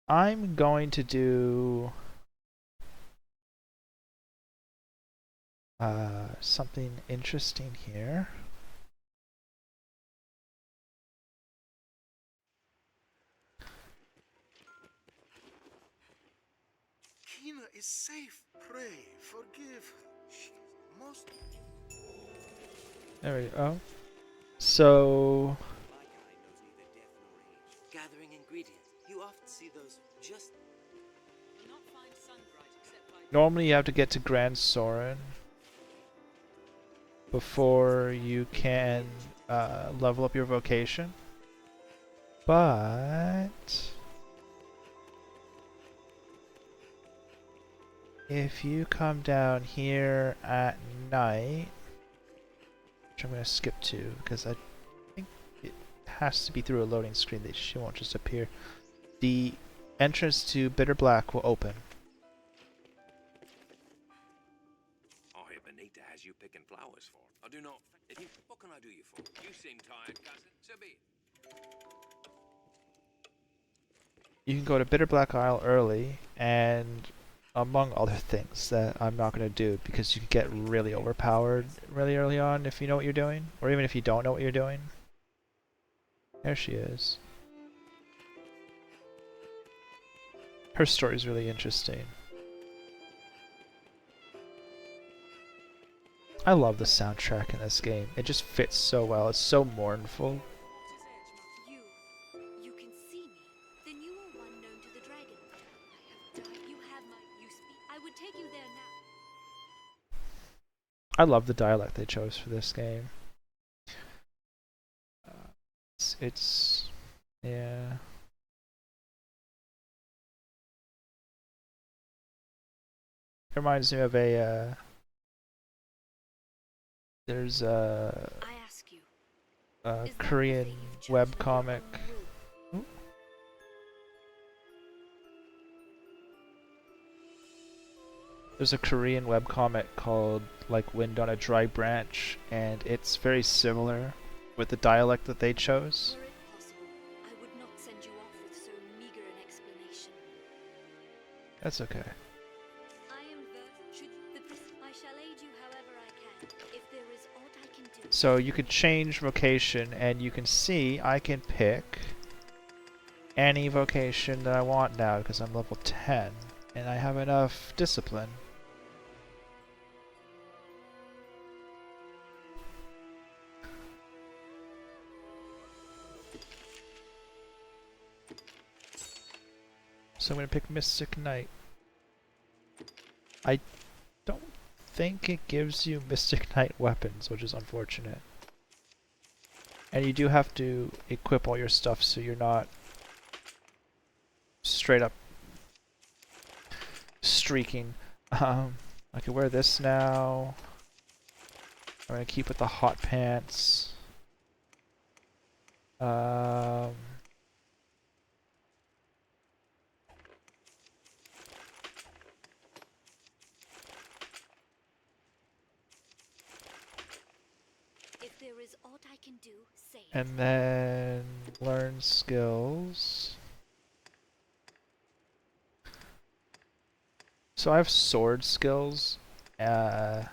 I'm going to do something interesting here. Kina is safe. Pray, forgive her. She most... There we go. So... Gathering ingredients. You often see those just... Normally you have to get to Grand Soren before you can level up your vocation. But... if you come down here at night, which I'm going to skip to because I think it has to be through a loading screen that she won't just appear, the entrance to Bitter Black will open. I hear Benita has you picking flowers for. I do not. What can I do you for? You seem tired, cousin. So be it. You can go to Bitter Black Isle early, and among other things that I'm not going to do because you can get really overpowered really early on if you know what you're doing, or even if you don't know what you're doing. There she is. Her story's really interesting. I love the soundtrack in this game. It just fits so well. It's so mournful. You can see me. Then you are one known to the dragon. I have died. You have my... You speak. I would take you there now. I love the dialect they chose for this game. It's yeah. It reminds me of a there's a Korean webcomic. There's a Korean webcomic called like Wind on a Dry Branch, and it's very similar with the dialect that they chose. Were it possible, I would not send you off with so meager an explanation. That's okay. I am I shall aid you however I can. If there is aught I can do. So you could change vocation, and you can see I can pick any vocation that I want now because I'm level 10 and I have enough discipline. So I'm going to pick Mystic Knight. I don't think it gives you Mystic Knight weapons, which is unfortunate. And you do have to equip all your stuff so you're not straight up streaking. I can wear this now. I'm going to keep with the hot pants. If there is aught I can do, say it. And then learn skills. So I have sword skills. Oh,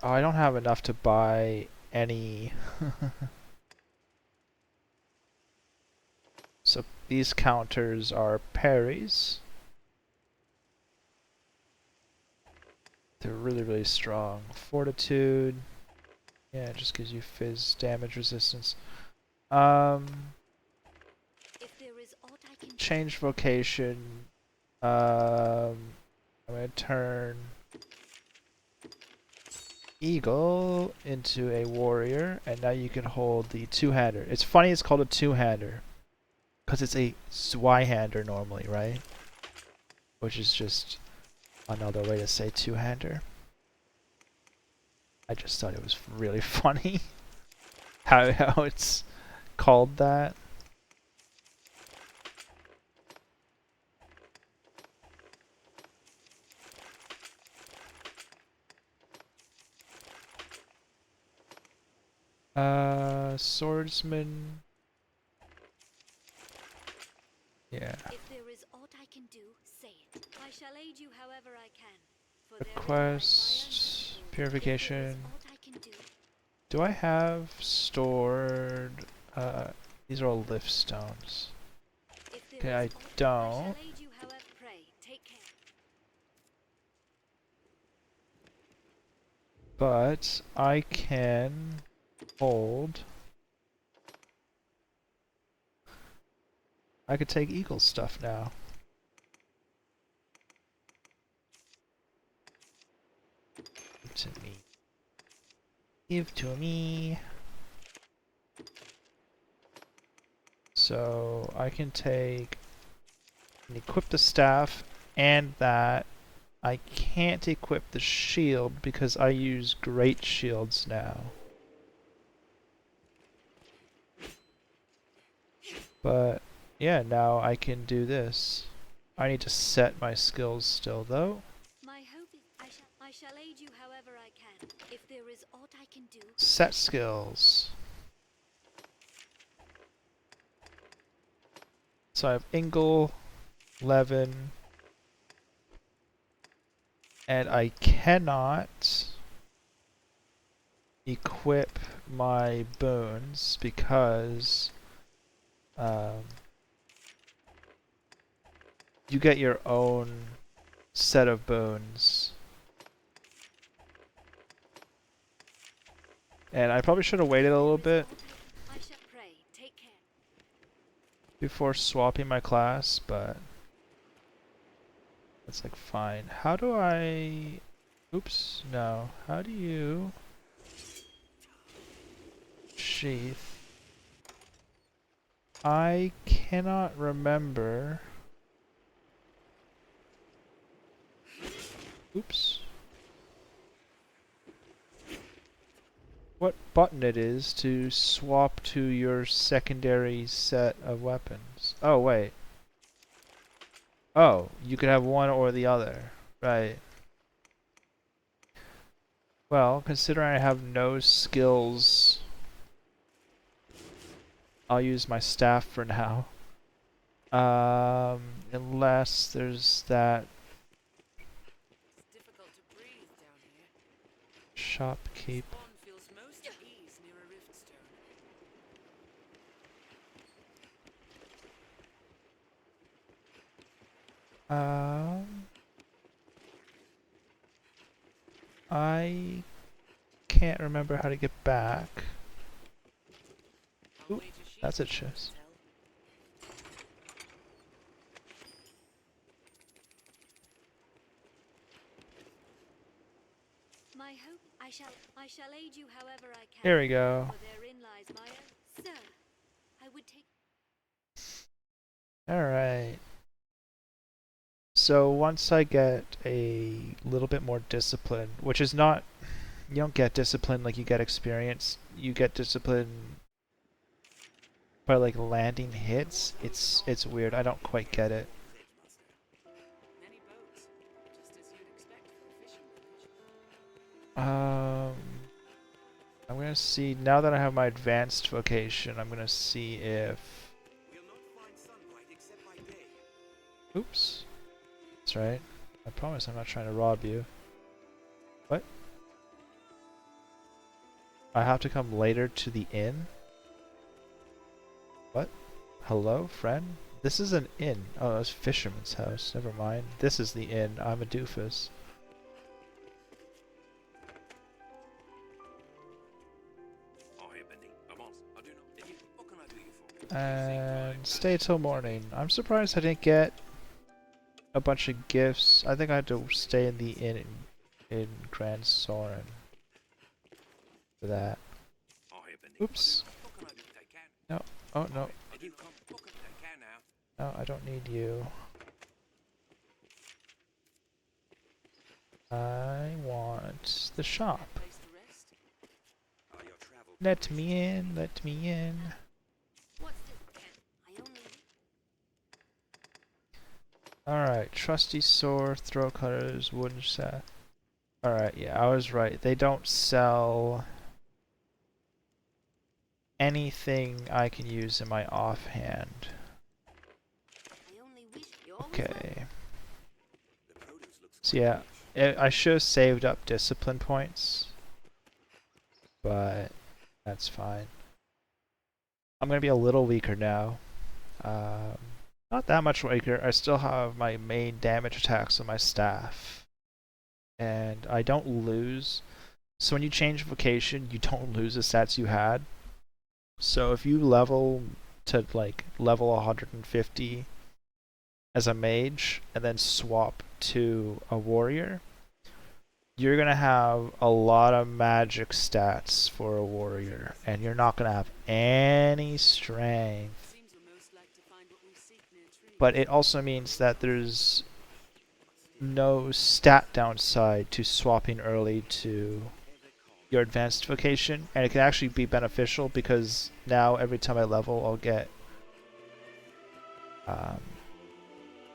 I don't have enough to buy any. So these counters are parries. They're really, really strong. Fortitude. Yeah, it just gives you fizz damage resistance. If there is aught I can Change vocation. I'm gonna turn Eagle into a warrior, and now you can hold the two-hander. It's funny it's called a two-hander, because it's a Zweihander normally, right? Which is just another way to say two-hander. I just thought it was really funny how it's called that. Swordsman. Yeah. If there is aught I can do, say it. I shall aid you however I can. For there is Request purification. If there is aught I can do. Do I have stored? These are all lift stones. If there Okay, I is aught, I don't. shall aid you however. Pray, take care. But I can hold. I could take Eagle stuff now. Give to me. Give to me. So I can take and equip the staff and that. I can't equip the shield because I use great shields now. But yeah, now I can do this. I need to set my skills still though. My hope is I shall aid you however I can. If there is aught I can do. Set skills. So I have Ingle, Levin, and I cannot equip my boons because you get your own set of boons. And I probably should have waited a little bit I shall pray, take care. before swapping my class, but it's like fine. How do I... Oops, no. How do you... Sheath. I cannot remember... Oops. What button it is to swap to your secondary set of weapons. Oh, wait. Oh, you could have one or the other. Right. Well, considering I have no skills, I'll use my staff for now. Unless there's that It's difficult to breathe down here. shopkeep. Spawn feels most at ease near a riftstone. I can't remember how to get back. I'll Oop, wager she's that's it got more to shows. tell. My hope I shall aid you however I can. Here we go. For therein lies my own. Sir, I would take. Alright. So once I get a little bit more discipline, which is not, you don't get discipline like you get experience, you get discipline by like landing hits. It's weird, I don't quite get it. Many boats, just as you'd expect for a fishing village. I'm gonna see, now that I have my advanced vocation, I'm gonna see if, We'll not find sunlight except by day. oops, that's right, I promise I'm not trying to rob you. What? I have to come later to the inn? What? Hello, friend? This is an inn. Oh, that's Fisherman's house. Never mind. This is the inn. I'm a doofus. And stay till morning. I'm surprised I didn't get a bunch of gifts. I think I had to stay in the inn in Grand Soren for that. Oops. No. Oh, no. No, I don't need you. I want the shop. Place to rest? Let me in, let me in. What's this? I only. Alright, trusty sword, throw cutters, wooden set. Alright, yeah, I was right. They don't sell anything I can use in my offhand. I only wish you always Okay. So yeah, I should have saved up discipline points, but that's fine. I'm gonna be a little weaker now. Not that much weaker. I still have my main damage attacks on my staff, and I don't lose. So when you change vocation, you don't lose the stats you had. So if you level to like level 150 as a mage and then swap to a warrior, you're gonna have a lot of magic stats for a warrior, and you're not gonna have any strength. Seems we're most like to find what we seek near trees. But it also means that there's no stat downside to swapping early to your advanced vocation, and it can actually be beneficial because now every time I level I'll get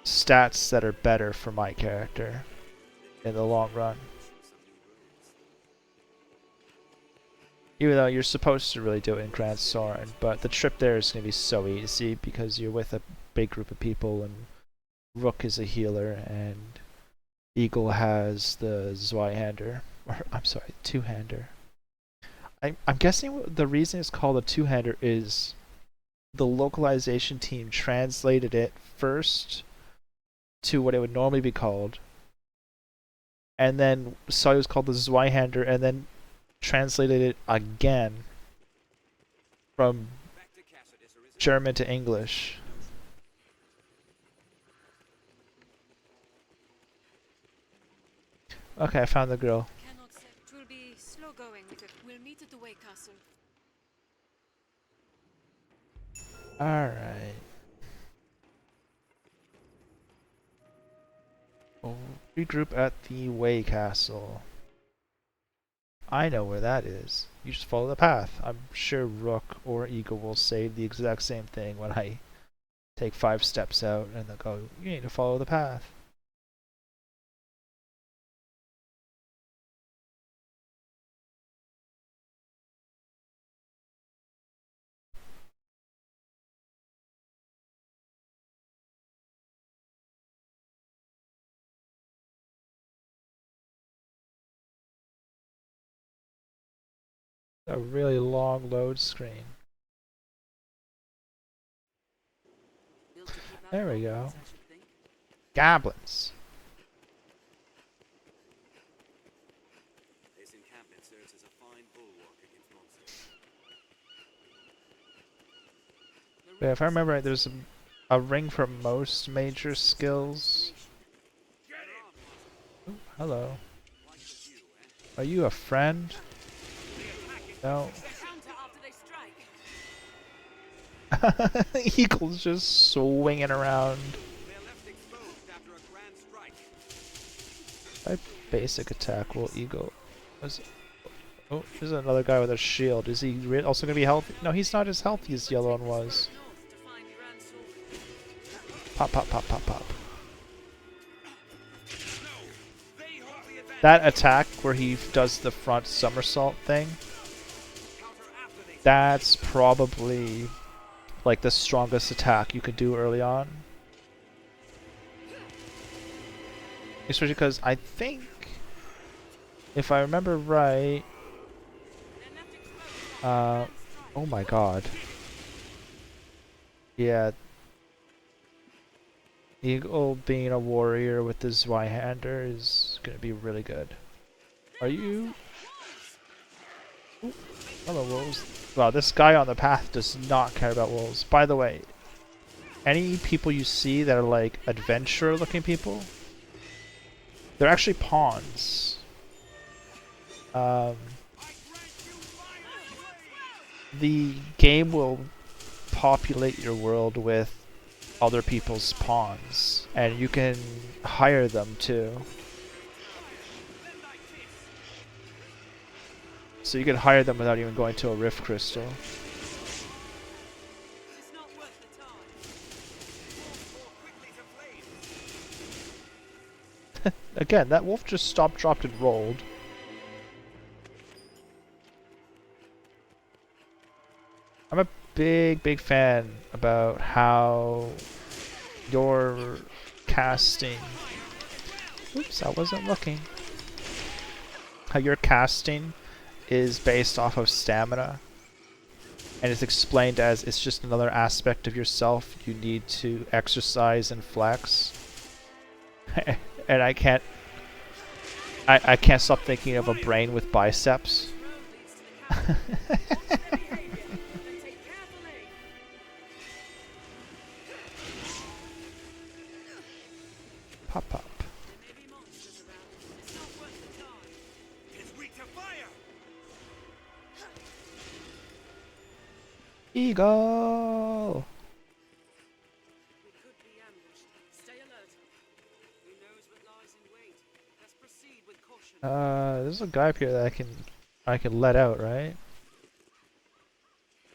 stats that are better for my character in the long run. Even though you're supposed to really do it in Grand Soren, but the trip there is going to be so easy because you're with a big group of people, and Rook is a healer, and Eagle has the Zweihander, or I'm sorry, two-hander. I'm guessing the reason it's called a two-hander is the localization team translated it first to what it would normally be called, and then saw it was called the Zweihander, and then translated it again from German to English. Okay, I found the girl. Cannot say. It will be slow going with it. We'll meet at the Way Castle. Alright. We'll regroup at the Way Castle. I know where that is. You just follow the path. I'm sure Rook or Eagle will say the exact same thing when I take 5 steps out, and they'll go, you need to follow the path. A really long load screen. There we go. Goblins. This encampment serves as a fine bulwark against monsters. Yeah, if I remember right, there's a ring for most major skills. Ooh, hello. Are you a friend? No. Eagle's just swinging around. My basic attack will Eagle. Oh, there's another guy with a shield. Is he also gonna be healthy? No, he's not as healthy as the other one was. Pop, pop, pop, pop, pop. That attack where he does the front somersault thing, that's probably like the strongest attack you could do early on. Especially because I think, if I remember right, oh my god. Yeah. Eagle being a warrior with the Zweihander is gonna be really good. Are you? Ooh, hello, wolves. Wow, this guy on the path does not care about wolves. By the way, any people you see that are like adventurer-looking people, they're actually pawns. The game will populate your world with other people's pawns, and you can hire them too. So you can hire them without even going to a Rift Crystal. Again, that wolf just stopped, dropped, and rolled. I'm a big fan about how your casting... Oops, I wasn't looking. How your casting is based off of stamina. And it's explained as it's just another aspect of yourself you need to exercise and flex. And I can't stop thinking of a brain with biceps. Pop pop. Eagle! There's a guy up here that I can let out, right?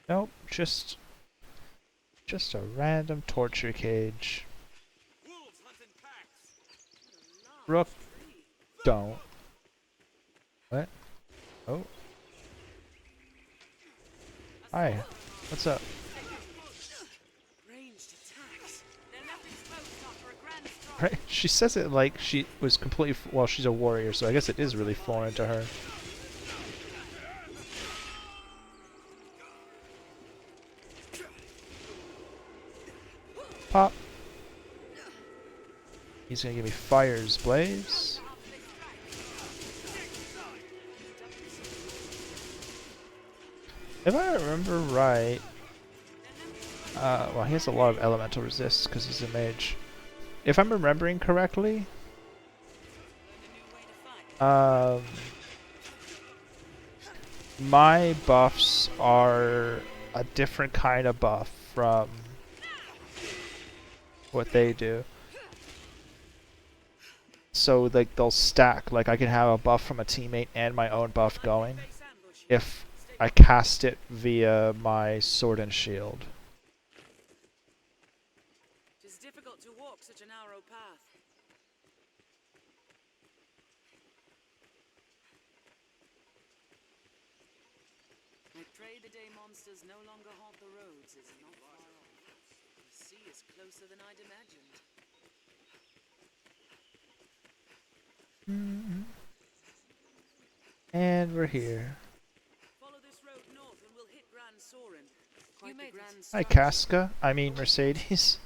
Nope, just a random torture cage. Rook, don't. What? Oh. Hi. What's up? Right? She says it like she was completely... Well, she's a warrior, so I guess it is really foreign to her. Pop. He's gonna give me Fire's Blaze. If I remember right... well, he has a lot of elemental resists because he's a mage. If I'm remembering correctly... my buffs are a different kind of buff from what they do. So like they'll stack. Like I can have a buff from a teammate and my own buff going if I cast it via my sword and shield. say the day monsters no longer haunt the roads is not far off. The sea is closer than I'd imagined. And we're here. Follow this road north and we'll hit Grand Soren. You made it. Hi, Casca. I mean Mercedes.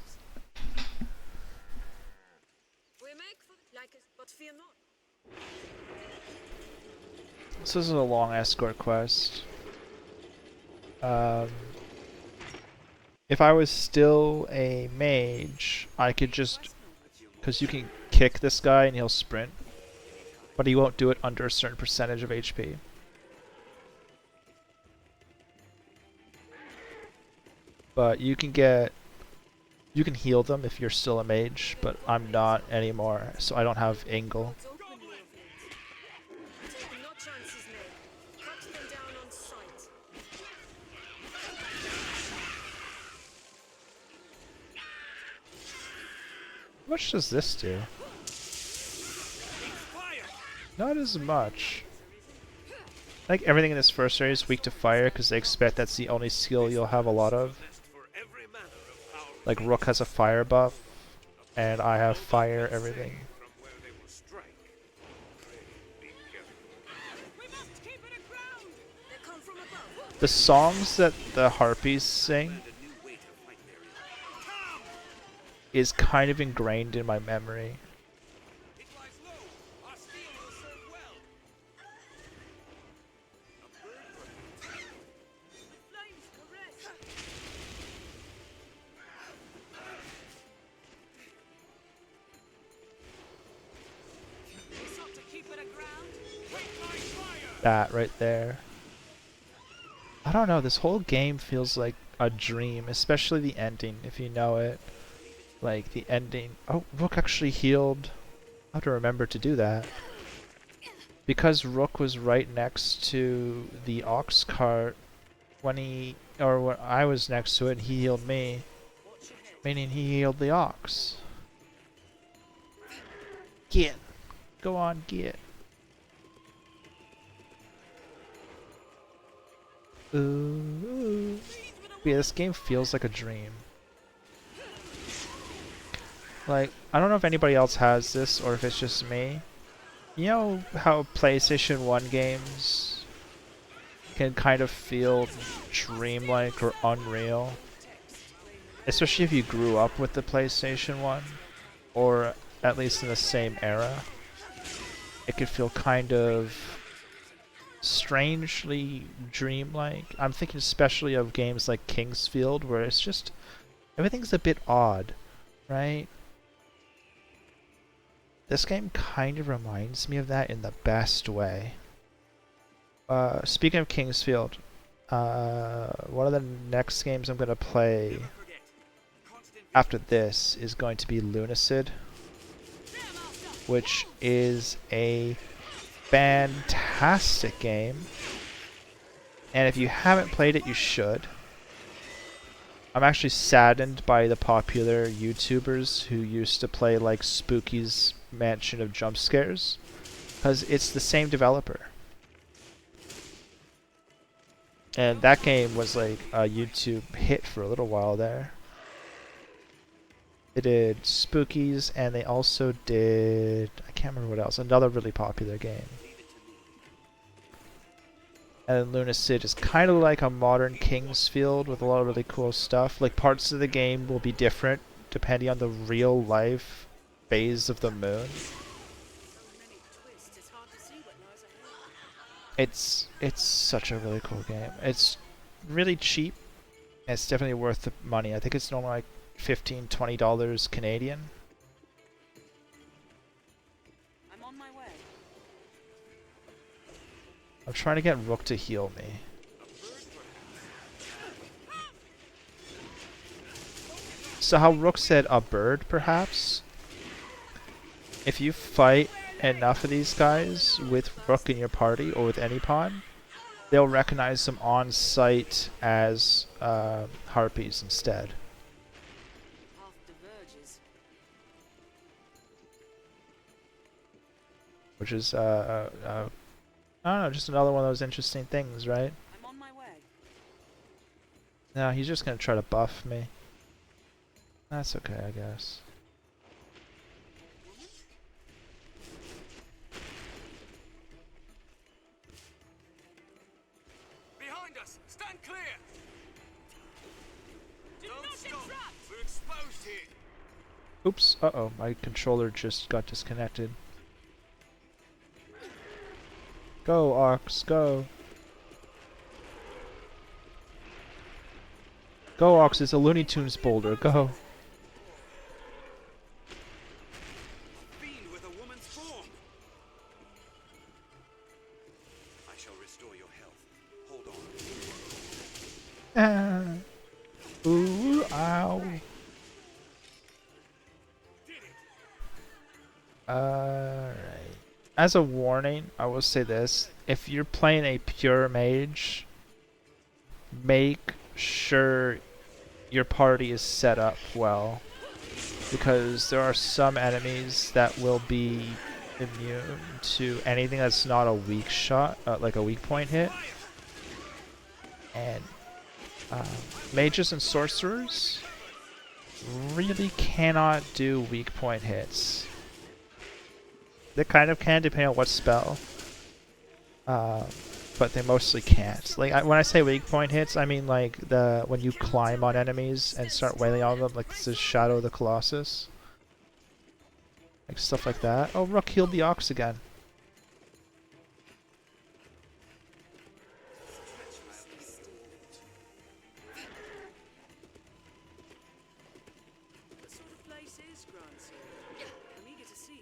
We make for like it, but fear not. This is a long escort quest. If I was still a mage, I could just... Because you can kick this guy and he'll sprint. But he won't do it under a certain percentage of HP. But you can get... You can heal them if you're still a mage, but I'm not anymore, so I don't have Angle. Take no chances, mate. Cut them down on sight. How much does this do? Not as much. I think everything in this first area is weak to fire because they expect that's the only skill you'll have a lot of. Like Rook has a fire buff, and I have fire everything. The songs that the harpies sing is kind of ingrained in my memory. That right there. I don't know, this whole game feels like a dream, especially the ending, if you know it. Like, the ending... Oh, Rook actually healed. I have to remember to do that. Because Rook was right next to the ox cart when he... Or when I was next to it, he healed me. Meaning he healed the ox. Get! Go on, get. Ooh. Yeah, this game feels like a dream. Like, I don't know if anybody else has this or if it's just me. You know how PlayStation 1 games can kind of feel dreamlike or unreal? Especially if you grew up with the PlayStation 1, or at least in the same era. It could feel kind of strangely dreamlike. I'm thinking especially of games like Kingsfield, where it's just everything's a bit odd, right? This game kind of reminds me of that in the best way. Speaking of Kingsfield, one of the next games I'm going to play after this is going to be Lunacid, which is a fantastic game, and if you haven't played it, you should. I'm actually saddened by the popular YouTubers who used to play like Spooky's Mansion of Jump Scares, because it's the same developer. And that game was like a YouTube hit for a little while there. They did Spookies, and they also did... I can't remember what else. Another really popular game. And Lunacid is kind of like a modern Kingsfield with a lot of really cool stuff. Like, parts of the game will be different depending on the real life phase of the moon. It's such a really cool game. It's really cheap. And it's definitely worth the money. I think it's normally like $15, $20 Canadian. I'm on my way. I'm trying to get Rook to heal me. So how Rook said a bird, perhaps? If you fight enough of these guys with Rook in your party, or with any pawn, they'll recognize them on sight as harpies instead. Which is, I don't know, just another one of those interesting things, right? I'm on my way. No, he's just gonna try to buff me. That's okay, I guess. Behind us! Stand clear! Don't stop! We're exposed here! Oops, uh-oh, my controller just got disconnected. Go, Ox, go. Go, Ox, it's a Looney Tunes boulder, go. Fiend with a woman's form! I shall restore your health. Hold on. Ah. Ooh, ow. Alright. As a warning, I will say this. If you're playing a pure mage, make sure your party is set up well. Because there are some enemies that will be immune to anything that's not a weak shot, like a weak point hit. And mages and sorcerers really cannot do weak point hits. They kind of can depending on what spell, but they mostly can't. Like when I say weak point hits, I mean like when you climb on enemies and start wailing on them, like this is Shadow of the Colossus, like stuff like that. Oh, Rook healed the Ox again. What sort of place is Grandson? I'm eager to see it.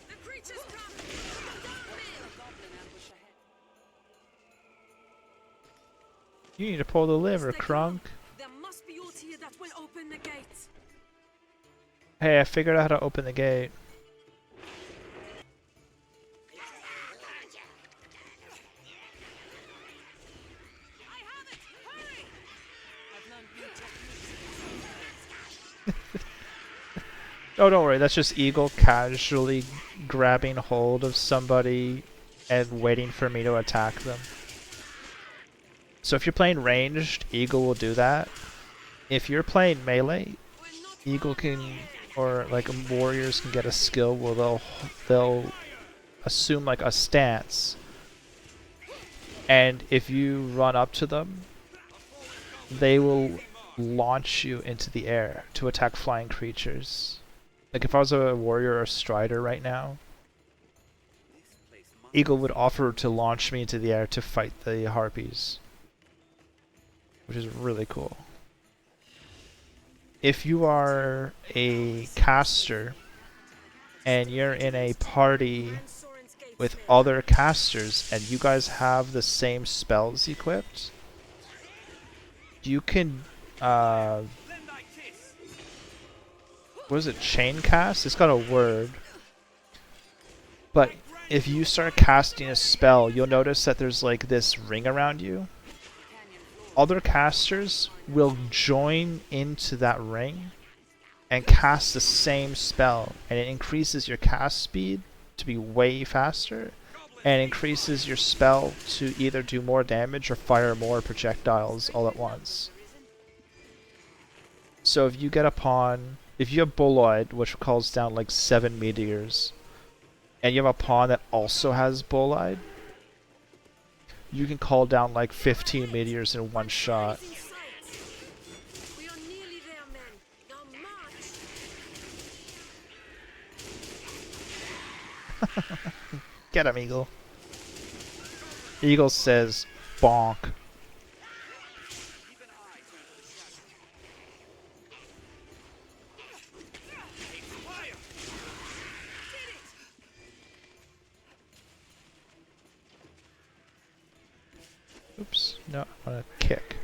The creature's come! You need to pull the lever, Krunk. There must be out here that will open the gates. Hey, I figured out how to open the gate. Oh, don't worry, that's just Eagle casually grabbing hold of somebody and waiting for me to attack them. So if you're playing ranged, Eagle will do that. If you're playing melee, Eagle can, or like warriors can get a skill where they'll assume like a stance. And if you run up to them, they will launch you into the air to attack flying creatures. Like if I was a warrior or a strider right now, Eagle would offer to launch me into the air to fight the harpies, which is really cool. If you are a caster and you're in a party with other casters and you guys have the same spells equipped, you can what is it, chain cast? It's got a word. But if you start casting a spell, you'll notice that there's like this ring around you. Other casters will join into that ring and cast the same spell, and it increases your cast speed to be way faster and increases your spell to either do more damage or fire more projectiles all at once. So if you get if you have Boloid, which calls down like 7 meteors, and you have a pawn that also has Boloid, you can call down like 15 meteors in one shot. We are nearly there, men. Now march! Get him, Eagle. Eagle says, bonk. Oops, no, I want to kick.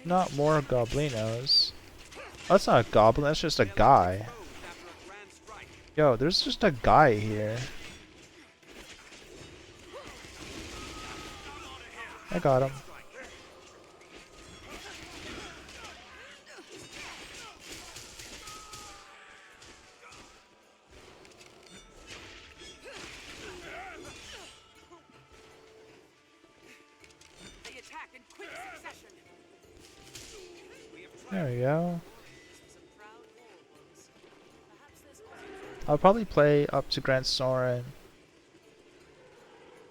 Not more goblinos. Oh, that's not a goblin, that's just a guy. Yo, there's just a guy here. I got him. in quick succession. There we go. I'll probably play up to Grand Soren.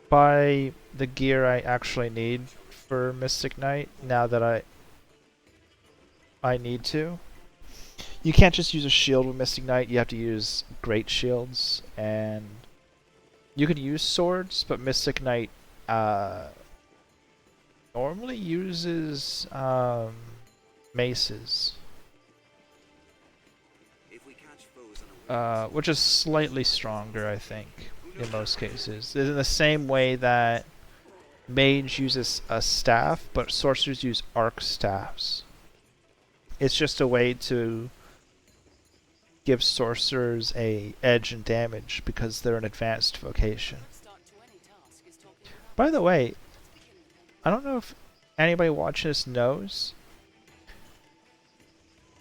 Buy the gear I actually need for Mystic Knight now that I need to. You can't just use a shield with Mystic Knight, you have to use great shields, and you could use swords, but Mystic Knight normally uses maces. Which is slightly stronger, I think, in most cases. In the same way that mage uses a staff, but sorcerers use arc staffs. It's just a way to give sorcerers a edge in damage because they're an advanced vocation. By the way, I don't know if anybody watching this knows,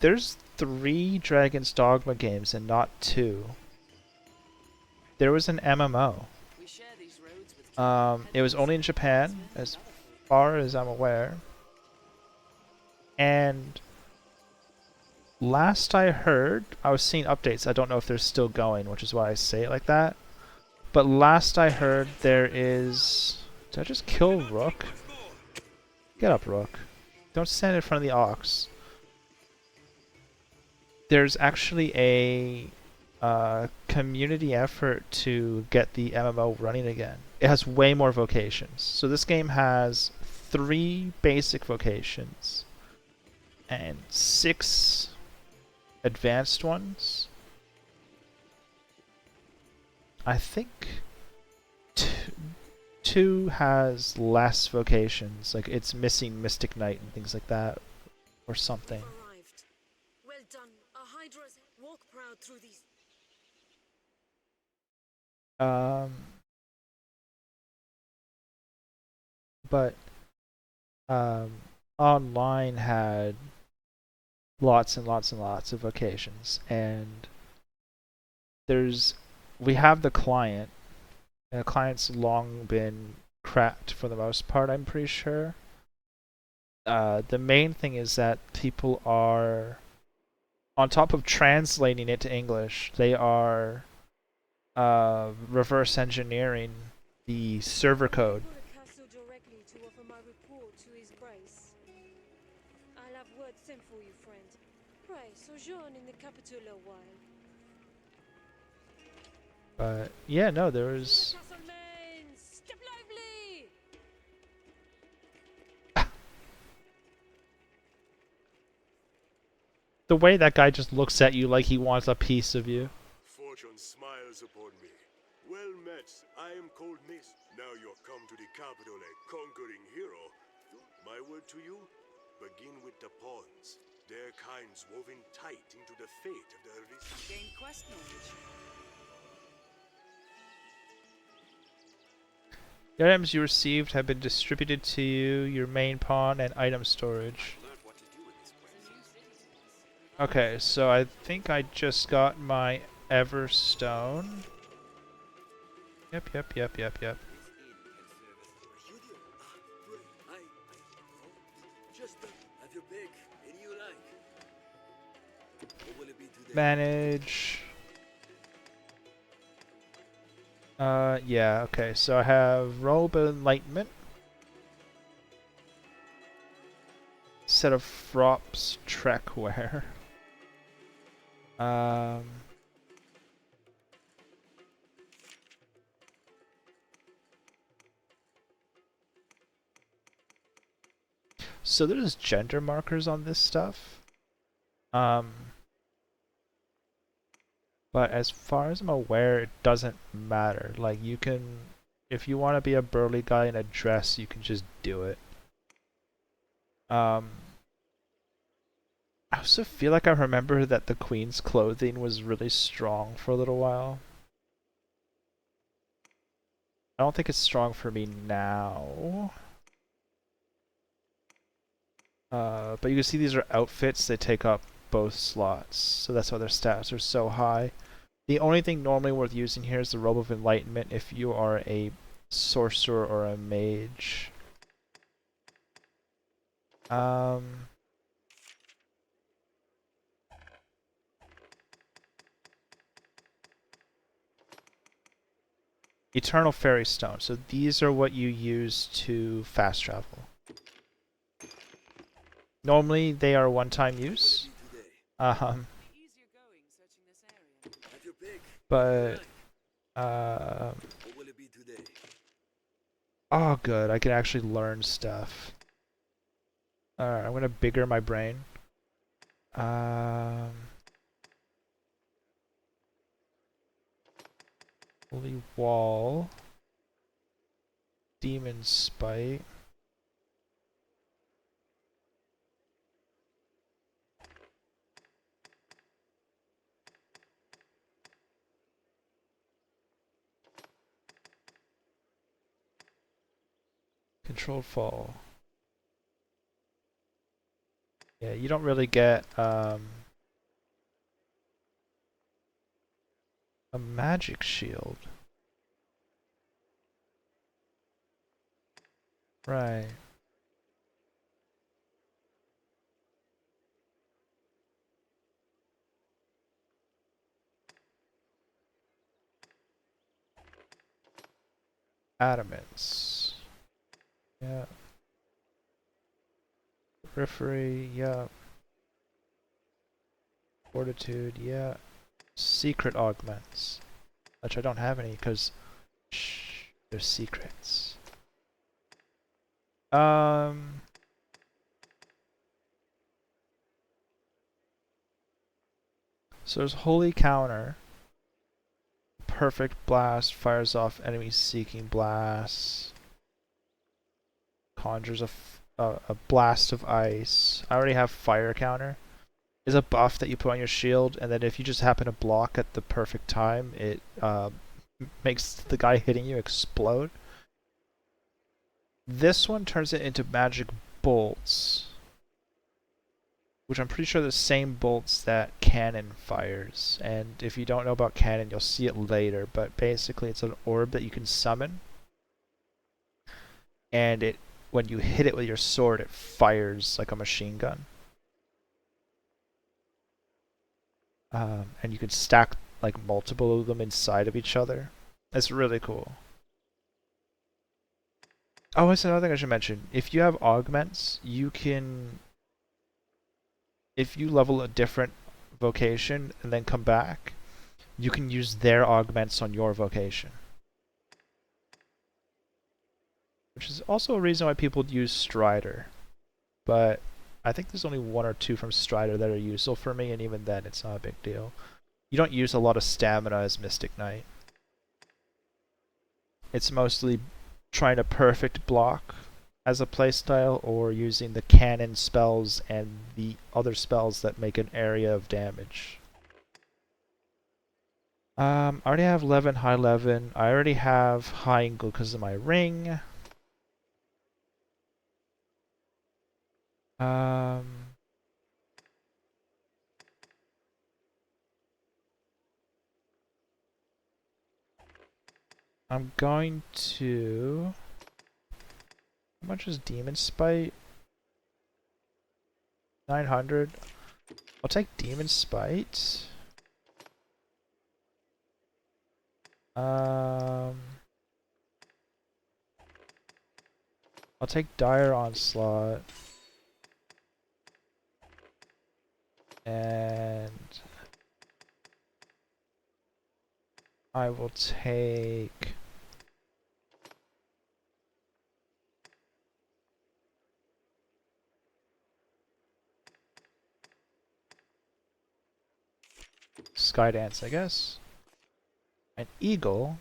there's 3 Dragon's Dogma games and not 2. There was an MMO. It was only in Japan, as far as I'm aware. And last I heard, I was seeing updates. I don't know if they're still going, which is why I say it like that. But last I heard, there is... Did I just kill Rook? Get up, Rook. Don't stand in front of the ox. There's actually a community effort to get the MMO running again. It has way more vocations. So this game has 3 basic vocations and 6 advanced ones. I think 2 has less vocations, like it's missing Mystic Knight and things like that, or something. Well done. A Hydra's walk proud through these. But online had lots and lots and lots of vocations, and we have the client, and the client's long been cracked for the most part, I'm pretty sure. The main thing is that people are, on top of translating it to English, they are reverse engineering the server code. I'll have word sent for you, friend. Pray, sojourn in the capital a while. But yeah, no, there was. Step lively! The way that guy just looks at you like he wants a piece of you. Fortune smiles upon me. Well met. I am called Miss. Now you're come to the capital a conquering hero. My word to you, begin with the pawns. Their kinds woven tight into the fate of the Gain quest knowledge. The items you received have been distributed to you, your main pawn, and item storage. Okay, so I think I just got my Everstone. Yep. Manage. Yeah, okay, so I have Robe of Enlightenment. Set of Frops Trekware. So there's gender markers on this stuff. But as far as I'm aware, it doesn't matter. Like, you can, if you want to be a burly guy in a dress, you can just do it. I also feel like I remember that the Queen's clothing was really strong for a little while. I don't think it's strong for me now. But you can see these are outfits, they take up both slots, so that's why their stats are so high. The only thing normally worth using here is the Robe of Enlightenment if you are a sorcerer or a mage. Um, Eternal Fairy Stone. So these are what you use to fast travel. Normally they are one-time use. But oh good, I can actually learn stuff. Alright, I'm gonna bigger my brain. Holy Wall. Demon Spite. Controlled Fall. Yeah, you don't really get a magic shield. Right. Adamants. Yeah. Periphery, yeah. Fortitude, yeah. Secret augments. Which I don't have any because they're secrets. So there's Holy Counter. Perfect Blast fires off enemies seeking blasts. Conjures a blast of ice. I already have Fire Counter. Is a buff that you put on your shield, and then if you just happen to block at the perfect time, it makes the guy hitting you explode. This one turns it into magic bolts, which I'm pretty sure are the same bolts that cannon fires. And if you don't know about cannon, you'll see it later, but basically it's an orb that you can summon, and it, when you hit it with your sword, it fires like a machine gun. And you can stack like multiple of them inside of each other. It's really cool. Oh, that's another thing I should mention. If you have augments, you can, if you level a different vocation and then come back, you can use their augments on your vocation. Which is also a reason why people use Strider. But I think there's only one or two from Strider that are useful for me, and even then it's not a big deal. You don't use a lot of stamina as Mystic Knight. It's mostly trying to perfect block as a playstyle, or using the cannon spells and the other spells that make an area of damage. I already have Levin, High Levin. I already have High Angle because of my ring. I'm going to... How much is Demon Spite? 900. I'll take Demon Spite. I'll take Dire Onslaught. And I will take... Skydance, I guess. An Eagle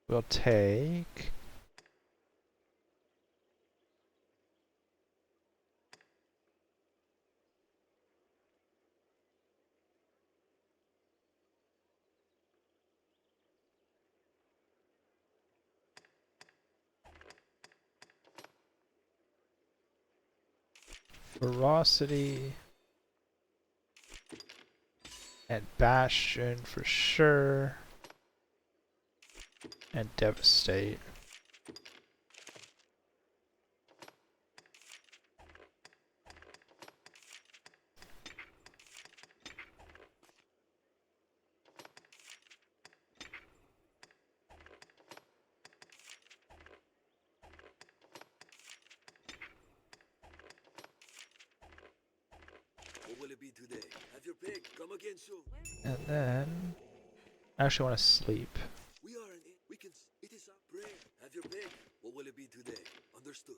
will take... Ferocity. And Bastion for sure. And Devastate. Again soon. And then I actually want to sleep. We are in it. We can. It is a prayer. Have your pick. What will it be today? Understood.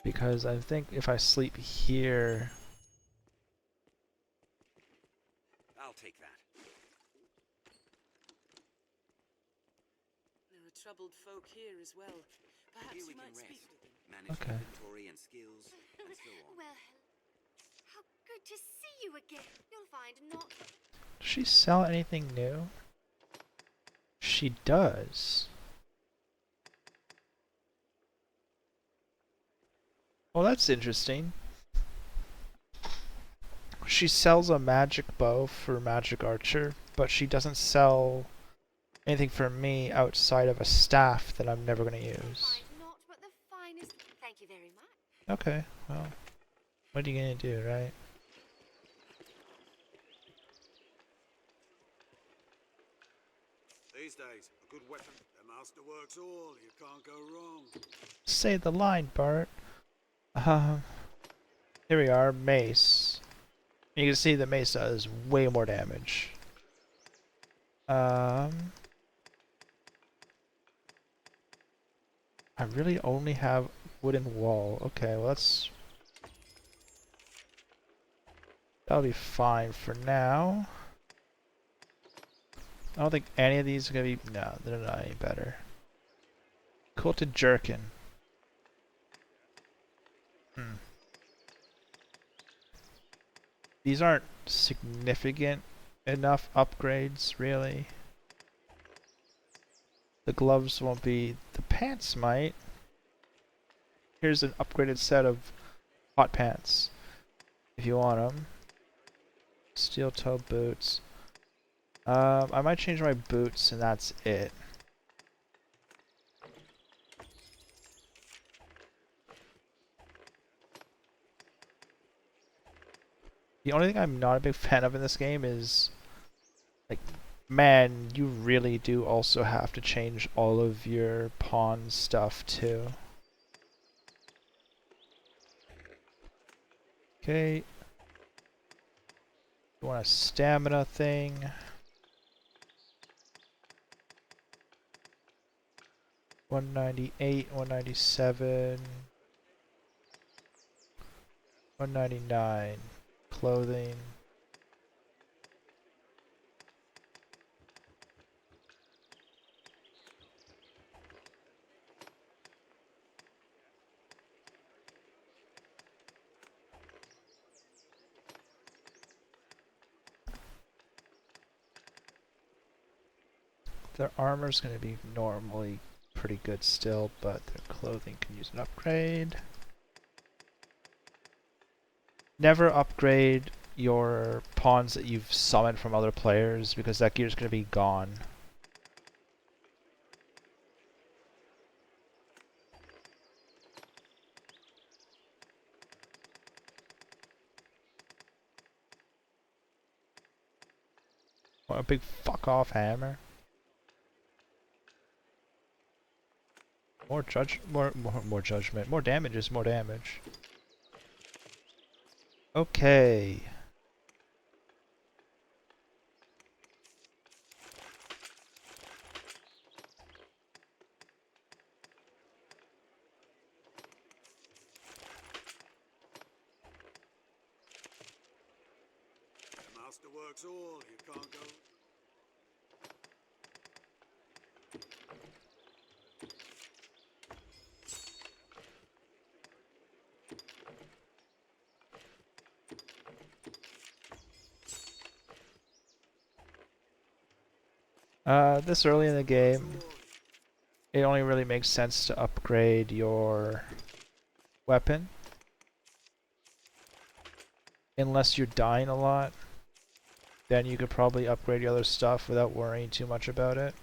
Because I think if I sleep here... I'll take that. There are troubled folk here as well. Perhaps Here we you can might speak rest, with them. manage Okay. inventory and skills, and so on. Well, how good to see you again. You'll find not. Does she sell anything new? She does. Well, that's interesting. She sells a magic bow for magic archer, but she doesn't sell anything for me outside of a staff that I'm never going to use. Find naught but the finest. Thank you very much. Okay, well, what are you going to do, right? These days, a good weapon. The master works all. You can't go wrong. Say the line, Bart. Here we are, mace. You can see the mace does way more damage. I really only have wooden wall. Okay, well that'll be fine for now. I don't think any of these are gonna be, no, they're not any better. Quilted jerkin. These aren't significant enough upgrades, really. The gloves won't be, the pants might. Here's an upgraded set of hot pants, if you want them. Steel toe boots. I might change my boots and that's it. The only thing I'm not a big fan of in this game is, like, man, you really do also have to change all of your pawn stuff too. Okay. You want a stamina thing. $198, $197, $199. Clothing. Their armor's going to be normally pretty good still, but their clothing can use an upgrade. Never upgrade your pawns that you've summoned from other players, because that gear's going to be gone. What, a big fuck off hammer? More judgment. More damage is more damage. Okay. The master works all. You can't go. This early in the game, it only really makes sense to upgrade your weapon. Unless you're dying a lot, then you could probably upgrade your other stuff without worrying too much about it.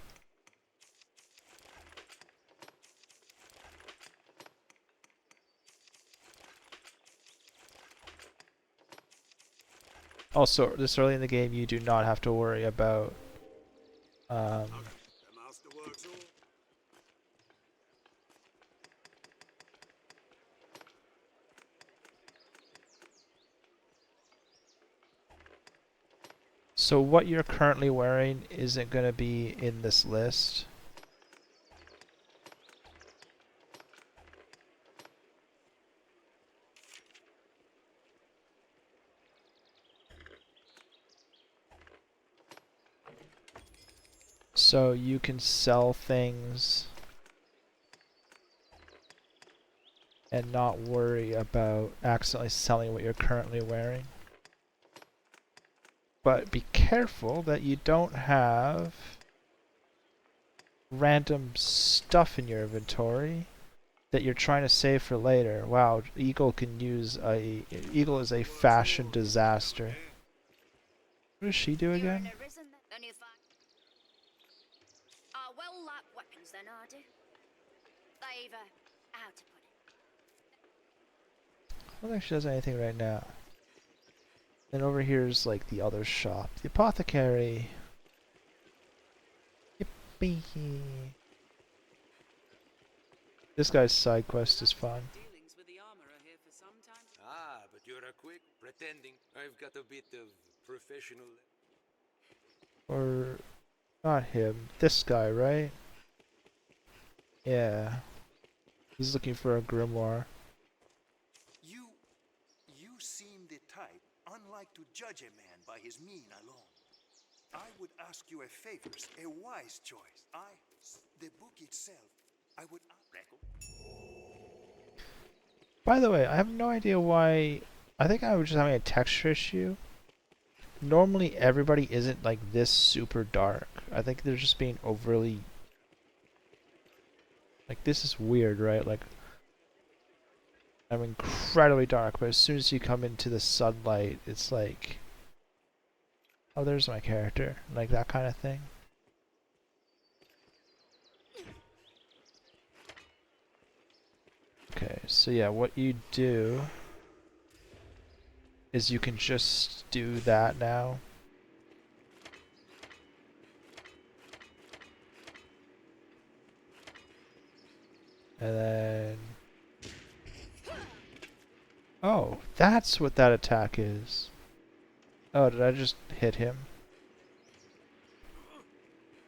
Also, this early in the game, you do not have to worry about The master works all. So what you're currently wearing isn't going to be in this list. So you can sell things and not worry about accidentally selling what you're currently wearing. But be careful that you don't have random stuff in your inventory that you're trying to save for later. Wow, Eagle Eagle is a fashion disaster. What does she do again? Well, like weapons then, are they? They've, how to put it? I don't think she does anything right now. And over here is like the other shop. The apothecary. Yippee. This guy's side quest is fun. Ah, but you're a quick pretending. I've got a bit of professional... Or not him. This guy, right? Yeah. He's looking for a grimoire. You seem the type unlike to judge a man by his mien alone. I would ask you a favor, a wise choice. The book itself, I would... By the way, I have no idea why... I think I was just having a texture issue. Normally everybody isn't like this super dark. I think they're just being overly... Like, this is weird, right? Like, I'm incredibly dark, but as soon as you come into the sunlight, it's like... Oh, there's my character. Like, that kind of thing. Okay, so yeah, what you do is you can just do that now. And then... Oh, that's what that attack is. Oh, did I just hit him?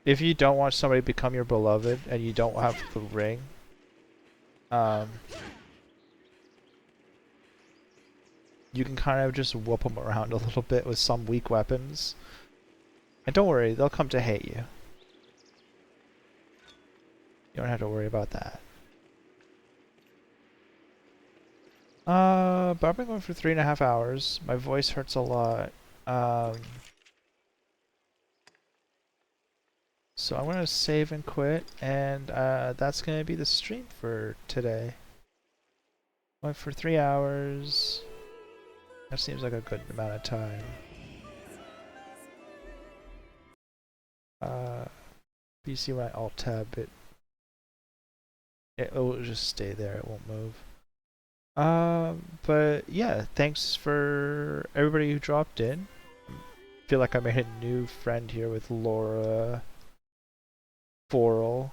If you don't want somebody to become your beloved and you don't have the ring, you can kind of just whoop them around a little bit with some weak weapons. And don't worry, they'll come to hate you. You don't have to worry about that. But I've been going for 3.5 hours. My voice hurts a lot. So I'm gonna save and quit, and that's gonna be the stream for today. Went for 3 hours. That seems like a good amount of time. You see my alt tab, it will just stay there, it won't move. But yeah, thanks for everybody who dropped in. I feel like I made a new friend here with Laurel Forel.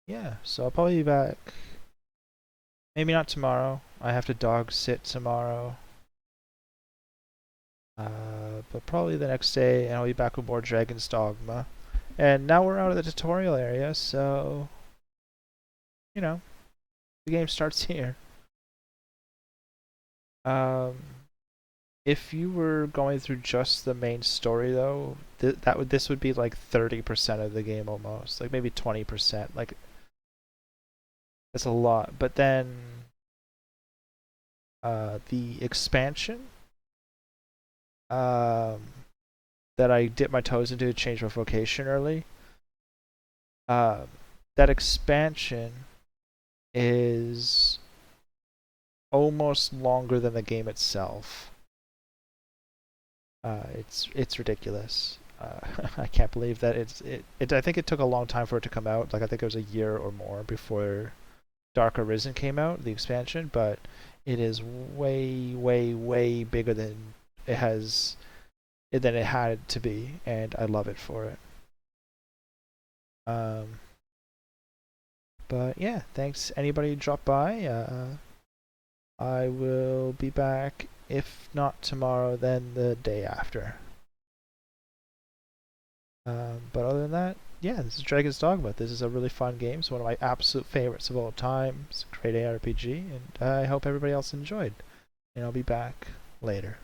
Yeah, so I'll probably be back. Maybe not tomorrow. I have to dog sit tomorrow. But probably the next day, and I'll be back with more Dragon's Dogma. And now we're out of the tutorial area, so... You know, the game starts here. If you were going through just the main story, though, this would be like 30% of the game almost, like maybe 20%. Like, that's a lot. But then, the expansion, that I dipped my toes into to change my vocation early. That expansion is almost longer than the game itself. It's ridiculous. I can't believe that I think it took a long time for it to come out. Like, I think it was a year or more before Dark Arisen came out, the expansion, but it is way, way, way bigger than it had to be, and I love it for it. But yeah, thanks anybody who dropped by. I will be back, if not tomorrow, then the day after. But other than that, yeah, this is Dragon's Dogma. This is a really fun game. It's one of my absolute favorites of all time. It's a great ARPG, and I hope everybody else enjoyed. And I'll be back later.